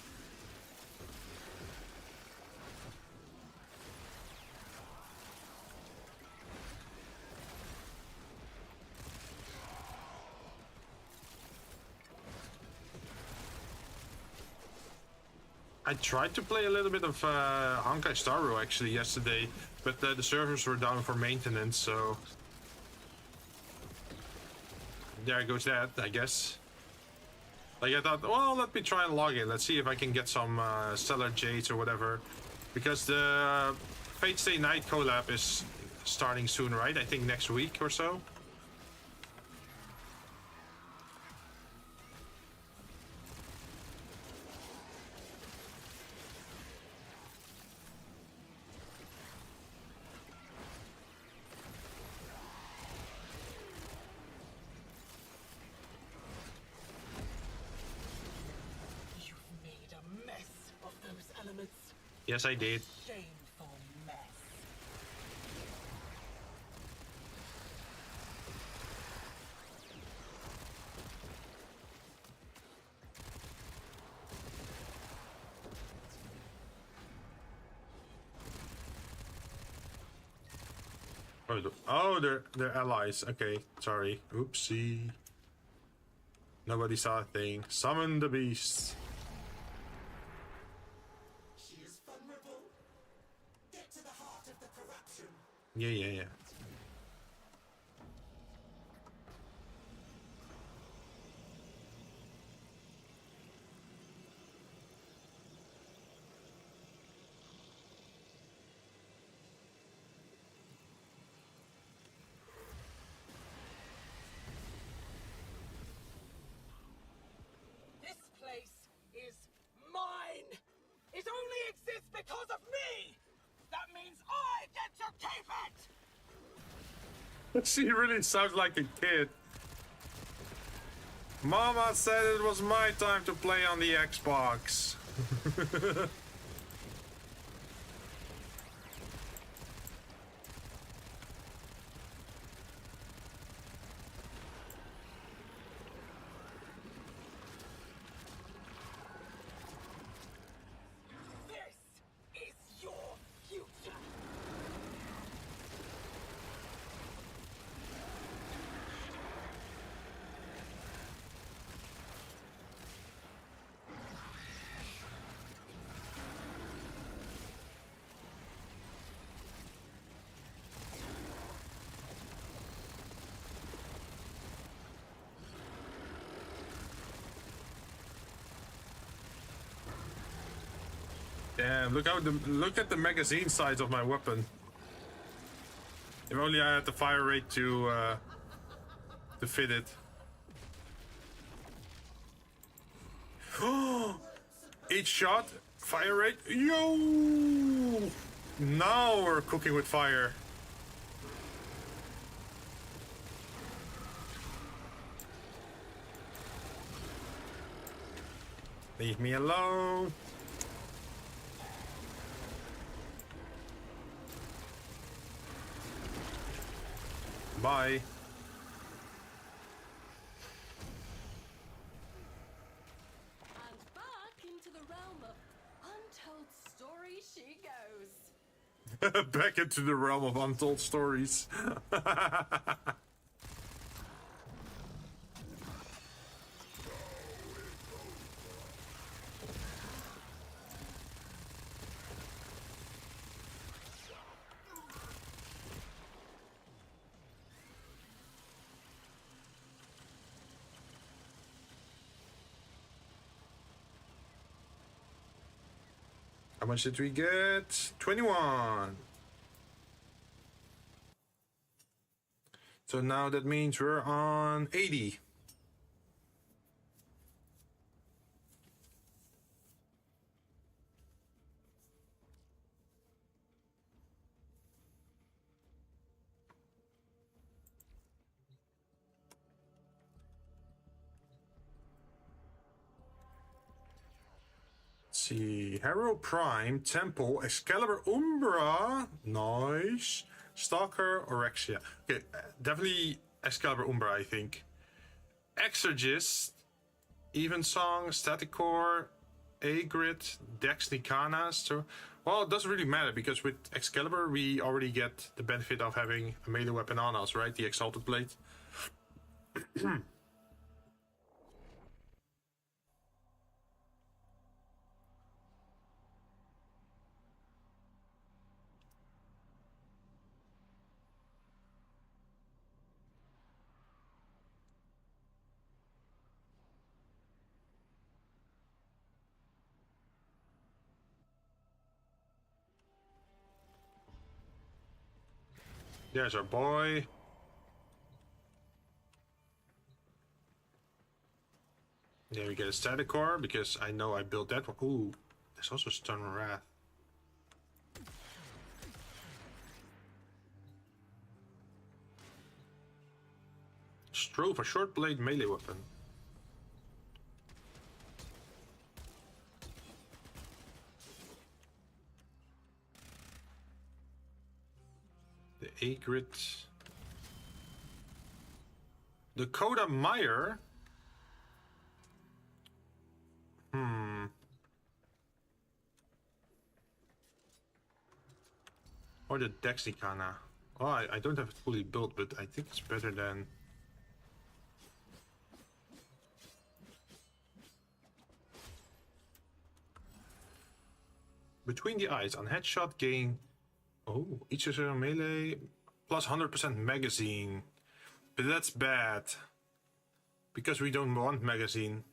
I tried to play a little bit of Honkai Star actually yesterday, but the servers were down for maintenance, so there goes that, I guess. Like I thought, well, let me try and log in. Let's see if I can get some Stellar Jades or whatever, because the Fate Stay Night collab is starting soon, right? I think next week or so. Yes, I did. Shameful mess. Oh, they're allies. Okay, sorry. Oopsie. Nobody saw a thing. Summon the beast. Yeah. This place is mine! It only exists because of me! That means I get to keep it! She really sounds like a kid. Mama said it was my time to play on the Xbox. Damn, look at the magazine size of my weapon. If only I had the fire rate to fit it. Each shot, fire rate. Yo! Now we're cooking with fire. Leave me alone. Bye. And back into the realm of untold stories she goes. Back into the realm of untold stories. How much did we get? 21. So now that means we're on 80. See, Harrow Prime, Temple, Excalibur Umbra, nice, Stalker, Orexia. Okay, definitely Excalibur Umbra, I think. Exorgist, Evensong, Static Core, A-Grid, Dex Nikana. So, well, it doesn't really matter because with Excalibur we already get the benefit of having a melee weapon on us, right? The Exalted Blade. There's our boy. There we get a Static Core because I know I built that one. Ooh, there's also Stun Wrath. Strove, a short blade melee weapon. The A-Grid. Dakota Meyer. Or the Dexicana. Oh, I don't have it fully built, but I think it's better than... Between the eyes, on headshot gain... Oh, each is a melee plus 100% magazine. But that's bad. Because we don't want magazine.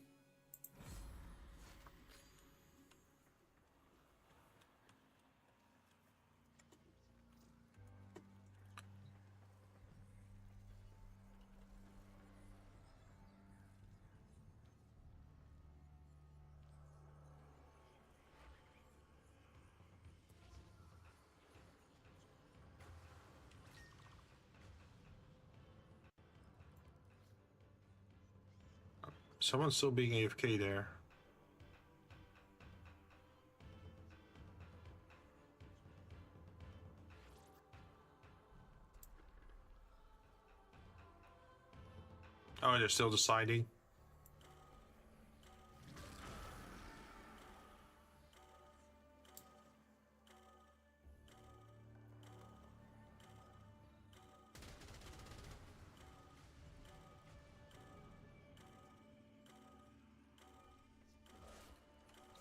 Someone's still being AFK there. Oh, they're still deciding.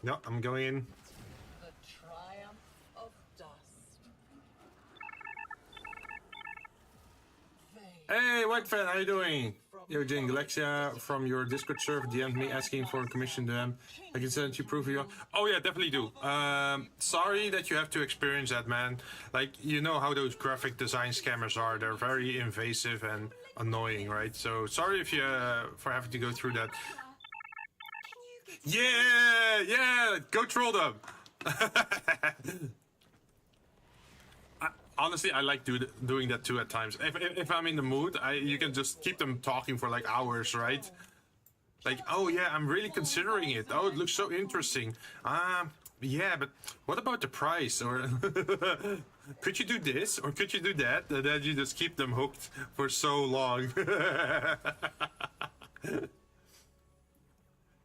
No, I'm going in. The triumph of dust. Hey, White Fan, how you doing? Yo, Jinn, Galaxia from your Discord server DM'd me asking for a commission to them. I can send you proof of your... Oh yeah, definitely do. Sorry that you have to experience that, man. Like, you know how those graphic design scammers are. They're very invasive and annoying, right? So, sorry if you for having to go through that. Yeah, go troll them. Honestly, I like doing that too at times. If I'm in the mood, you can just keep them talking for like hours, right? Like, oh yeah, I'm really considering it. Oh, it looks so interesting. Yeah, but what about the price? Or could you do this? Or could you do that? And then you just keep them hooked for so long.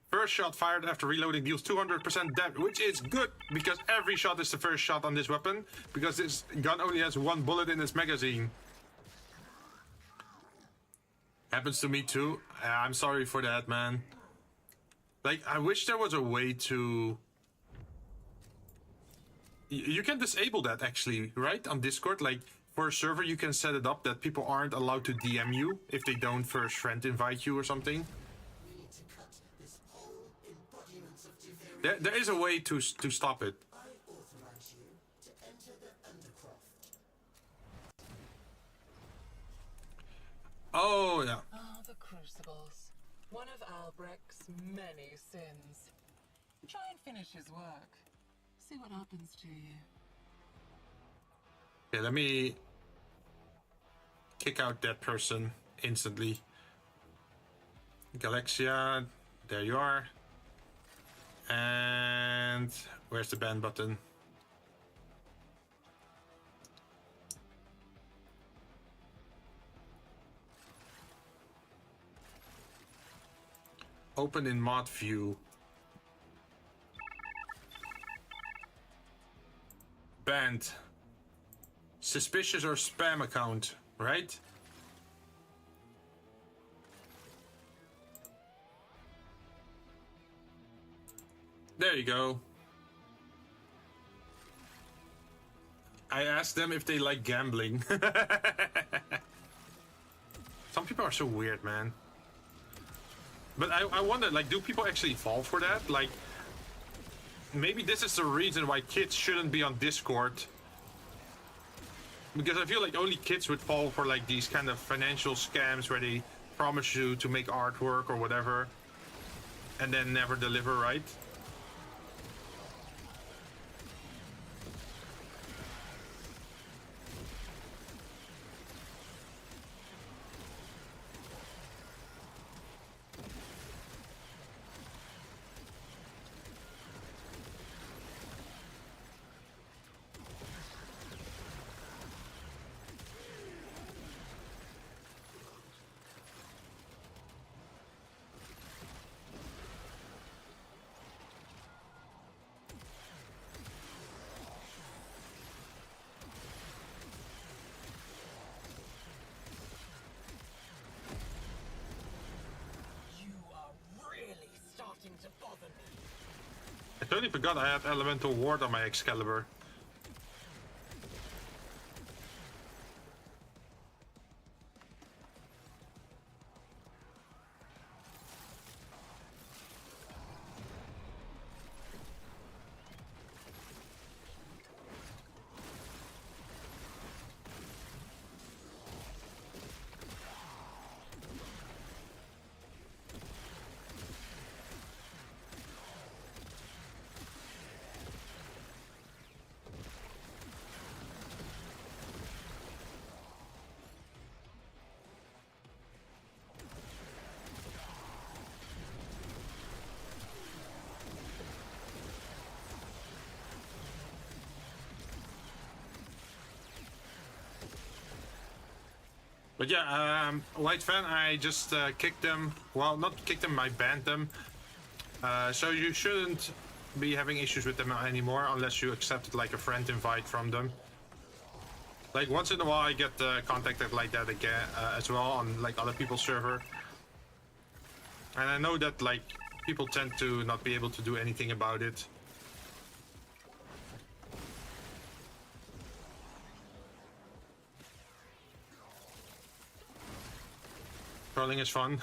First shot fired after reloading deals 200% damage, which is good because every shot is the first shot on this weapon because this gun only has one bullet in its magazine. Happens to me too. I'm sorry for that, man. Like, I wish there was a way to... You can disable that actually, right? On Discord, like for a server you can set it up that people aren't allowed to DM you if they don't first friend invite you or something. There is a way to stop it. Oh, yeah. Ah, the crucibles. One of Albrecht's many sins. Try and finish his work. See what happens to you. Okay, let me kick out that person instantly. Galaxia, there you are. And where's the ban button? Open in mod view. Banned. Suspicious or spam account, right? There you go. I asked them if they like gambling. Some people are so weird, man. But I wonder, like, do people actually fall for that? Like, maybe this is the reason why kids shouldn't be on Discord. Because I feel like only kids would fall for, like, these kind of financial scams where they promise you to make artwork or whatever and then never deliver, right? I totally forgot I had elemental ward on my Excalibur. But yeah, White Fan, I just kicked them. Well, not kicked them, I banned them. So you shouldn't be having issues with them anymore unless you accepted like a friend invite from them. Like once in a while I get contacted like that again as well on like other people's server. And I know that like people tend to not be able to do anything about it. Trolling is fun.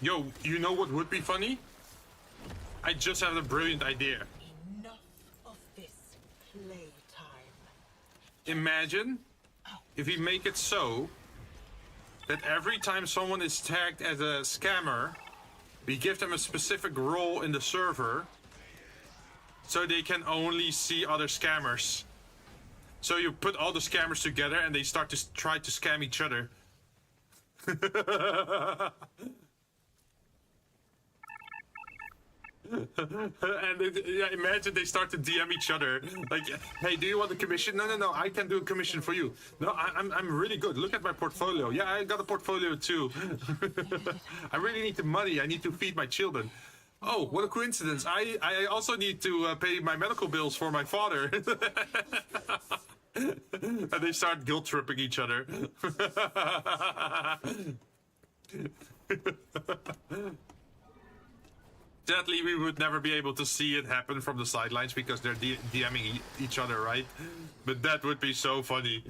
Yo, you know what would be funny? I just have a brilliant idea. Enough of this playtime. Imagine if we make it so that every time someone is tagged as a scammer, we give them a specific role in the server so they can only see other scammers. So you put all the scammers together and they start to try to scam each other. And yeah, imagine they start to DM each other like, hey, do you want a commission? No, I can do a commission for you. No, I'm really good. Look at my portfolio. Yeah, I got a portfolio too. I really need the money. I need to feed my children. Oh, what a coincidence. I also need to pay my medical bills for my father. And they start guilt tripping each other. Sadly, we would never be able to see it happen from the sidelines because they're DMing each other, right? But that would be so funny.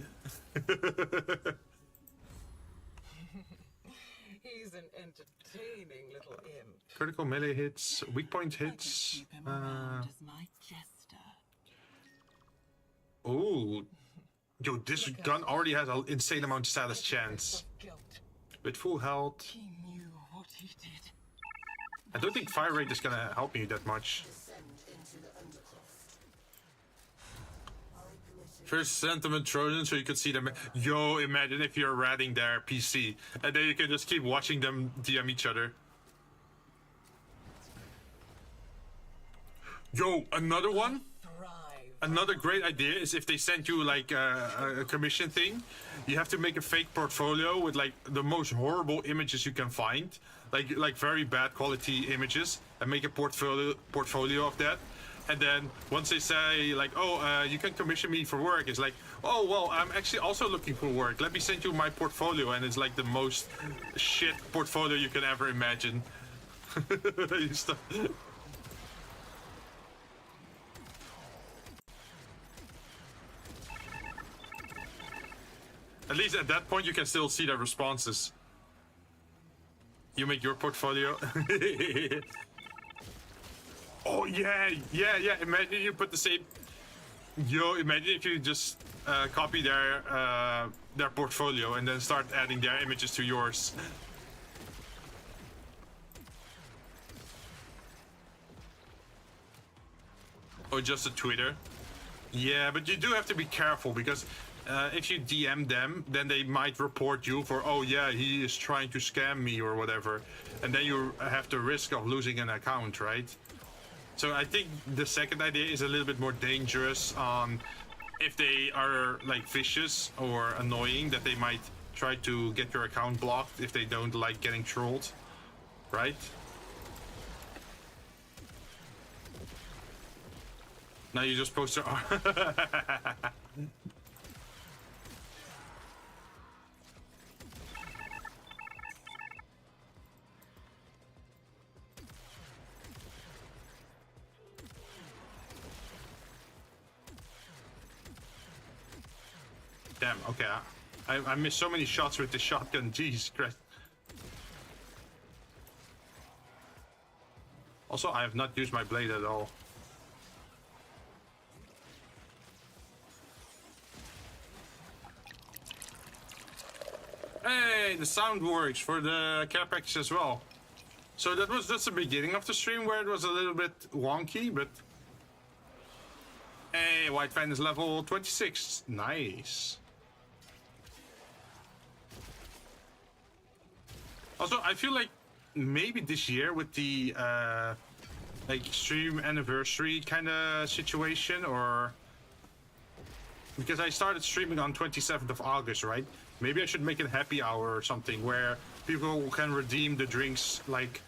He's an entertainer. entertaining little imp. Critical melee hits, weak point I could hits. keep him around as my jester. Ooh. Yo, this gun already has an insane amount of status chance. Guilt. With full health. He knew what he did. I don't think fire rate is gonna help me that much. First sentiment Trojan, so you could see them. Yo, imagine if you're ratting their PC, and then you can just keep watching them DM each other. Yo, another one? Another great idea is if they send you like a commission thing, you have to make a fake portfolio with like the most horrible images you can find, like very bad quality images, and make a portfolio of that. And then once they say like, oh, you can commission me for work, it's like, oh well, I'm actually also looking for work. Let me send you my portfolio, and it's like the most shit portfolio you can ever imagine. At least at that point, you can still see the responses. You make your portfolio. Oh, yeah. Imagine you put the same... Yo, imagine if you just copy their portfolio and then start adding their images to yours. Or just a Twitter. Yeah, but you do have to be careful because... if you DM them, then they might report you for, oh yeah, he is trying to scam me or whatever. And then you have the risk of losing an account, right? So I think the second idea is a little bit more dangerous on if they are like vicious or annoying, that they might try to get your account blocked if they don't like getting trolled, right? Now you just post your... Damn, okay. I missed so many shots with the shotgun, Jesus Christ. Also, I have not used my blade at all. Hey, the sound works for the care package as well. So that was just the beginning of the stream where it was a little bit wonky, but... Hey, White Fan is level 26. Nice. Also, I feel like maybe this year with the like stream anniversary kind of situation, or because I started streaming on 27th of August, right? Maybe I should make it happy hour or something where people can redeem the drinks, like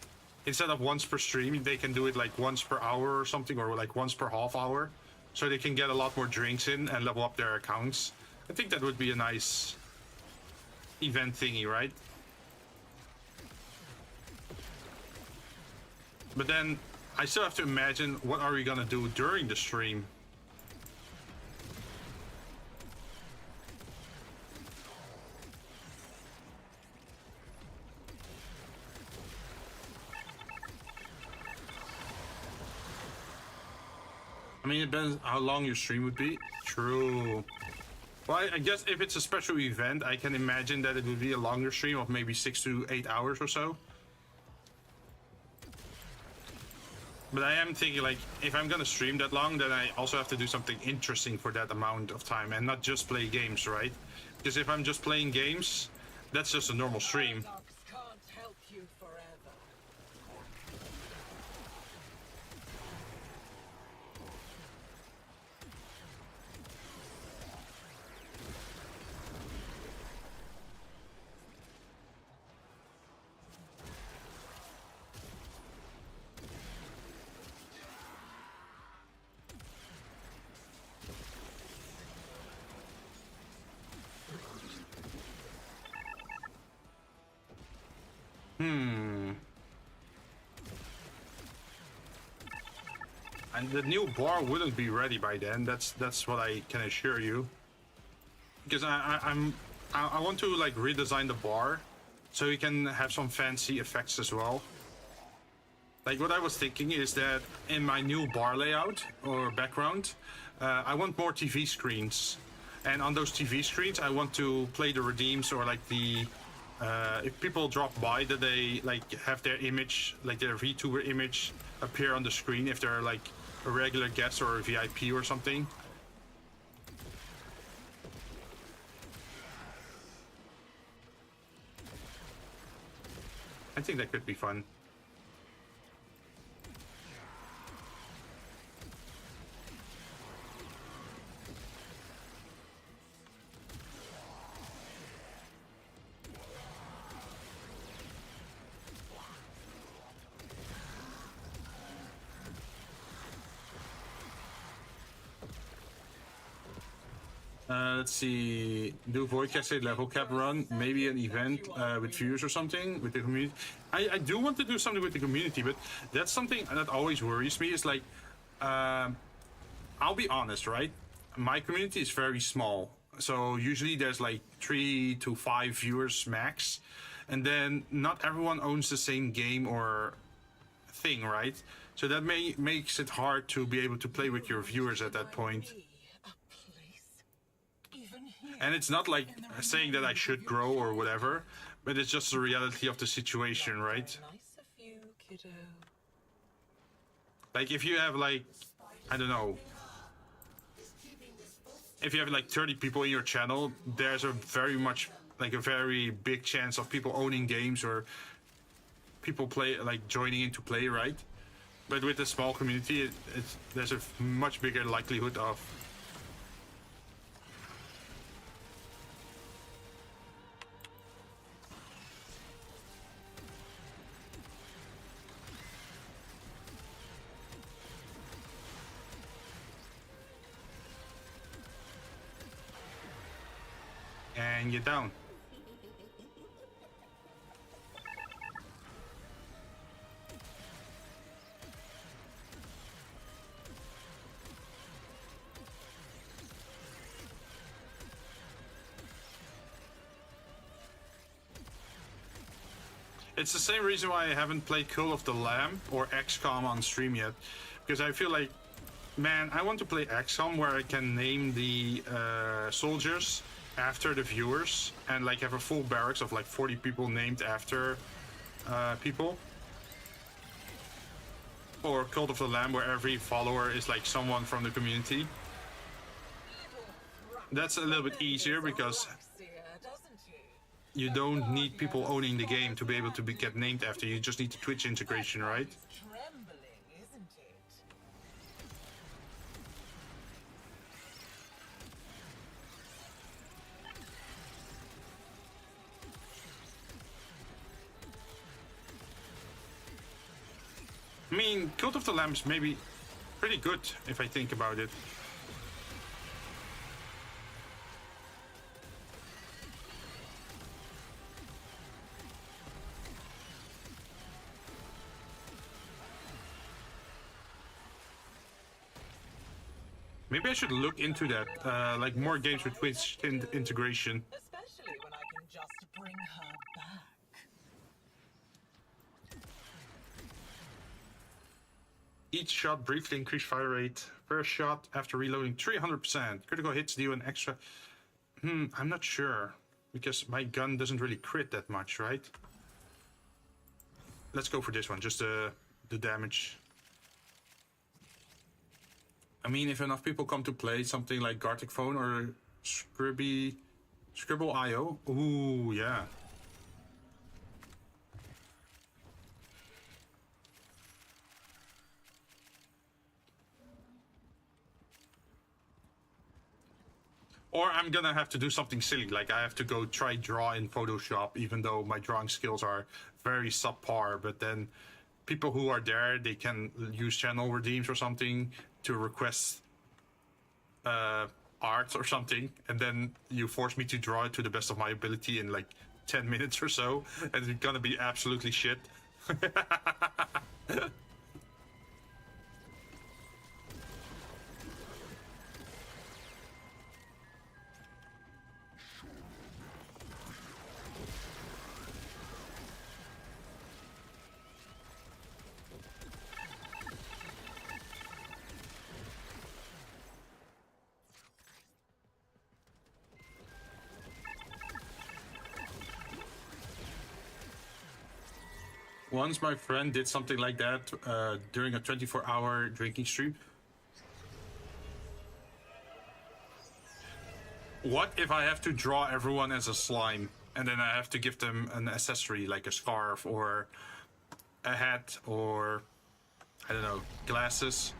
instead of once per stream, they can do it like once per hour or something, or like once per half hour, so they can get a lot more drinks in and level up their accounts. I think that would be a nice event thingy, right? But then I still have to imagine what are we gonna do during the stream. I mean, it depends how long your stream would be. True. Well, I guess if it's a special event, I can imagine that it would be a longer stream of maybe 6 to 8 hours or so. But I am thinking, like, if I'm gonna stream that long, then I also have to do something interesting for that amount of time and not just play games, right? Because if I'm just playing games, that's just a normal stream. Can't help you forever. And the new bar wouldn't be ready by then. That's what I can assure you. Because I want to like redesign the bar so you can have some fancy effects as well. Like what I was thinking is that in my new bar layout or background, I want more TV screens. And on those TV screens, I want to play the redeems or like the, if people drop by, that they like have their image, like their VTuber image appear on the screen if they're like a regular guest or a VIP or something. I think that could be fun. Let's see, do Voidcast a level cap run, maybe an event with viewers or something with the community. I do want to do something with the community, but that's something that always worries me is like, I'll be honest, right? My community is very small. So usually there's like 3 to 5 viewers max. And then not everyone owns the same game or thing, right? So that makes it hard to be able to play with your viewers at that point. And it's not like saying that I should grow or whatever, but it's just the reality of the situation, right? Like if you have like, I don't know, if you have like 30 people in your channel, there's a very big chance of people owning games or people joining into play, right? But with a small community, there's a much bigger likelihood of and get down. It's the same reason why I haven't played Cult of the Lamb or XCOM on stream yet, because I feel like, man, I want to play XCOM where I can name the soldiers after the viewers and like have a full barracks of like 40 people named after people. Or Cult of the Lamb where every follower is like someone from the community. That's a little bit easier because you don't need people owning the game to be able to get named after. You just need the Twitch integration, right? I mean, Cult of the Lamb is maybe pretty good if I think about it. Maybe I should look into that, like more games with Twitch integration. Especially when I can just bring her back. Each shot briefly increase fire rate. Per shot after reloading 300%. Critical hits deal an extra. I'm not sure. Because my gun doesn't really crit that much, right? Let's go for this one, just the damage. I mean, if enough people come to play something like Gartic Phone or Scribble.io, ooh, yeah. Or I'm gonna have to do something silly, like I have to go try draw in Photoshop, even though my drawing skills are very subpar, but then people who are there, they can use channel redeems or something to request art or something, and then you force me to draw it to the best of my ability in like 10 minutes or so, and it's gonna be absolutely shit. Once my friend did something like that during a 24-hour drinking stream. What if I have to draw everyone as a slime and then I have to give them an accessory like a scarf or a hat or, I don't know, glasses?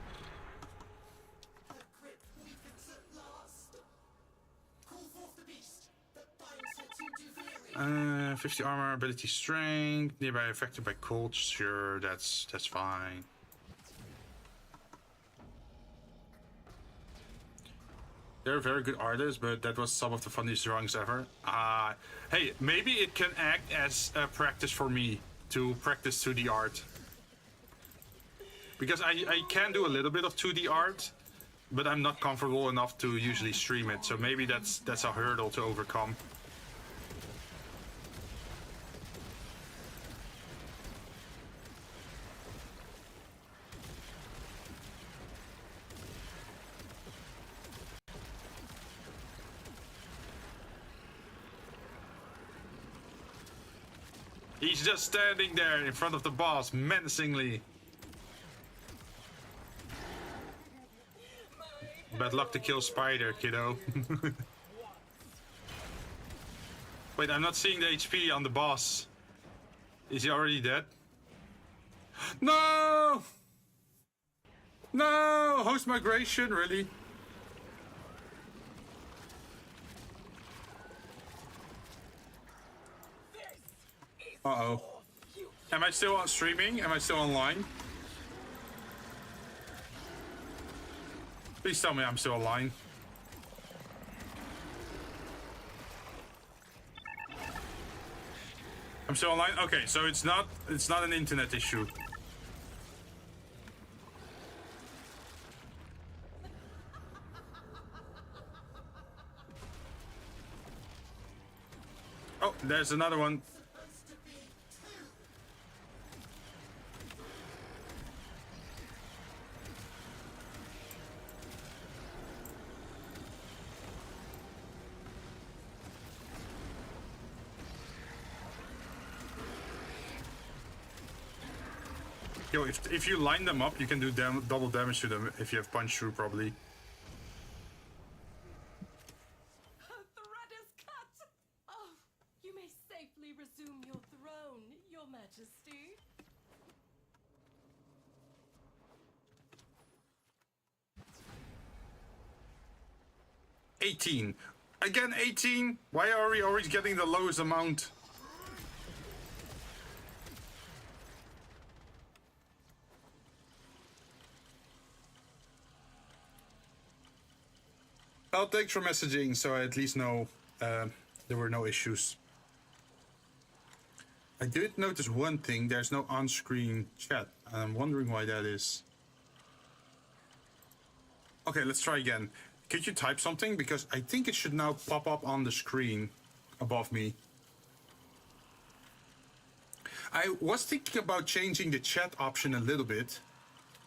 50 armor, ability strength, nearby affected by cold. Sure, that's fine. They're a very good artist, but that was some of the funniest drawings ever. Hey, maybe it can act as a practice for me to practice 2D art. Because I can do a little bit of 2D art, but I'm not comfortable enough to usually stream it. So maybe that's a hurdle to overcome. He's just standing there in front of the boss, menacingly. Bad luck to kill Spider, kiddo. Wait, I'm not seeing the HP on the boss. Is he already dead? No! No! Host migration, really? Uh-oh. Am I still on streaming? Am I still online? Please tell me I'm still online. I'm still online? Okay, so it's not an internet issue. Oh, there's another one. Yo, if you line them up, you can do double damage to them if you have punch through, probably. Thread is cut! Oh, you may safely resume your throne, Your Majesty. $18. Again, 18? Why are we always getting the lowest amount? Well, thanks for messaging, so I at least know there were no issues. I did notice one thing, there's no on-screen chat. I'm wondering why that is. Okay, let's try again. Could you type something? Because I think it should now pop up on the screen above me. I was thinking about changing the chat option a little bit.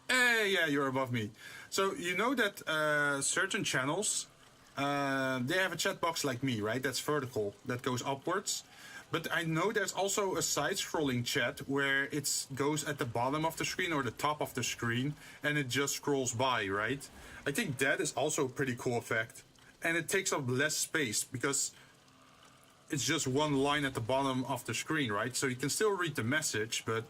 Hey, yeah, you're above me. So you know that certain channels, they have a chat box like me, right? That's vertical, that goes upwards. But I know there's also a side-scrolling chat where it goes at the bottom of the screen or the top of the screen, and it just scrolls by, right? I think that is also a pretty cool effect. And it takes up less space because it's just one line at the bottom of the screen, right? So you can still read the message, but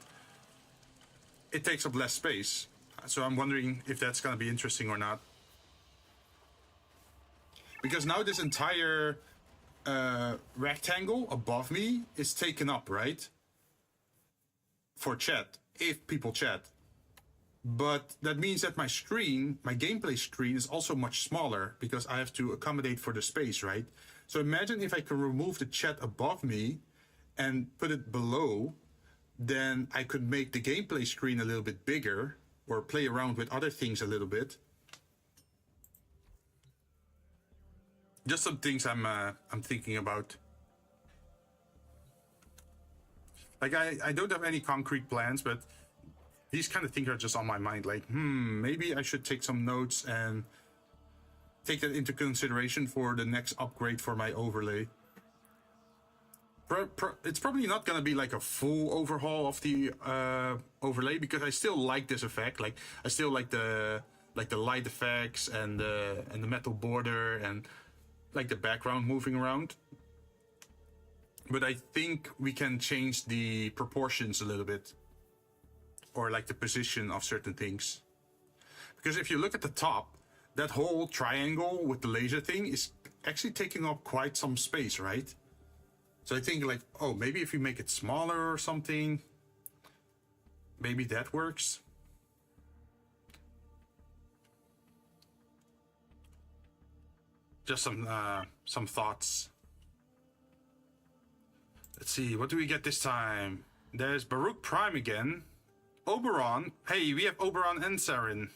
it takes up less space. So I'm wondering if that's going to be interesting or not. Because now this entire rectangle above me is taken up, right? For chat, if people chat. But that means that my screen, my gameplay screen, is also much smaller because I have to accommodate for the space, right? So imagine if I can remove the chat above me and put it below, then I could make the gameplay screen a little bit bigger or play around with other things a little bit. Just some things I'm thinking about. Like I don't have any concrete plans, but these kind of things are just on my mind. Like, maybe I should take some notes and take that into consideration for the next upgrade for my overlay. It's probably not gonna be like a full overhaul of the overlay, because I still like this effect. Like I still like the light effects and the metal border and like the background moving around. But I think we can change the proportions a little bit, or like the position of certain things. Because if you look at the top, that whole triangle with the laser thing is actually taking up quite some space, right? So I think like, oh, maybe if we make it smaller or something, maybe that works. Just some thoughts. Let's see, what do we get this time? There's Baruch Prime again. Oberon. Hey, we have Oberon and Saren.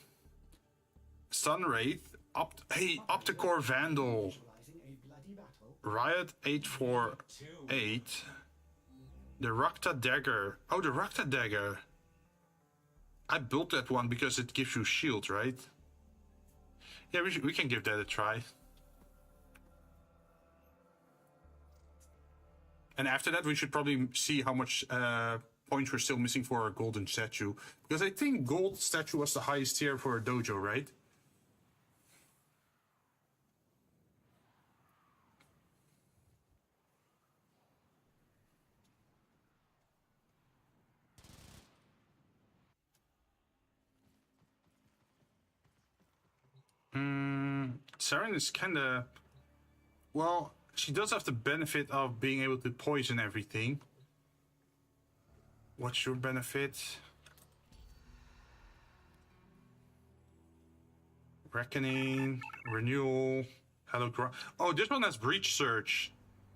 Sunwraith. Opticore Vandal. Riot 848. The Rakta Dagger. Oh, the Rakta Dagger. I built that one because it gives you shield, right? Yeah, we can give that a try. And after that, we should probably see how much points we're still missing for our golden statue. Because I think gold statue was the highest tier for a dojo, right? Saren is kinda... Well, she does have the benefit of being able to poison everything. What's your benefit? Reckoning, Renewal, Hello Ground. Oh, this one has Breach Search.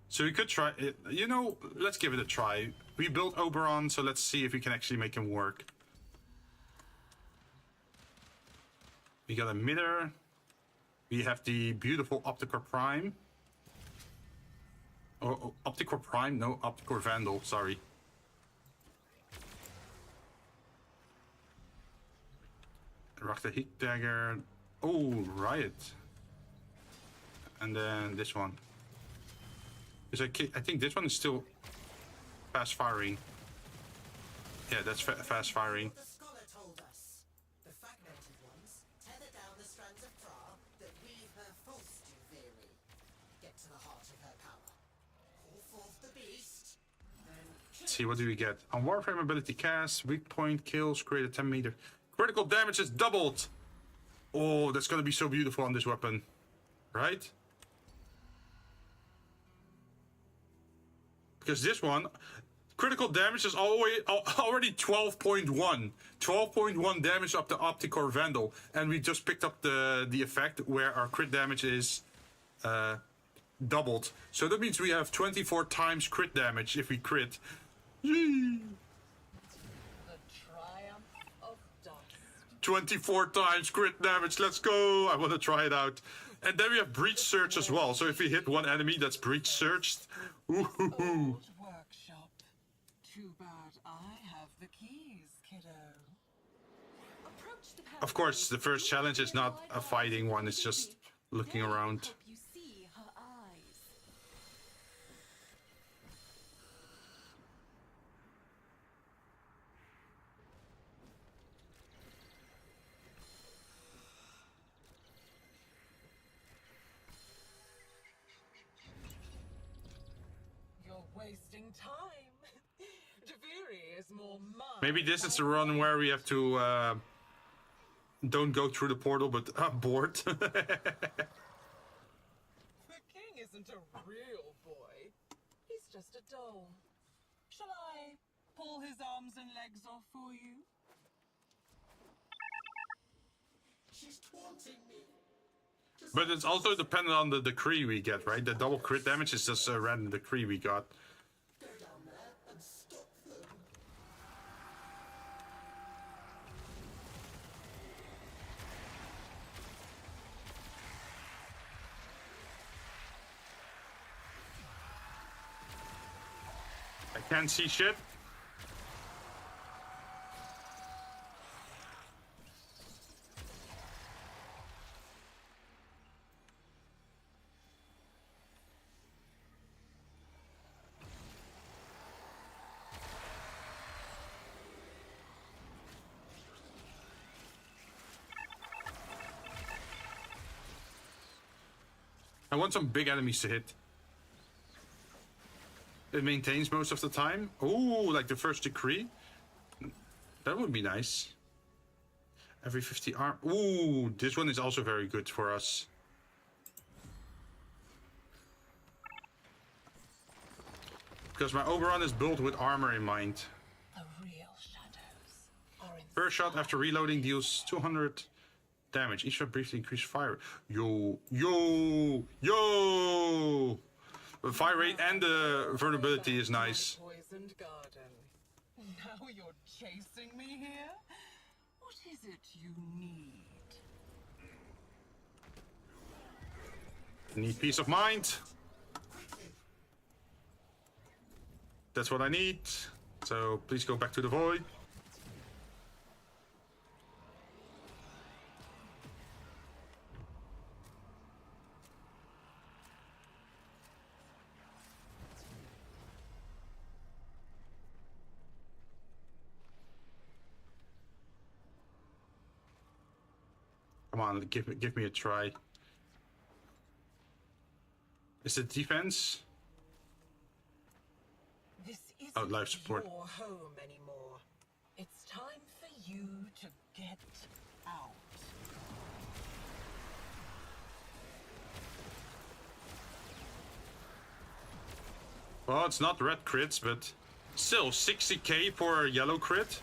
So we could try it. You know, let's give it a try. We built Oberon, so let's see if we can actually make him work. We got a Mitter. We have the beautiful Opticore Prime. Oh, Opticore Prime? No, Opticore Vandal, sorry. Rock the Heat Dagger. Oh, Riot. And then this one. Because I think this one is still fast firing. Yeah, that's fast firing. The scholar told us. The fragmented ones tether down the strands of Kra that weave her false to Viri. Get to the heart of her power. Call forth the beast. Let's see, what do we get? On Warframe ability cast, weak point kills, create a 10 meter. Critical damage is doubled! Oh, that's gonna be so beautiful on this weapon. Right? Because this one, critical damage is already 12.1. 12.1 damage up to Opticore Vandal. And we just picked up the effect where our crit damage is doubled. So that means we have 24 times crit damage if we crit. Yee! 24 times crit damage, let's go! I want to try it out. And then we have Breach Search as well, so if we hit one enemy that's Breach Searched... Ooh. Workshop. Too bad I have the keys, kiddo. Of course, the first challenge is not a fighting one, it's just looking around. You see her eyes. Wasting time. Javiri is more mine. Maybe this is the run where we have to don't go through the portal, but board. The king isn't a real boy. He's just a doll. Shall I pull his arms and legs off for you? She's taunting me. But it's also dependent on the decree we get, right? The double crit damage is just a random decree we got. Go down there and stop them. I can't see shit. I want some big enemies to hit. It maintains most of the time. Ooh, like the first decree. That would be nice. Every 50 arm. Ooh, this one is also very good for us. Because my Oberon is built with armor in mind. The real shadows are in First shot after reloading deals 200 damage. Each shot briefly increases fire. Yo! The fire rate and the vulnerability is nice. poisoned garden. Now you're chasing me here? What is it you need? Need peace of mind. That's what I need. So please go back to the void. Come on, give me a try. Is it defense? This isn't Oh, life support. your home anymore. It's time for you to get out. Well, it's not red crits, but still 60k for a yellow crit.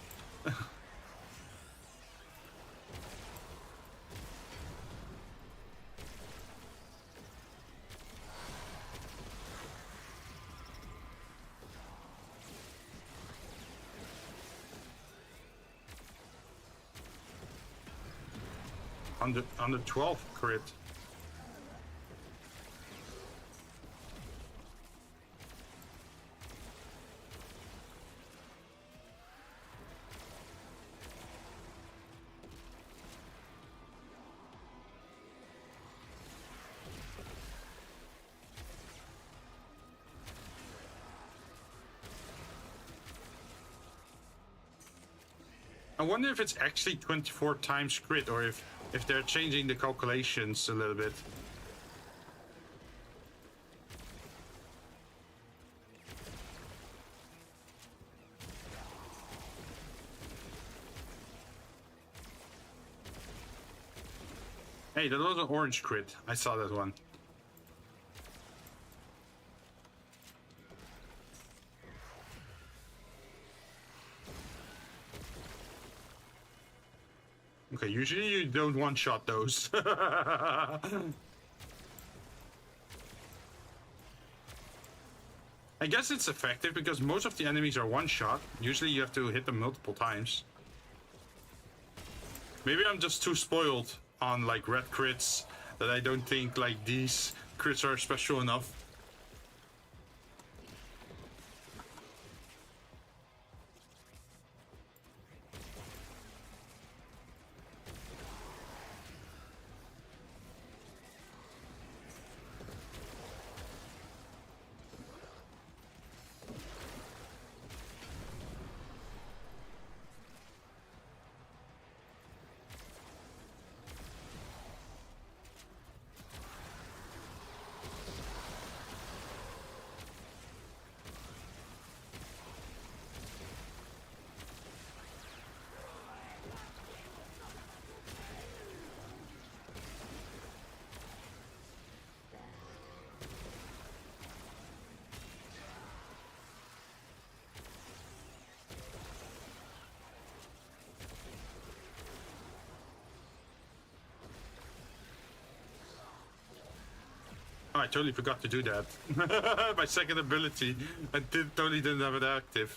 Under 12 crit. I wonder if it's actually 24 times crit, or if they're changing the calculations a little bit. Hey, that was an orange crit. I saw that one. Okay, usually you don't one-shot those. I guess it's effective because most of the enemies are one-shot. Usually you have to hit them multiple times. Maybe I'm just too spoiled on like red crits that I don't think like these crits are special enough. Oh, I totally forgot to do that. My second ability, I totally didn't have it active.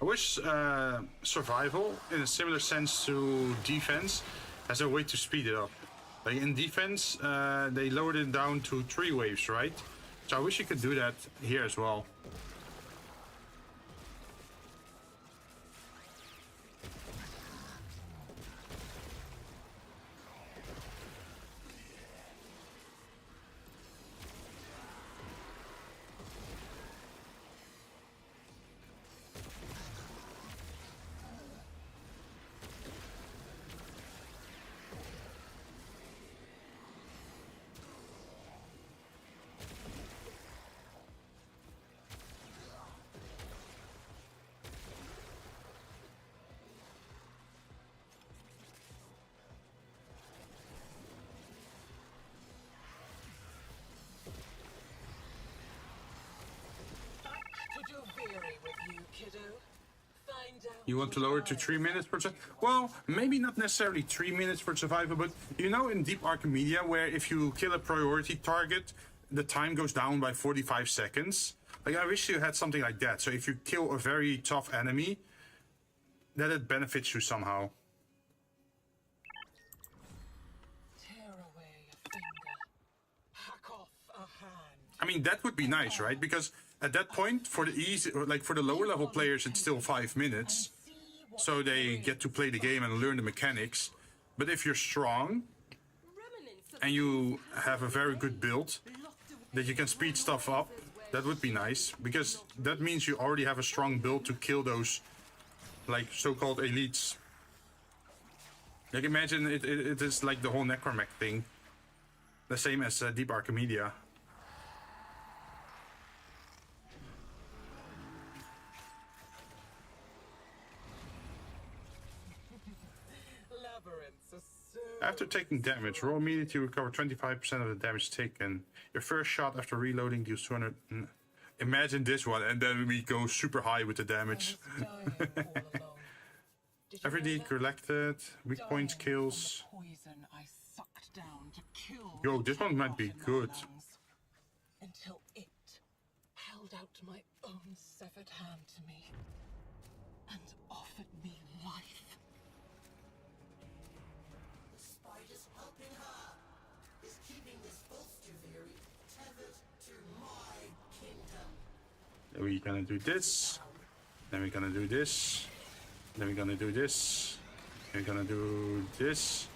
I wish survival, in a similar sense to defense, has a way to speed it up. Like in defense, they lowered it down to 3 waves, right? So I wish you could do that here as well. You want to lower it to 3 minutes per survival? Well, maybe not necessarily 3 minutes for survival, but you know in Deep Archimedia where if you kill a priority target, the time goes down by 45 seconds? Like, I wish you had something like that. So if you kill a very tough enemy, that it benefits you somehow. Tear away a finger. Hack off a hand. I mean, that would be nice, right? Because at that point, for the easy, like for the lower level players, it's still 5 minutes. So they get to play the game and learn the mechanics. But if you're strong and you have a very good build that you can speed stuff up, that would be nice. Because that means you already have a strong build to kill those like so-called elites. Like imagine it is like the whole Necromech thing. The same as Deep Archimedia. After taking damage, roll immediately to recover 25% of the damage taken. Your first shot after reloading deals 200... Imagine this one, and then we go super high with the damage. Every D collected, weak points kills. Yo, this one might be good. Until it held out my own severed hand to me and offered me life. Spider's helping her is keeping this Vtuber tethered to my kingdom. Then we're gonna do this. Then we're gonna do this. Then we're gonna do this. We're gonna do this.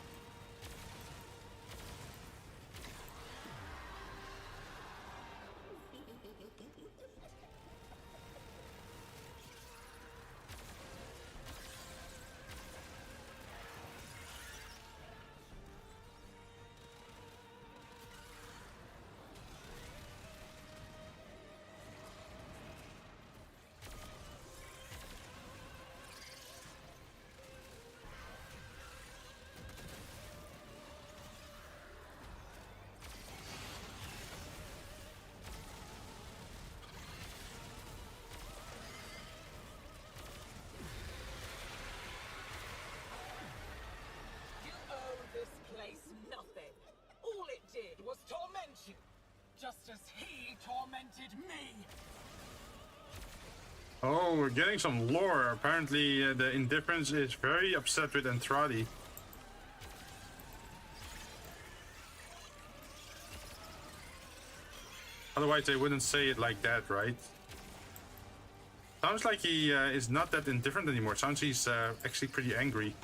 Just as he tormented me. Oh, we're getting some lore. Apparently, the Indifference is very upset with Entradi. Otherwise, they wouldn't say it like that, right? Sounds like he is not that indifferent anymore. Sounds he's actually pretty angry.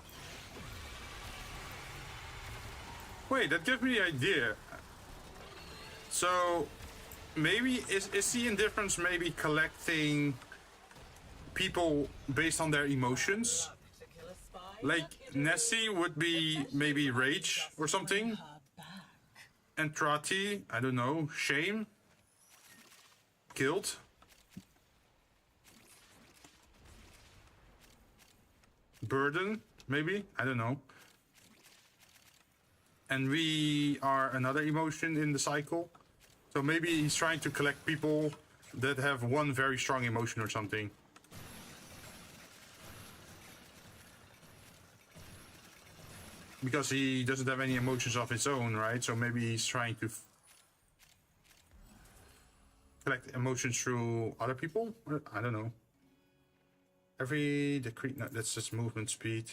Wait, that gives me the idea. So, maybe, is the Indifference maybe collecting people based on their emotions? Like, Nessie would be maybe rage or something? Entrati, I don't know, shame? Guilt? Burden, maybe? I don't know. And we are another emotion in the cycle. So maybe he's trying to collect people that have one very strong emotion or something. Because he doesn't have any emotions of his own, right? So maybe he's trying to collect emotions through other people? I don't know. Every decrease, no, that's just movement speed.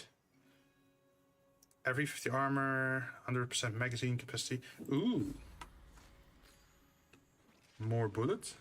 Every 50 armor, 100% magazine capacity. Ooh. More bullets.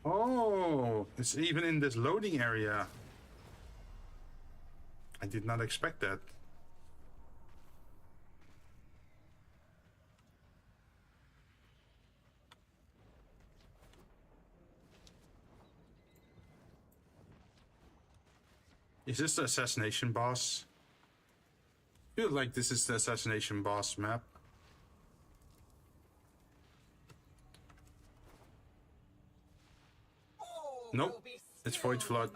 Oh, it's even in this loading area. I did not expect that. Is this the assassination boss? I feel like this is the assassination boss map. Nope, it's Void Flood.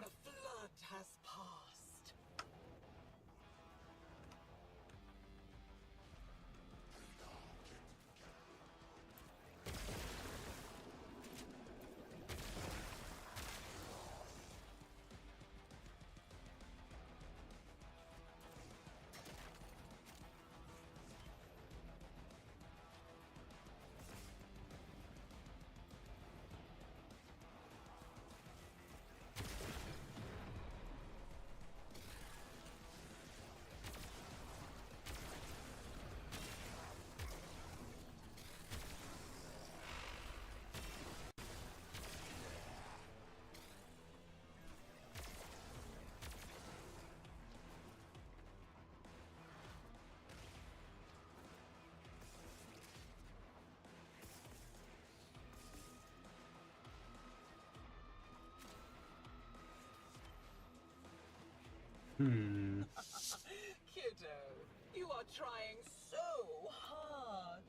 Kiddo, you are trying so hard.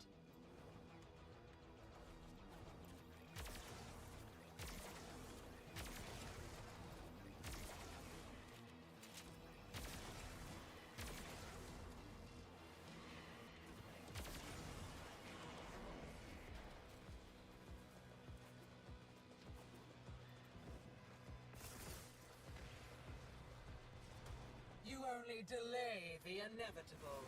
You only delay the inevitable.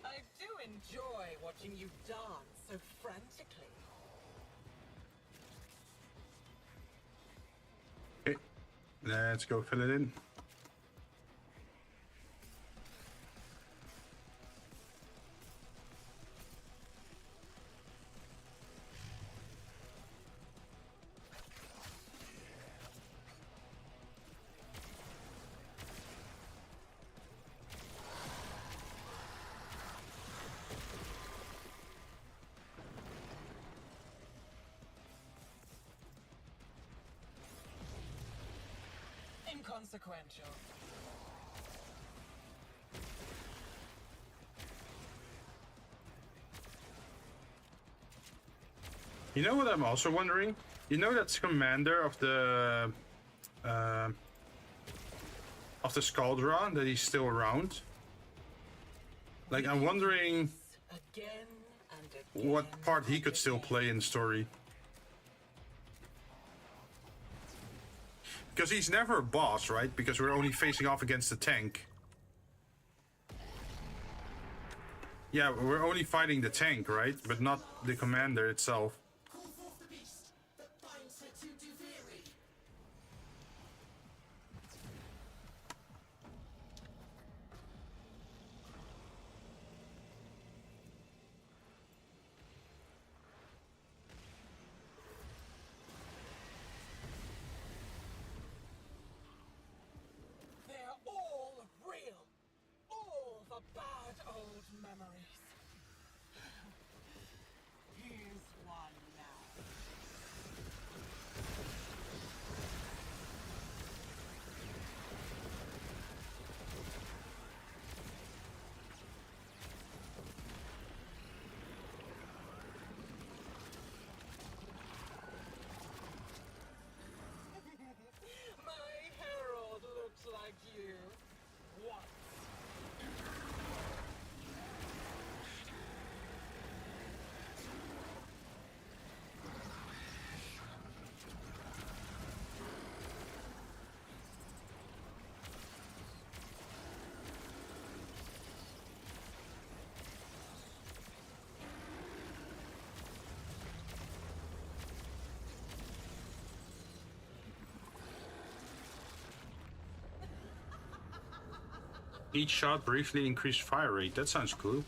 I do enjoy watching you dance so frantically. Okay, let's go fill it in. Inconsequential. You know what I'm also wondering? You know that's commander of the Scaldra, that he's still around? Like, I'm wondering Again and again what part he could still play in the story. Because he's never a boss, right? Because we're only facing off against the tank. Yeah, we're only fighting the tank, right? But not the commander itself. Call forth the beast that binds her to Duviri. They're all real. All the bad old memories. Here's one now. Each shot briefly increased fire rate. That sounds cool.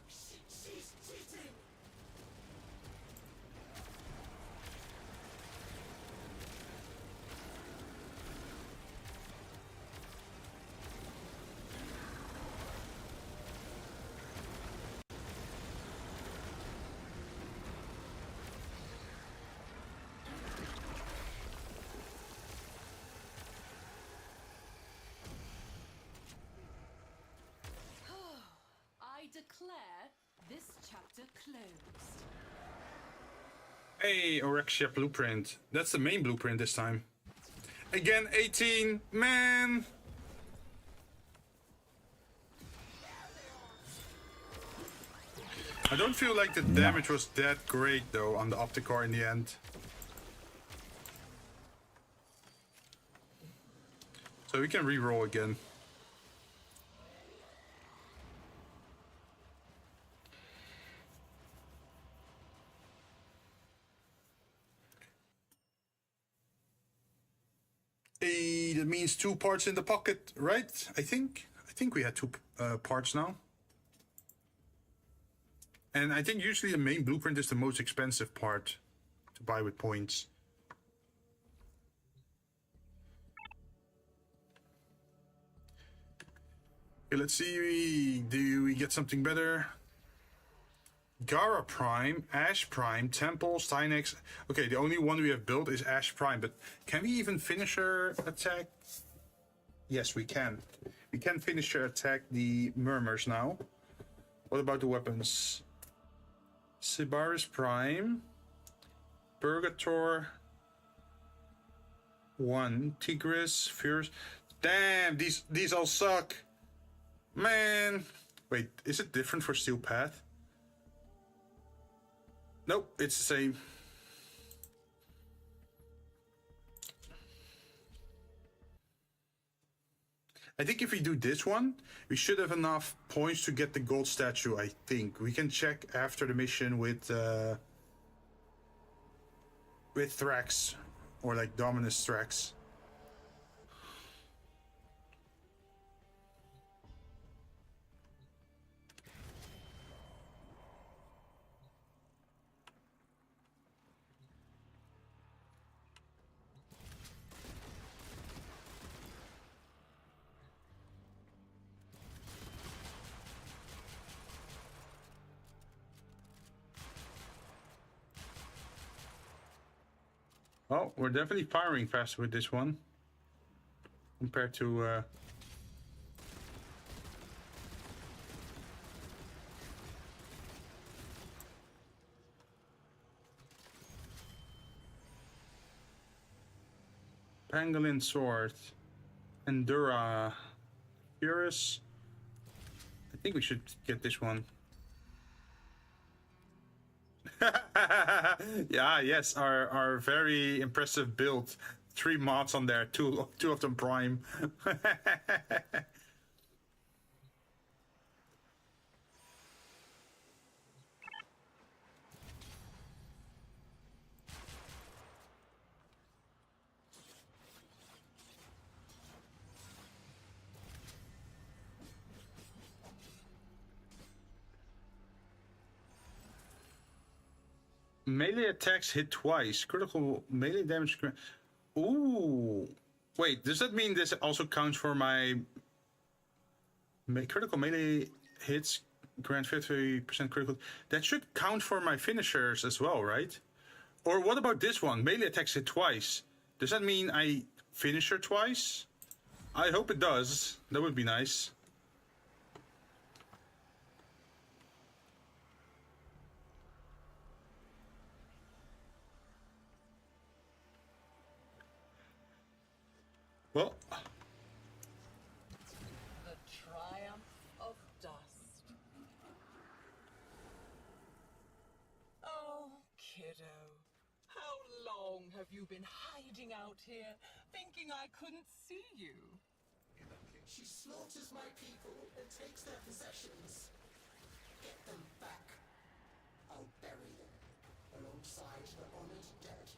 She's cheating. I declare this chapter closed. Hey, Orexia blueprint. That's the main blueprint this time. Again, 18. Man. I don't feel like the damage was that great though on the Opticore in the end. So we can re-roll again. Hey, that means 2 parts in the pocket, right? I think we had 2 parts now. And I think usually the main blueprint is the most expensive part to buy with points. Okay, let's see. Do we get something better? Gara Prime, Ash Prime, Temple, Stynex. Okay, the only one we have built is Ash Prime, but can we even finisher attack? Yes, we can. We can finisher attack the Murmurs now. What about the weapons? Sibaris Prime, Purgator, 1, Tigris, Fierce. Damn, these all suck. Man. Wait, is it different for Steel Path? Nope, it's the same. I think if we do this one, we should have enough points to get the gold statue, I think. We can check after the mission with Thrax, or like Dominus Thrax. Oh, we're definitely firing faster with this one compared to Pangolin Sword, Endura, Furious. I think we should get this one. Yeah, yes, our very impressive build. 3 mods on there, two of them prime. Melee attacks hit twice. Critical melee damage. Ooh. Wait, does that mean this also counts for my critical melee hits? Grant 50% critical. That should count for my finishers as well, right? Or what about this one? Melee attacks hit twice. Does that mean I finisher twice? I hope it does. That would be nice. Well, the triumph of dust. Oh, kiddo, how long have you been hiding out here, thinking I couldn't see you? She slaughters my people and takes their possessions. Get them back. I'll bury them alongside the honored dead.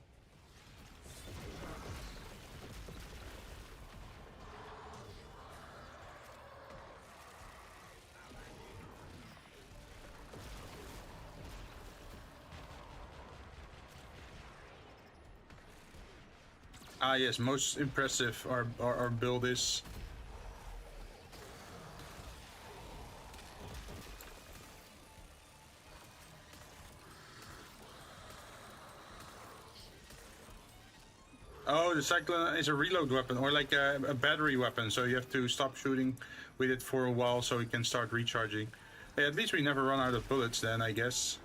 Ah, yes, most impressive our build is. Oh, the cyclone is a reload weapon, or like a battery weapon, so you have to stop shooting with it for a while so it can start recharging. Yeah, at least we never run out of bullets then, I guess.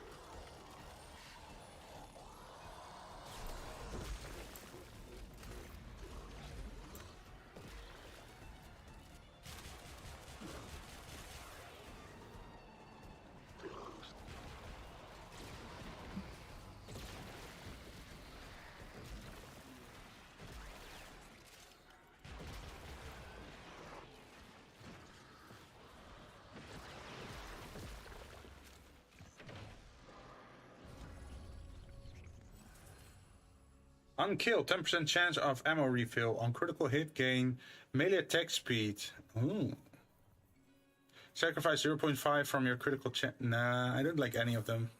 Unkill, 10% chance of ammo refill. On critical hit, gain melee attack speed. Ooh. Sacrifice 0.5 from your critical chance. Nah, I don't like any of them.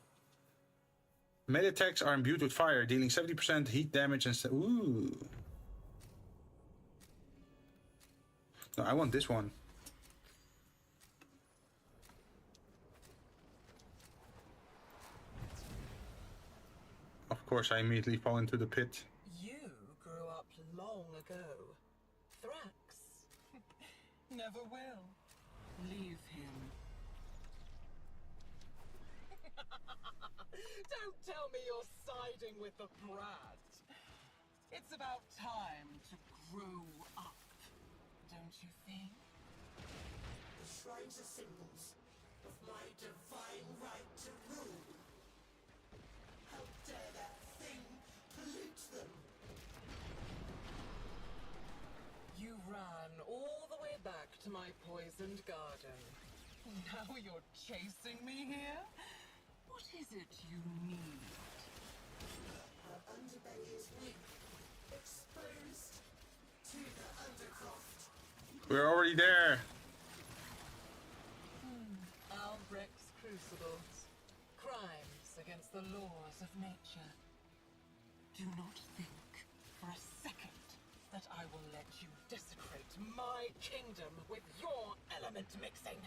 Melee attacks are imbued with fire, dealing 70% heat damage and... Ooh. No, I want this one. Of course, I immediately fall into the pit. You grew up long ago. Thrax. Never will. Leave him. Don't tell me you're siding with the brat. It's about time to grow up, don't you think? The shrines are symbols of my divine right to rule. How dare that thing pollute them? You ran all the way back to my poisoned garden. Now you're chasing me here? What is it you need? Her underbelly is weak, exposed to the undercroft. We're already there. Albrecht's crucibles. Crimes against the laws of nature. Do not think for a second that I will let you desecrate my kingdom with your element mixing.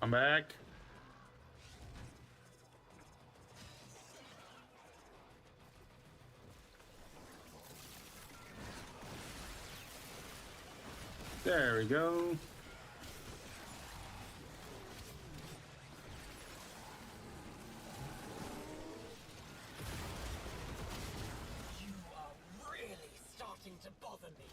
I'm back. There we go. You are really starting to bother me.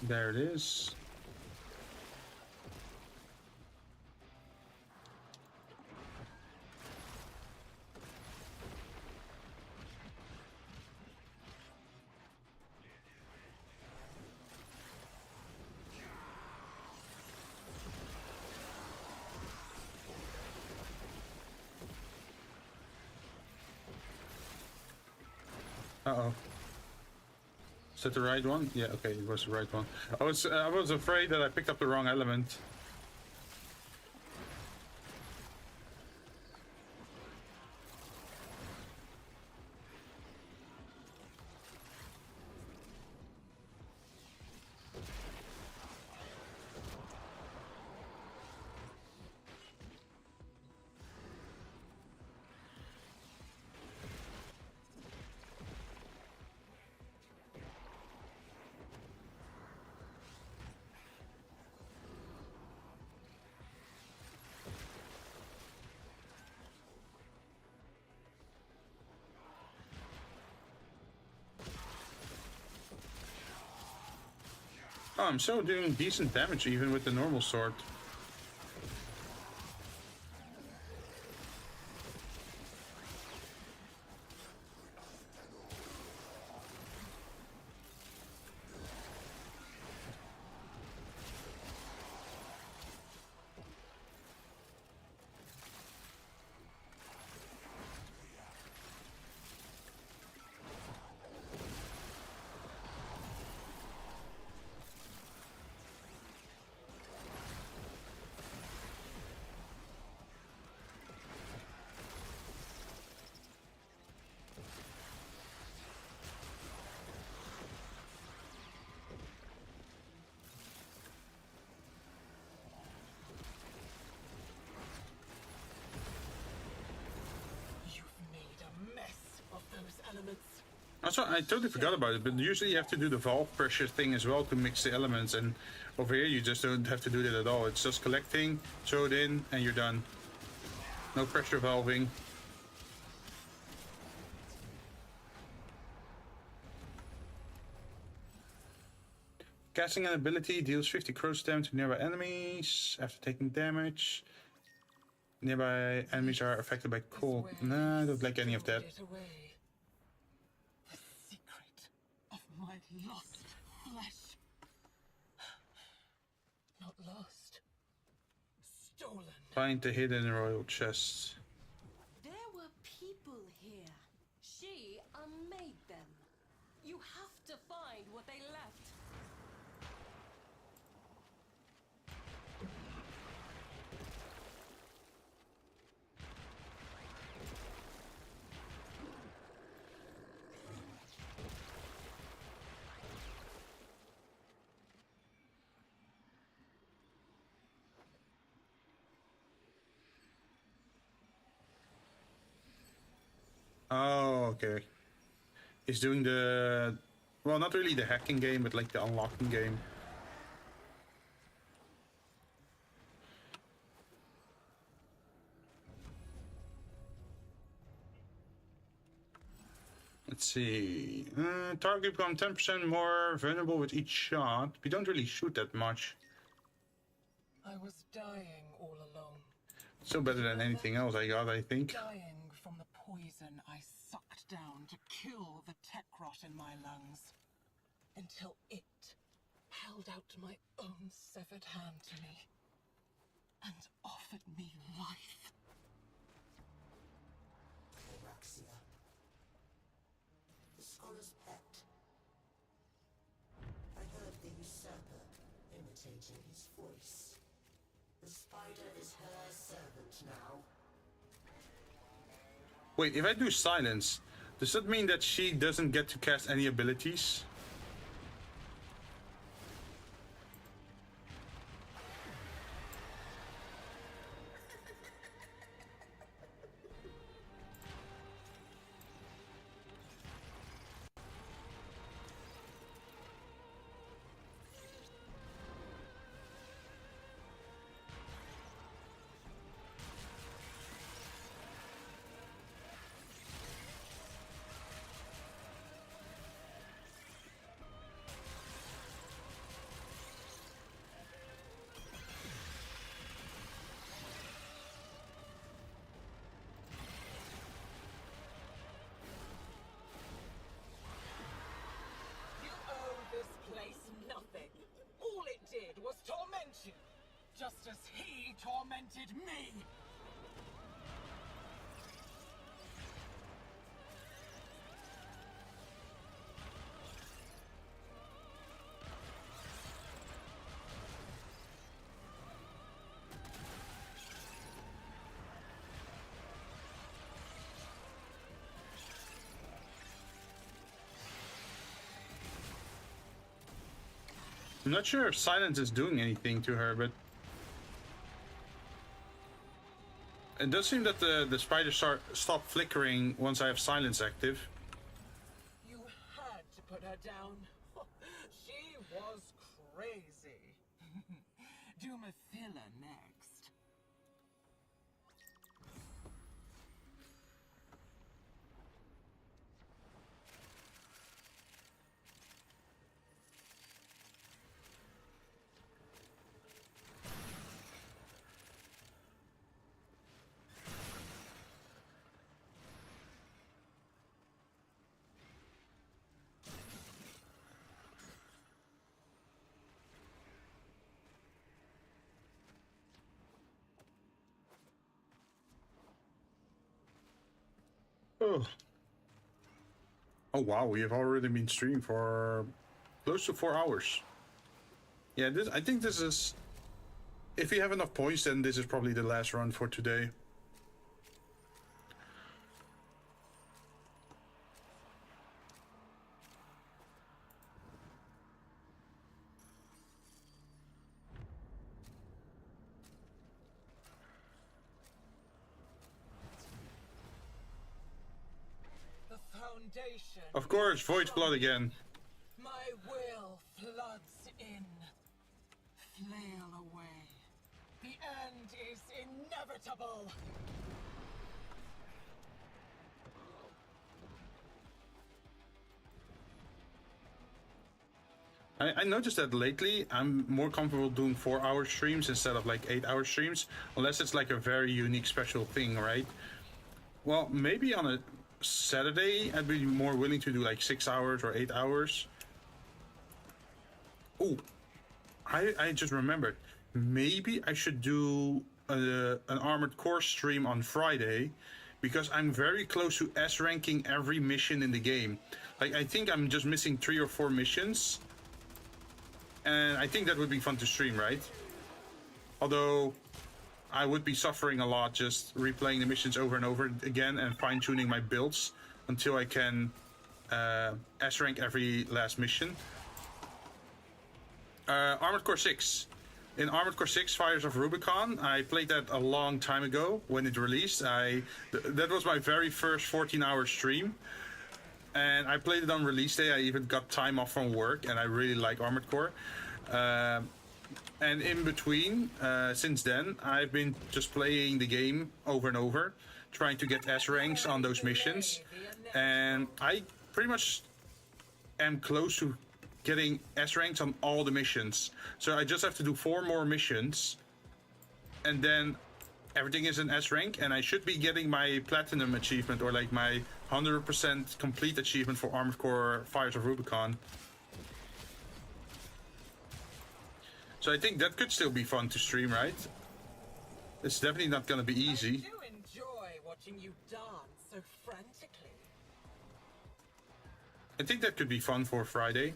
There it is. Uh-oh. Is that the right one? Yeah, okay, it was the right one. I was afraid that I picked up the wrong element. Oh, I'm still doing decent damage even with the normal sword. Also, I totally forgot about it, but usually you have to do the valve pressure thing as well to mix the elements, and over here you just don't have to do that at all. It's just collecting, throw it in, and you're done. No pressure valving. Casting an ability deals 50 cross damage to nearby enemies after taking damage. Nearby enemies are affected by cold. Nah, I don't like any of that. My lost flesh. Not lost. Stolen. Find the hidden royal chest. There were people here. She unmade them. You have to find what they left. Oh, okay. He's doing the... Well, not really the hacking game, but like the unlocking game. Let's see. Target become 10% more vulnerable with each shot. We don't really shoot that much. I was dying all alone. Still better than anything else I got, I think. Dying from the poison I sucked down to kill the tech rot in my lungs. Until it held out my own severed hand to me. And offered me life. Araxia. The scholar's pet. I heard the usurper imitating his voice. The spider is her servant now. Wait, if I do silence, does that mean that she doesn't get to cast any abilities? Just as he tormented me! I'm not sure if silence is doing anything to her, but it does seem that the spiders stop flickering once I have silence active. You had to put her down. She was crazy. Dumathilla next. Oh. Oh wow, we have already been streaming for close to 4 hours. Yeah, I think this is... If we have enough points, then this is probably the last run for today. The foundation. Of course, Void's Blood again. My will floods in. Flail away. The end is inevitable. I noticed that lately I'm more comfortable doing 4-hour streams instead of like 8-hour streams, unless it's like a very unique special thing, right? Well, maybe on a Saturday I'd be more willing to do like 6 hours or 8 hours. Oh, I just remembered. Maybe I should do an Armored Core stream on Friday, because I'm very close to S ranking every mission in the game. Like, I think I'm just missing 3 or 4 missions. And I think that would be fun to stream, right? Although I would be suffering a lot just replaying the missions over and over again and fine-tuning my builds until I can S-rank every last mission. Armored Core 6. In Armored Core 6, Fires of Rubicon, I played that a long time ago when it released. That was my very first 14-hour stream. And I played it on release day. I even got time off from work, and I really like Armored Core. And in between, since then, I've been just playing the game over and over, trying to get S ranks on those missions. And I pretty much am close to getting S ranks on all the missions. So I just have to do 4 more missions, and then everything is an S rank, and I should be getting my platinum achievement, or like my 100% complete achievement for Armored Core Fires of Rubicon. So I think that could still be fun to stream, right? It's definitely not gonna be easy. I do enjoy watching you dance so frantically. I think that could be fun for Friday.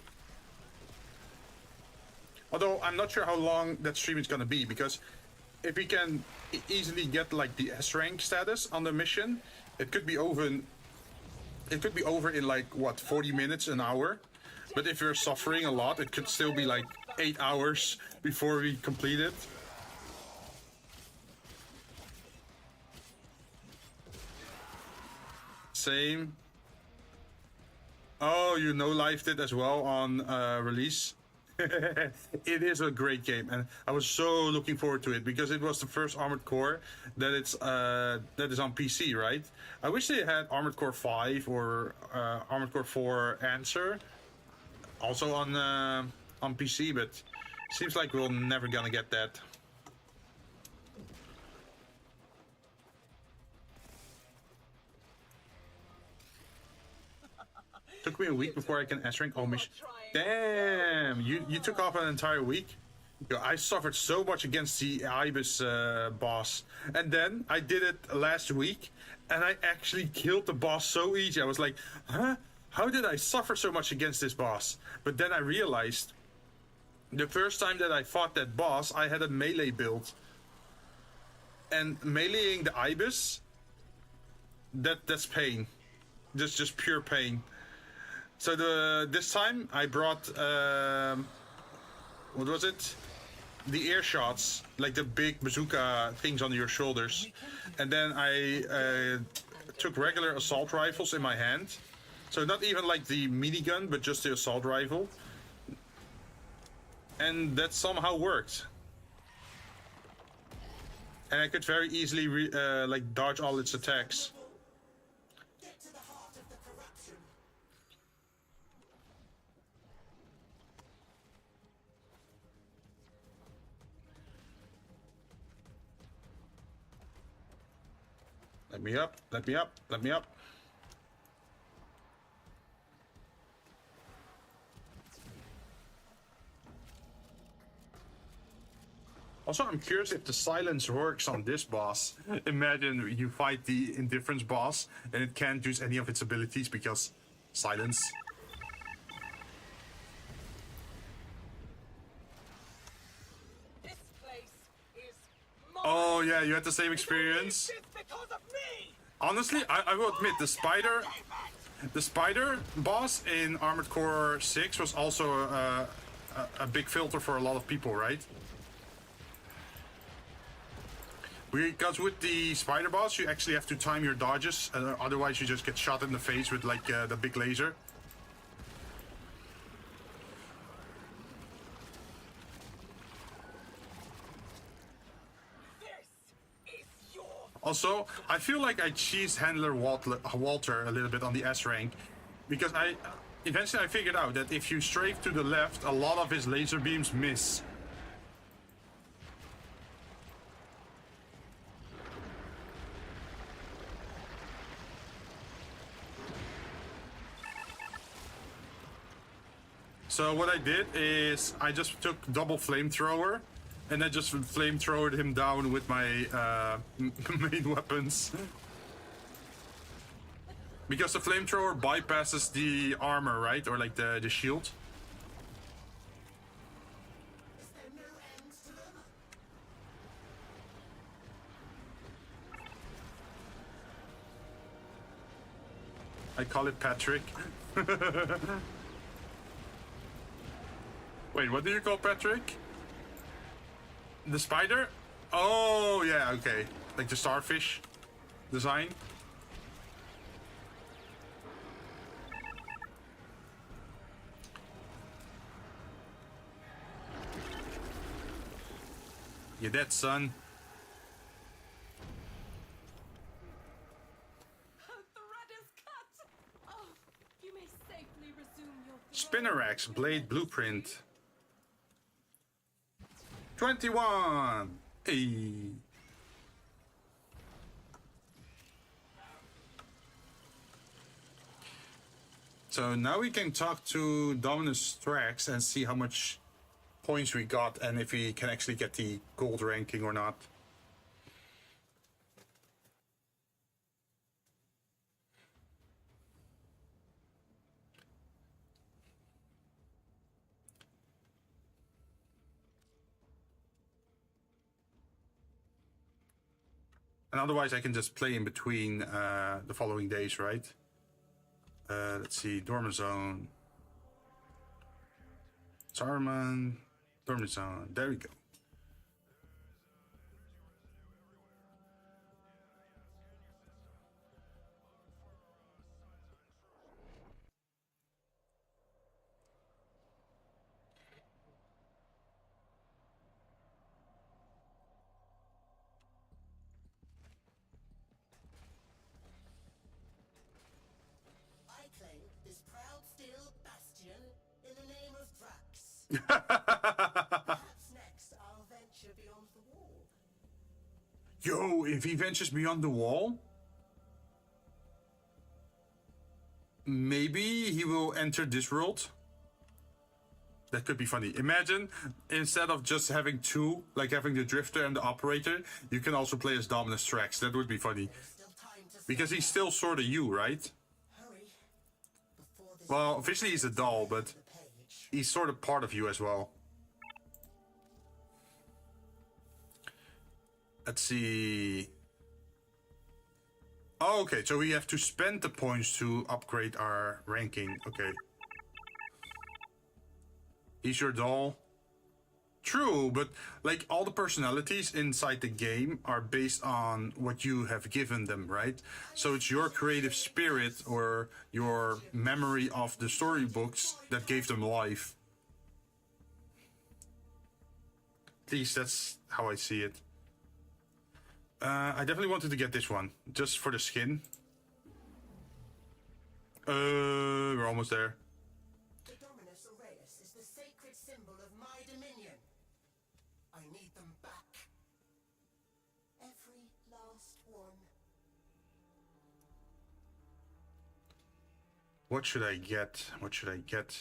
Although I'm not sure how long that stream is gonna be, because if we can easily get like the S rank status on the mission, it could be over in like what, 40 minutes, an hour. But if you're suffering a lot, it could still be like 8 hours before we complete it. Same. Oh, you no-lifed it as well on release. It is a great game, and I was so looking forward to it because it was the first Armored Core that that is on PC, right? I wish they had Armored Core 5 or Armored Core 4 Answer also on PC, but seems like we're never gonna get that. Took me a week before I can S-rank all missions. Damn, you took off an entire week? Yo, I suffered so much against the Ibis boss. And then I did it last week, and I actually killed the boss so easy. I was like, huh? How did I suffer so much against this boss? But then I realized, the first time that I fought that boss, I had a melee build. And meleeing the Ibis, that's pain. Just pure pain. So this time I brought what was it? The ear shots, like the big bazooka things on your shoulders, and then I took regular assault rifles in my hand. So not even like the minigun, but just the assault rifle, and that somehow worked. And I could very easily like dodge all its attacks. Let me up, let me up, let me up. Also, I'm curious if the silence works on this boss. Imagine you fight the indifference boss and it can't use any of its abilities because silence. This place is Oh yeah, you had the same experience. because of me. Honestly, I will admit the spider boss in Armored Core 6 was also a big filter for a lot of people, right? Because with the spider boss, you actually have to time your dodges, otherwise you just get shot in the face with like the big laser. Also, I feel like I cheesed Handler Walter a little bit on the S rank, because eventually I figured out that if you strafe to the left, a lot of his laser beams miss. So what I did is I just took double flamethrower, and I just flamethrowered him down with my main weapons. Because the flamethrower bypasses the armor, right? Or like the shield. Is there no end to them? I call it Patrick. Wait, what do you call Patrick? The spider? Oh, yeah, okay. Like the starfish design. You're dead, son. Thread is cut. Oh, you may safely resume your Spinnerax Blade Blueprint. 21! Hey! So now we can talk to Dominus Thrax and see how much points we got and if we can actually get the gold ranking or not. And otherwise I can just play in between the following days, right? Let's see, Dormant Zone. Saruman, Dormant Zone, there we go. I claim this proud steel bastion in the name of Drax. Perhaps next I'll venture beyond the wall. Yo, if he ventures beyond the wall, maybe he will enter this world. That could be funny. Imagine, instead of just having two, like having the Drifter and the Operator, you can also play as Dominus Thrax. That would be funny. Still time to Because he's still sort of you, right? hurry before this Well, officially he's a doll, but the page. he's sort of part of you as well. Let's see. Oh, okay, so we have to spend the points to upgrade our ranking. Okay. He's your doll. True, but like all the personalities inside the game are based on what you have given them, right? So it's your creative spirit or your memory of the storybooks that gave them life. At least that's how I see it. I definitely wanted to get this one, just for the skin. We're almost there. The Dominus Aureus is the sacred symbol of my dominion. I need them back. Every last one. What should I get? What should I get?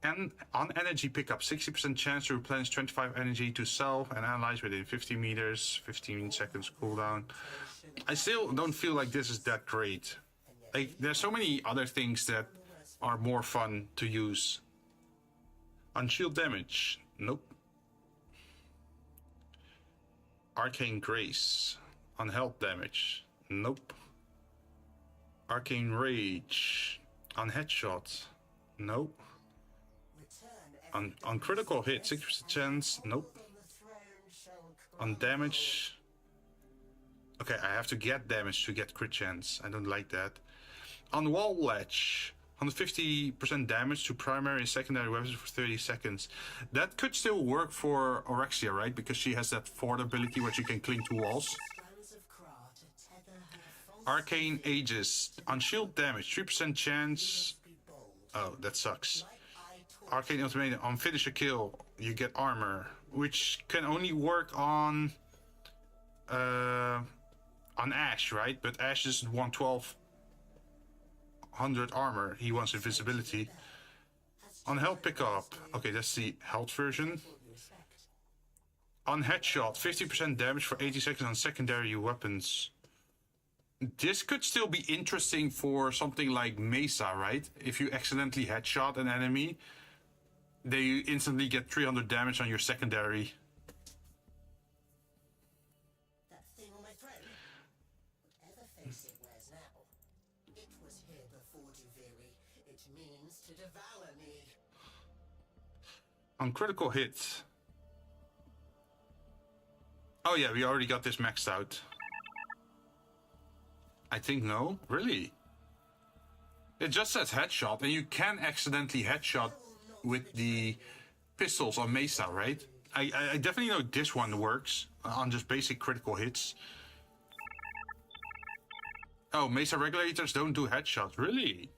And on energy pickup, 60% chance to replenish 25 energy to self and analyze within 50 meters, 15 seconds cooldown. I still don't feel like this is that great. Like, there's so many other things that are more fun to use. On shield damage, nope. Arcane Grace. On health damage, nope. Arcane Rage. On headshot, nope. On critical hit, 60% chance, nope. On damage, okay, I have to get damage to get crit chance. I don't like that. On wall ledge, 150% damage to primary and secondary weapons for 30 seconds. That could still work for Orexia, right? Because she has that fort ability where she can cling to walls. Arcane Aegis. On shield damage, 3% chance. Oh, that sucks. Arcane Ultimate. On finish a kill, you get armor, which can only work on Ash, right? But Ash doesn't want 1200 armor. He wants invisibility. On health pickup, okay, that's the health version. On headshot, 50% damage for 80 seconds on secondary weapons. This could still be interesting for something like Mesa, right? If you accidentally headshot an enemy, they instantly get 300 damage on your secondary. That thing on my throat? Whatever face it wears now, it was here before Duviri. It means to devour me. On critical hit. Oh yeah, we already got this maxed out. I think no. Really? It just says headshot, and you can accidentally headshot with the pistols on Mesa, right? I definitely know this one works on just basic critical hits. Oh, Mesa regulators don't do headshots, really?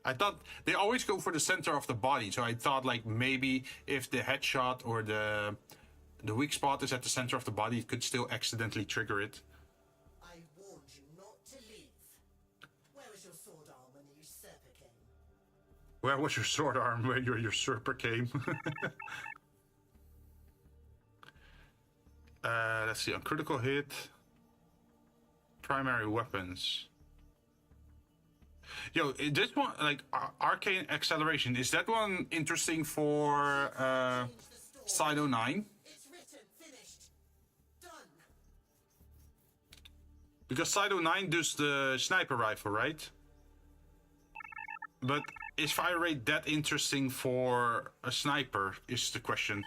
I thought they always go for the center of the body, so I thought like maybe if the headshot or the weak spot is at the center of the body, it could still accidentally trigger it. I warned you not to leave. Where was your sword arm when the usurper came? Where was your sword arm when your usurper came? Let's see, on critical hit, primary weapons. Yo, this one, like, Arcane Acceleration, is that one interesting for Side 09? It's written, finished, done. Because Side 09 does the sniper rifle, right? But is fire rate that interesting for a sniper, is the question.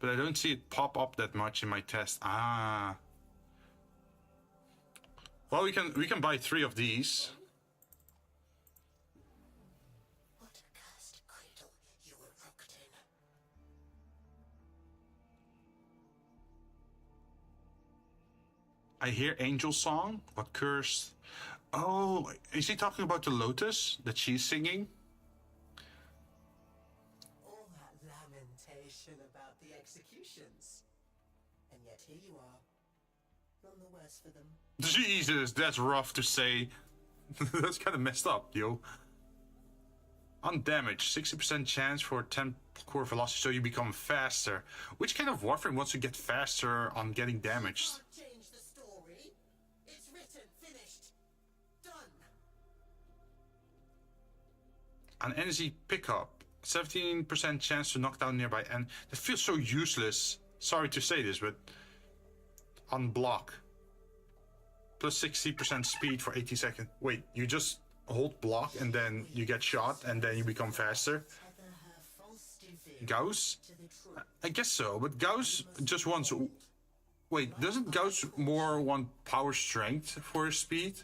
But I don't see it pop up that much in my test. Ah. Well, we can buy 3 of these. What a cursed cradle you were rocked in. I hear Angel Song. What cursed? Oh, is he talking about the Lotus that she's singing? All that lamentation about the executions. And yet here you are. None the worse for them. Jesus, that's rough to say. That's kind of messed up, yo. On damage, 60% chance for 10 core velocity, so you become faster. Which kind of Warframe wants to get faster on getting damaged? Can't change the story. It's written, finished, done. On energy pickup, 17% chance to knock down nearby, and that feels so useless. Sorry to say this, but on block, plus 60% speed for 80 seconds. Wait, you just hold block and then you get shot and then you become faster? Gauss? I guess so, but Gauss just wants... Wait, doesn't Gauss more want power strength for his speed?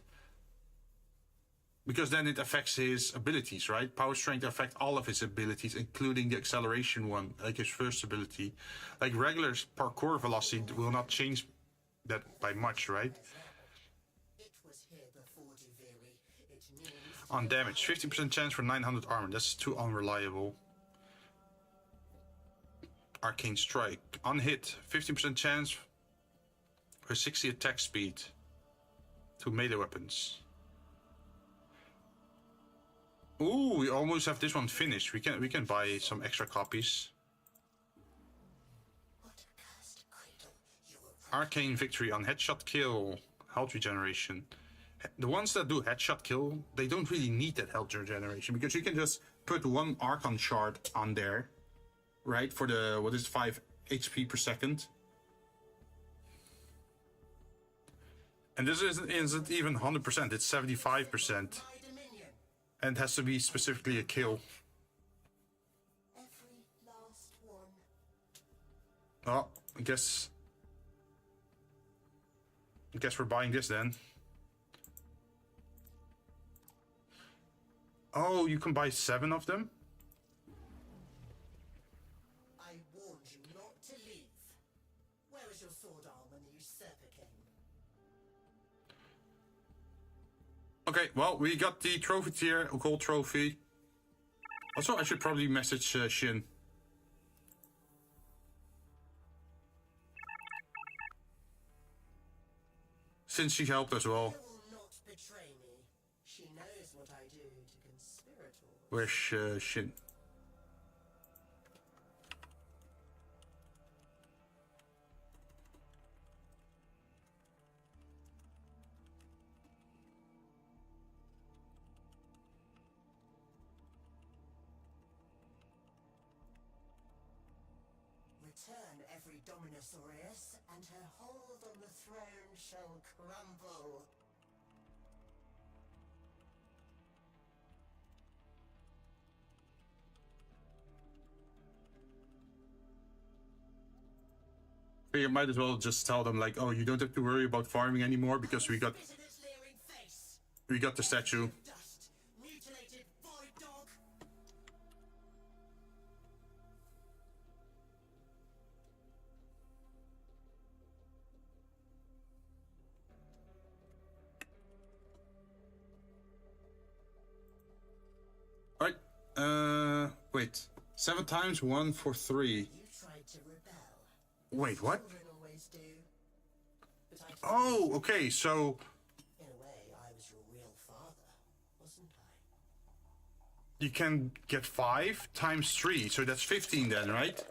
Because then it affects his abilities, right? Power strength affects all of his abilities, including the acceleration one, like his first ability. Like regular parkour velocity will not change that by much, right? On damage, 50% chance for 900 armor. That's too unreliable. Arcane Strike. On hit, 50% chance for 60 attack speed to melee weapons. Ooh, we almost have this one finished. We can buy some extra copies. Arcane victory on headshot kill, health regeneration. The ones that do headshot kill, they don't really need that health regeneration because you can just put one Archon shard on there, right? For the, what is it, 5 HP per second. And this isn't even 100%, it's 75%. And it has to be specifically a kill. Every last one. Oh, I guess we're buying this then. Oh, you can buy 7 of them? I warned you not to leave. Where is your sword arm when the usurper came? Okay, well, we got the trophy tier, a gold trophy. Also, I should probably message Jinn. Since she helped as well. She will not betray me. She knows what I do to conspirators. Where's Jinn? Return every Dominus Aureus, and her hold on the throne shall crumble. You might as well just tell them like, oh, you don't have to worry about farming anymore because we got the statue. Dust, mutilated void dog. Alright, wait. 7 times 1 for 3. You tried to rebel. Wait, what? Children always do. But I Oh, okay, so in a way, I was your real father, wasn't I? you can get 5 times 3, so that's 15 then, right?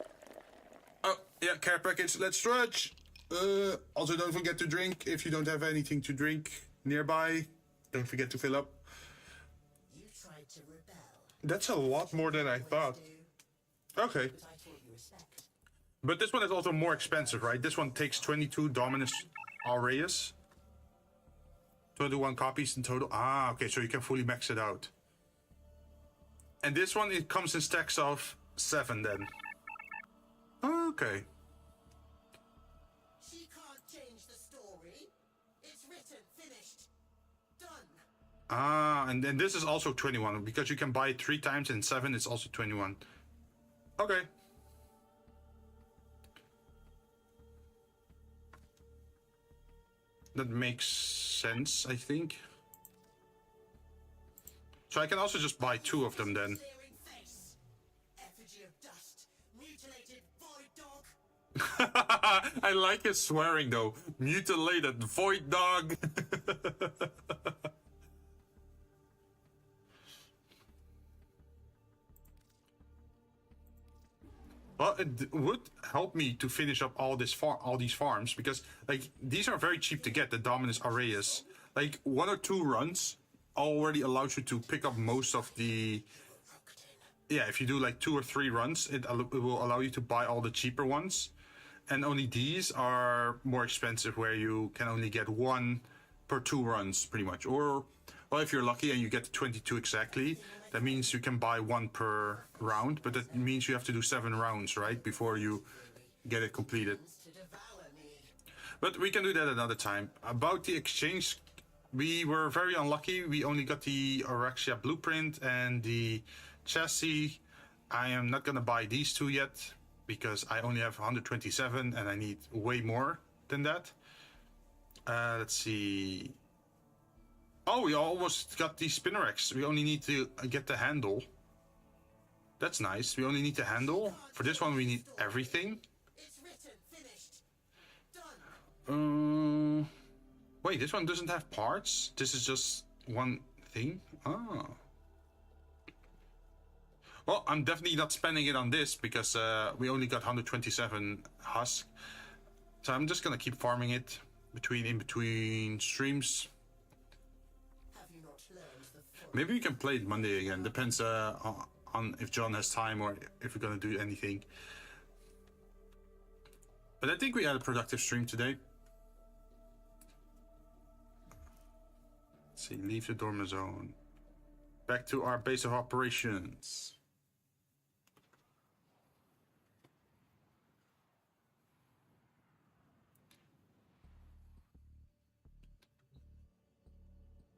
Oh, yeah, care package, let's stretch! Also don't forget to drink if you don't have anything to drink nearby. Don't forget to fill up. You tried to rebel. That's a lot more than I thought. Okay. But I taught you respect. But this one is also more expensive, right? This one takes 22 Dominus Aureus. 21 copies in total. Ah, okay, so you can fully max it out. And this one, it comes in stacks of 7 then. Okay. She can't change the story. It's written, finished, done. Ah, and then this is also 21, because you can buy it 3 times and 7 is also 21. Okay. That makes sense, I think. So I can also just buy 2 of them then. Staring face. Effigy of dust. Mutilated void dog. I like his swearing though. Mutilated void dog. Well, it would help me to finish up all these farms because like these are very cheap to get, the Dominus Aureus. Like 1 or 2 runs already allows you to pick up most of the. Yeah, if you do like 2 or 3 runs, it will allow you to buy all the cheaper ones. And only these are more expensive, where you can only get 1 per 2 runs, pretty much. Or, well, if you're lucky and you get 22 exactly, that means you can buy 1 per round. But that means you have to do 7 rounds, right, before you get it completed. To devour me. But we can do that another time. About the exchange, we were very unlucky. We only got the Orexia blueprint and the chassis. I am not gonna buy these 2 yet because I only have 127 and I need way more than that. Let's see. Oh, we almost got the Spinnerax. We only need to get the handle. That's nice. We only need the handle. For this one, we need everything. It's written, finished, done. Wait, this one doesn't have parts? This is just one thing? Oh. Well, I'm definitely not spending it on this because we only got 127 husk. So I'm just gonna keep farming it in between streams. Have you not learned the full Maybe we can play it Monday again. Depends on if John has time or if we're gonna do anything. But I think we had a productive stream today. Let's see, leave the dormant zone. Back to our base of operations.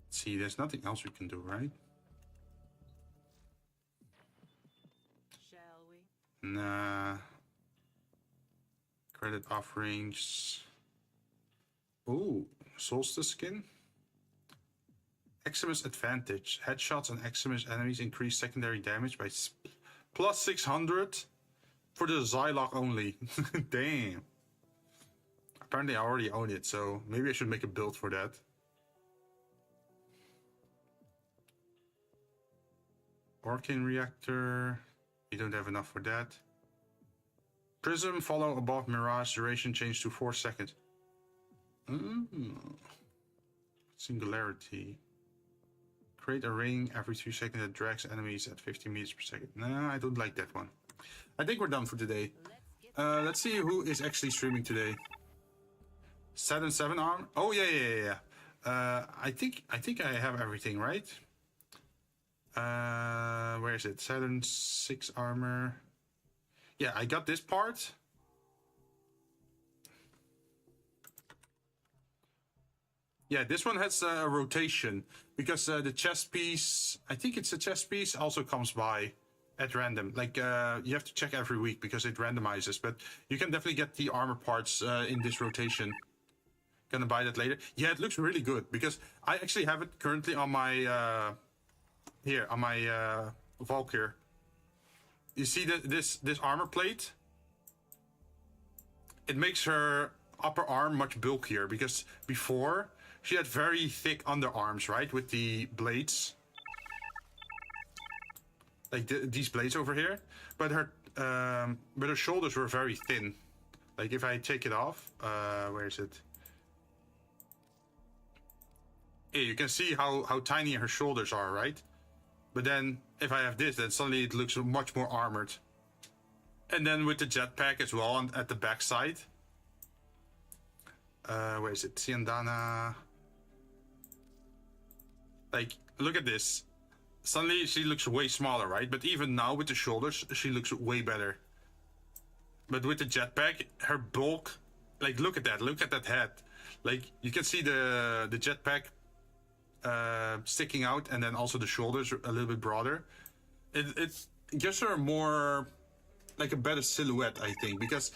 Let's see, there's nothing else we can do, right? Shall we? Nah. Credit offerings. Ooh, Solstice skin. Eximus advantage. Headshots on Eximus enemies increase secondary damage by plus 600 for the Zylok only. Damn. Apparently I already own it, so maybe I should make a build for that. Orkin reactor. You don't have enough for that. Prism follow above Mirage duration change to 4 seconds. Singularity. Create a ring every 2 seconds that drags enemies at 50 meters per second. Nah, I don't like that one. I think we're done for today. Let's see who is actually streaming today. Saturn 7 arm. Oh yeah. I think I have everything, right? Where is it? Saturn 6 armor. Yeah, I got this part. Yeah, this one has a rotation because the chest piece, I think it's a chest piece, also comes by at random. Like you have to check every week because it randomizes, but you can definitely get the armor parts in this rotation. Gonna buy that later. Yeah, it looks really good because I actually have it currently on my here on my Valkyr. You see this armor plate? It makes her upper arm much bulkier because before she had very thick underarms, right, with the blades, like these blades over here. But her shoulders were very thin. Like if I take it off, where is it? Yeah, you can see how tiny her shoulders are, right? But then if I have this, then suddenly it looks much more armored. And then with the jetpack as well at the back side. Where is it? Siandana. Like, look at this. Suddenly she looks way smaller, right? But even now with the shoulders, she looks way better. But with the jetpack, her bulk, like look at that head. Like you can see the jetpack sticking out, and then also the shoulders a little bit broader. It gives her more, like a better silhouette, I think, because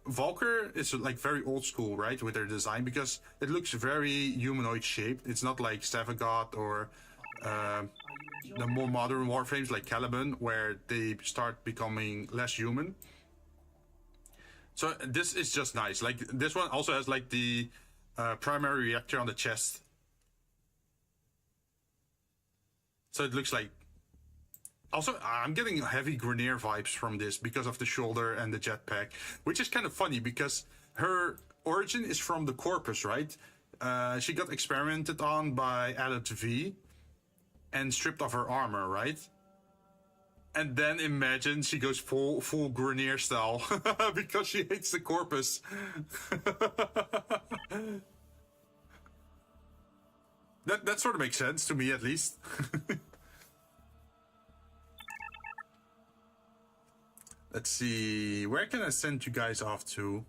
Valkyr is like very old school, right, with their design, because it looks very humanoid shaped. It's not like Stavagot or the more modern Warframes like Caliban, where they start becoming less human. So this is just nice. Like this one also has like the primary reactor on the chest. So it looks like... Also, I'm getting heavy Grenier vibes from this because of the shoulder and the jetpack, which is kind of funny because her origin is from the Corpus, right? She got experimented on by Adult V and stripped of her armor, right? And then imagine she goes full Grenier style because she hates the Corpus. That sort of makes sense to me, at least. Let's see, where can I send you guys off to?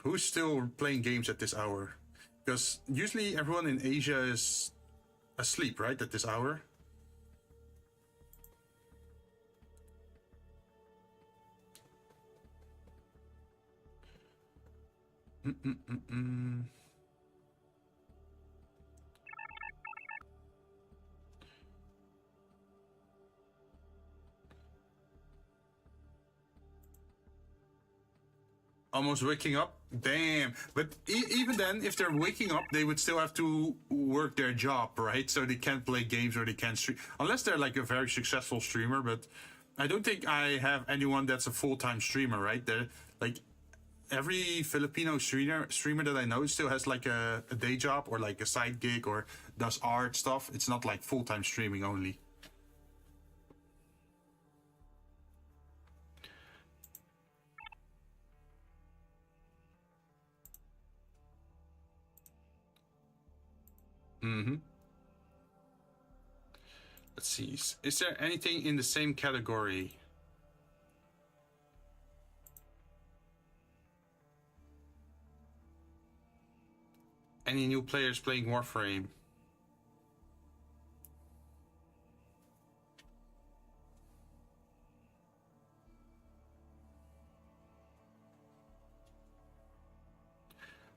Who's still playing games at this hour? Because usually everyone in Asia is asleep, right, at this hour? Almost waking up? Damn. But even then, if they're waking up, they would still have to work their job, right? So they can't play games or they can't stream. Unless they're like a very successful streamer, but I don't think I have anyone that's a full-time streamer, right? They're like every Filipino streamer that I know still has like a day job or like a side gig or does art stuff. It's not like full-time streaming only. Let's see. Is there anything in the same category? Any new players playing Warframe?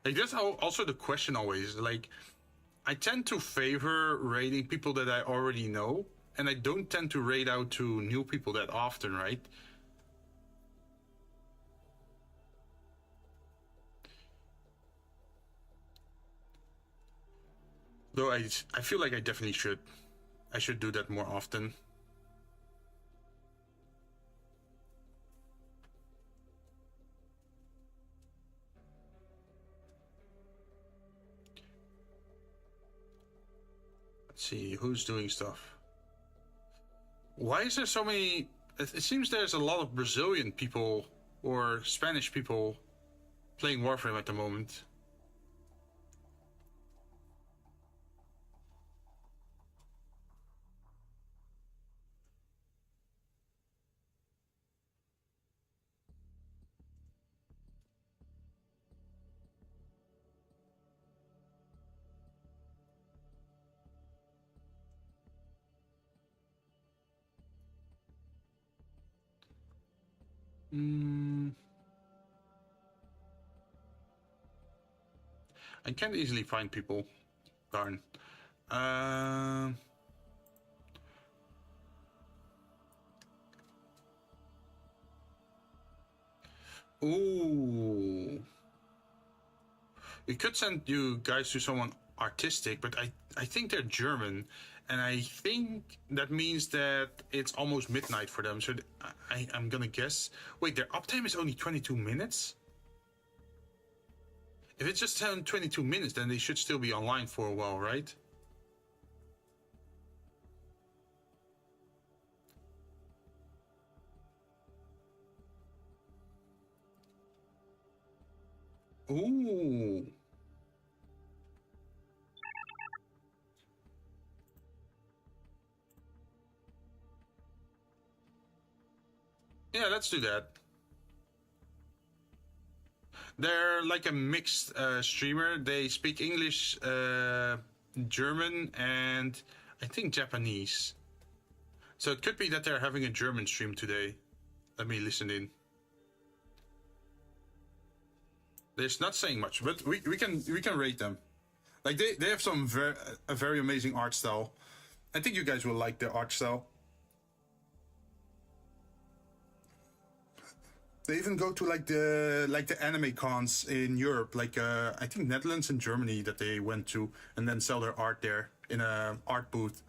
Like, that's also the question always. Like, I tend to favor raiding people that I already know, and I don't tend to raid out to new people that often, right? Though I feel like I definitely should. I should do that more often. Let's see, who's doing stuff? Why is there so many... It seems there's a lot of Brazilian people or Spanish people playing Warframe at the moment. I can't easily find people. Darn. Ooh. We could send you guys to someone artistic, but I think they're German. And I think that means that it's almost midnight for them. So I'm gonna guess. Wait, their uptime is only 22 minutes? If it's just 22 minutes, then they should still be online for a while, right? Ooh. Yeah, let's do that. They're like a mixed streamer. They speak English, German, and I think Japanese. So it could be that they're having a German stream today. Let me listen in. They're not saying much, but we can rate them. Like they have some a very amazing art style. I think you guys will like their art style. They even go to like the anime cons in Europe, like I think Netherlands and Germany that they went to, and then sell their art there in a art booth.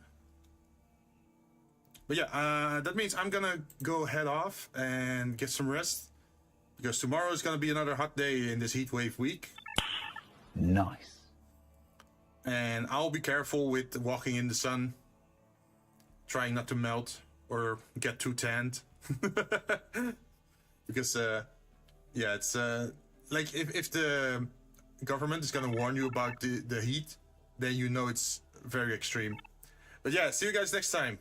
But yeah, that means I'm gonna go head off and get some rest, because tomorrow is gonna be another hot day in this heat wave week. Nice. And I'll be careful with walking in the sun, trying not to melt or get too tanned. Because, yeah, it's, like, if the government is gonna warn you about the heat, then you know it's very extreme. But yeah, see you guys next time.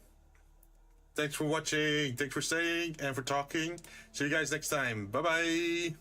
Thanks for watching, thanks for staying, and for talking. See you guys next time. Bye-bye!